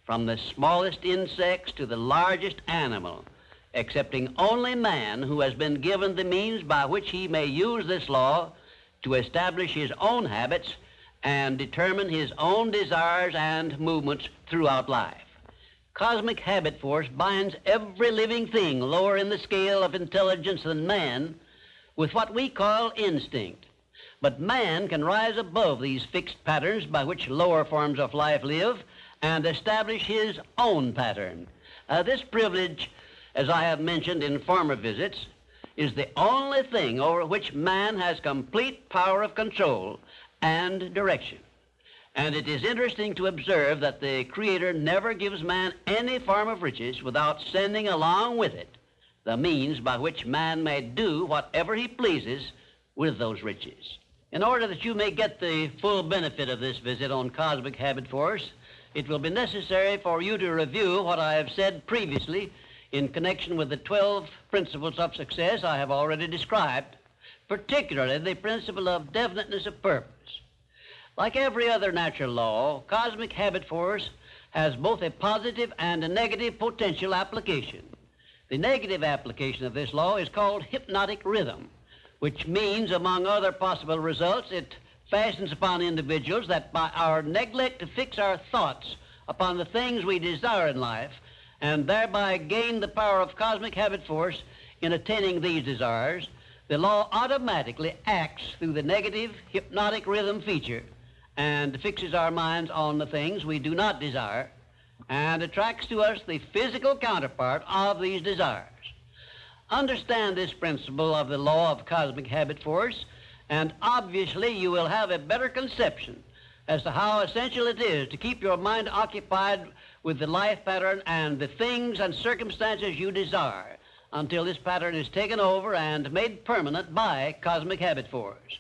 S1: from the smallest insects to the largest animal, excepting only man, who has been given the means by which he may use this law to establish his own habits and determine his own desires and movements throughout life. Cosmic habit force binds every living thing lower in the scale of intelligence than man with what we call instinct. But man can rise above these fixed patterns by which lower forms of life live and establish his own pattern. This privilege, as I have mentioned in former visits, is the only thing over which man has complete power of control and direction. And it is interesting to observe that the Creator never gives man any form of riches without sending along with it the means by which man may do whatever he pleases with those riches. In order that you may get the full benefit of this visit on cosmic habit force, it will be necessary for you to review what I have said previously in connection with the 12 principles of success I have already described, particularly the principle of definiteness of purpose. Like every other natural law, cosmic habit force has both a positive and a negative potential application. The negative application of this law is called hypnotic rhythm, which means, among other possible results, it fastens upon individuals that by our neglect to fix our thoughts upon the things we desire in life and thereby gain the power of cosmic habit force in attaining these desires, the law automatically acts through the negative hypnotic rhythm feature and fixes our minds on the things we do not desire and attracts to us the physical counterpart of these desires. Understand this principle of the law of cosmic habit force, and obviously you will have a better conception as to how essential it is to keep your mind occupied with the life pattern and the things and circumstances you desire until this pattern is taken over and made permanent by cosmic habit force.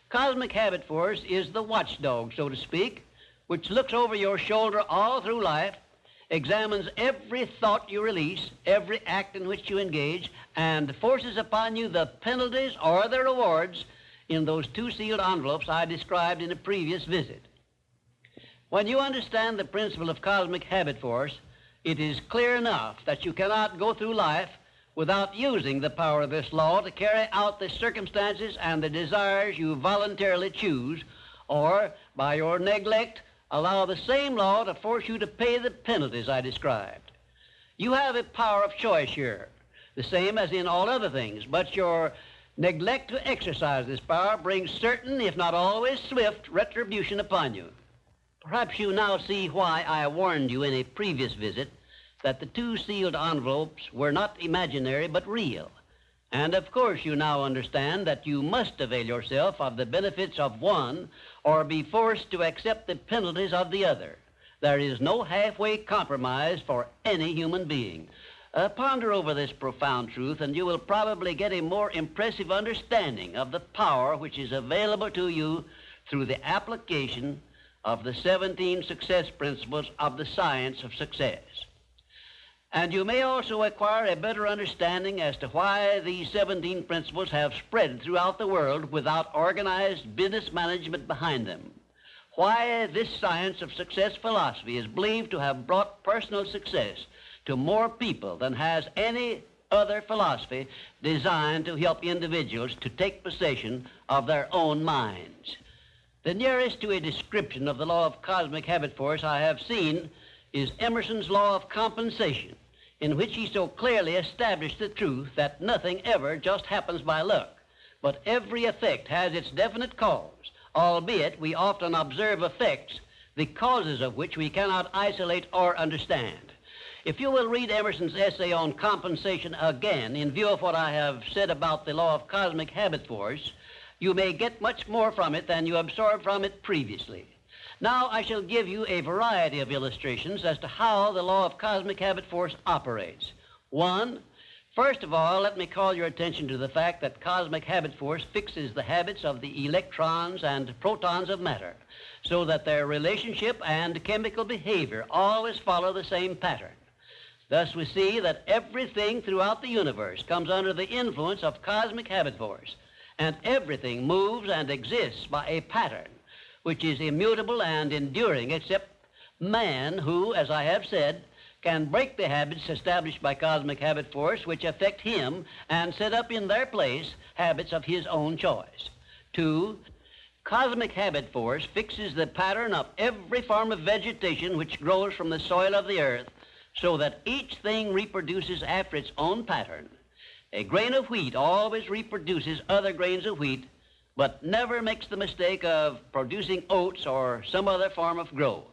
S1: Cosmic habit force is the watchdog, so to speak, which looks over your shoulder all through life, examines every thought you release, every act in which you engage, and forces upon you the penalties or the rewards in those two sealed envelopes I described in a previous visit. When you understand the principle of cosmic habit force, it is clear enough that you cannot go through life without using the power of this law to carry out the circumstances and the desires you voluntarily choose, or by your neglect, allow the same law to force you to pay the penalties I described. You have a power of choice here, the same as in all other things, but your neglect to exercise this power brings certain, if not always swift, retribution upon you. Perhaps you now see why I warned you in a previous visit that the two sealed envelopes were not imaginary but real. And of course you now understand that you must avail yourself of the benefits of one or be forced to accept the penalties of the other. There is no halfway compromise for any human being. Ponder over this profound truth and you will probably get a more impressive understanding of the power which is available to you through the application of the 17 success principles of the science of success. And you may also acquire a better understanding as to why these 17 principles have spread throughout the world without organized business management behind them. Why this science of success philosophy is believed to have brought personal success to more people than has any other philosophy designed to help individuals to take possession of their own minds. The nearest to a description of the law of cosmic habit force I have seen is Emerson's law of compensation, in which he so clearly established the truth that nothing ever just happens by luck, but every effect has its definite cause, albeit we often observe effects, the causes of which we cannot isolate or understand. If you will read Emerson's essay on compensation again, in view of what I have said about the law of cosmic habit force, you may get much more from it than you absorbed from it previously. Now I shall give you a variety of illustrations as to how the law of cosmic habit force operates. One, first of all, let me call your attention to the fact that cosmic habit force fixes the habits of the electrons and protons of matter, so that their relationship and chemical behavior always follow the same pattern. Thus we see that everything throughout the universe comes under the influence of cosmic habit force, and everything moves and exists by a pattern which is immutable and enduring, except man who, as I have said, can break the habits established by cosmic habit force which affect him and set up in their place habits of his own choice. Two, cosmic habit force fixes the pattern of every form of vegetation which grows from the soil of the earth so that each thing reproduces after its own pattern. A grain of wheat always reproduces other grains of wheat, but never makes the mistake of producing oats or some other form of growth.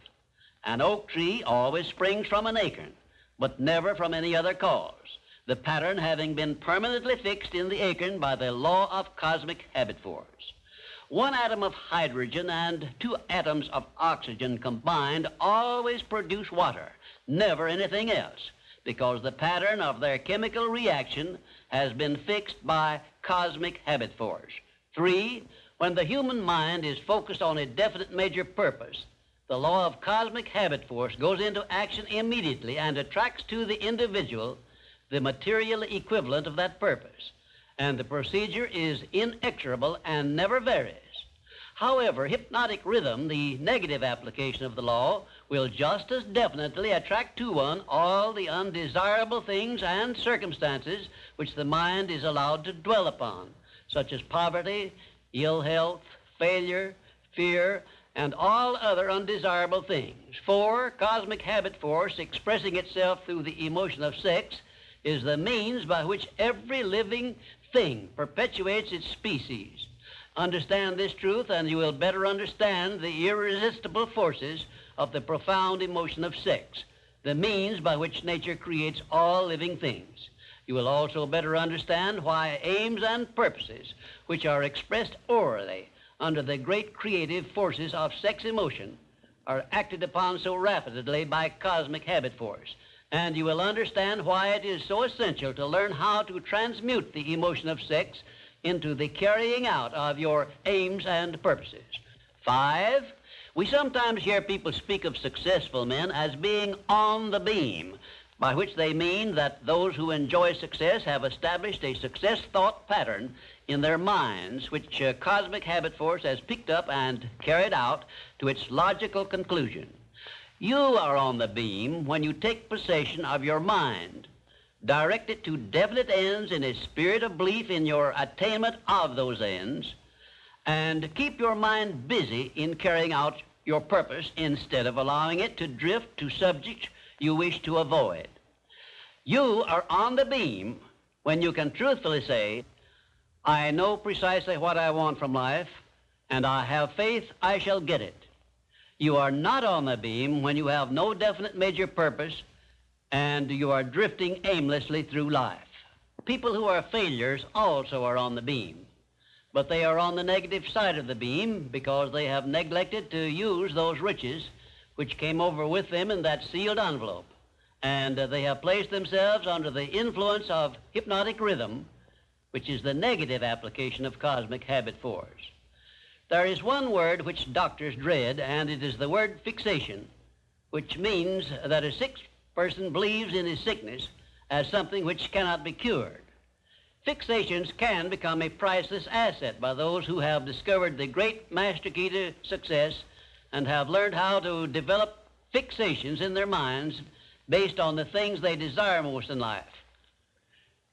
S1: An oak tree always springs from an acorn, but never from any other cause, the pattern having been permanently fixed in the acorn by the law of cosmic habit force. One atom of hydrogen and two atoms of oxygen combined always produce water, never anything else, because the pattern of their chemical reaction has been fixed by cosmic habit force. Three, when the human mind is focused on a definite major purpose, the law of cosmic habit force goes into action immediately and attracts to the individual the material equivalent of that purpose, and the procedure is inexorable and never varies. However, hypnotic rhythm, the negative application of the law, will just as definitely attract to one all the undesirable things and circumstances which the mind is allowed to dwell upon, such as poverty, ill health, failure, fear, and all other undesirable things. For cosmic habit force, expressing itself through the emotion of sex, is the means by which every living thing perpetuates its species. Understand this truth, and you will better understand the irresistible forces of the profound emotion of sex, the means by which nature creates all living things. You will also better understand why aims and purposes, which are expressed orally under the great creative forces of sex emotion, are acted upon so rapidly by cosmic habit force. And you will understand why it is so essential to learn how to transmute the emotion of sex into the carrying out of your aims and purposes. 5, we sometimes hear people speak of successful men as being on the beam, by which they mean that those who enjoy success have established a success thought pattern in their minds, which cosmic habit force has picked up and carried out to its logical conclusion. You are on the beam when you take possession of your mind, direct it to definite ends in a spirit of belief in your attainment of those ends, and keep your mind busy in carrying out your purpose instead of allowing it to drift to subjects you wish to avoid. You are on the beam when you can truthfully say, I know precisely what I want from life, and I have faith I shall get it. You are not on the beam when you have no definite major purpose and you are drifting aimlessly through life. People who are failures also are on the beam, but they are on the negative side of the beam because they have neglected to use those riches which came over with them in that sealed envelope, and they have placed themselves under the influence of hypnotic rhythm, which is the negative application of cosmic habit force. There is one word which doctors dread, and it is the word fixation, which means that a sick person believes in his sickness as something which cannot be cured. Fixations can become a priceless asset by those who have discovered the great master key to success and have learned how to develop fixations in their minds based on the things they desire most in life.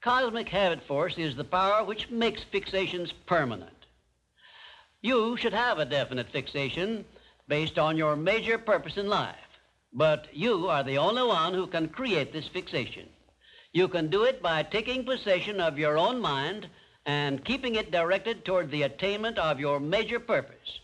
S1: Cosmic habit force is the power which makes fixations permanent. You should have a definite fixation based on your major purpose in life, but you are the only one who can create this fixation. You can do it by taking possession of your own mind and keeping it directed toward the attainment of your major purpose.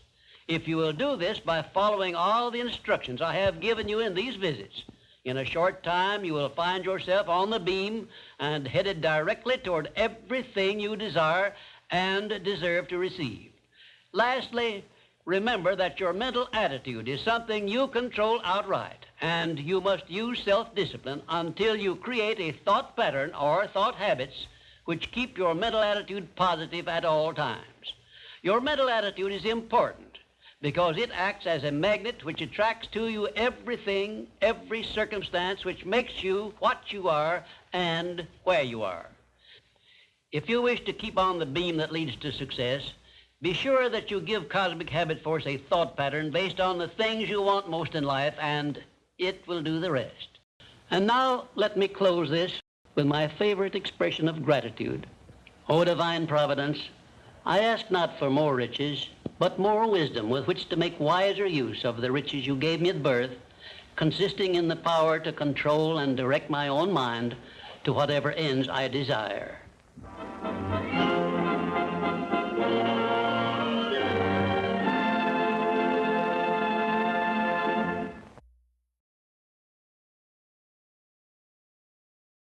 S1: If you will do this by following all the instructions I have given you in these visits, in a short time you will find yourself on the beam and headed directly toward everything you desire and deserve to receive. Lastly, remember that your mental attitude is something you control outright, and you must use self-discipline until you create a thought pattern or thought habits which keep your mental attitude positive at all times. Your mental attitude is important because it acts as a magnet which attracts to you everything, every circumstance which makes you what you are and where you are. If you wish to keep on the beam that leads to success, be sure that you give cosmic habit force a thought pattern based on the things you want most in life, and it will do the rest. And now let me close this with my favorite expression of gratitude. O divine providence, I ask not for more riches, but more wisdom with which to make wiser use of the riches you gave me at birth, consisting in the power to control and direct my own mind to whatever ends I desire.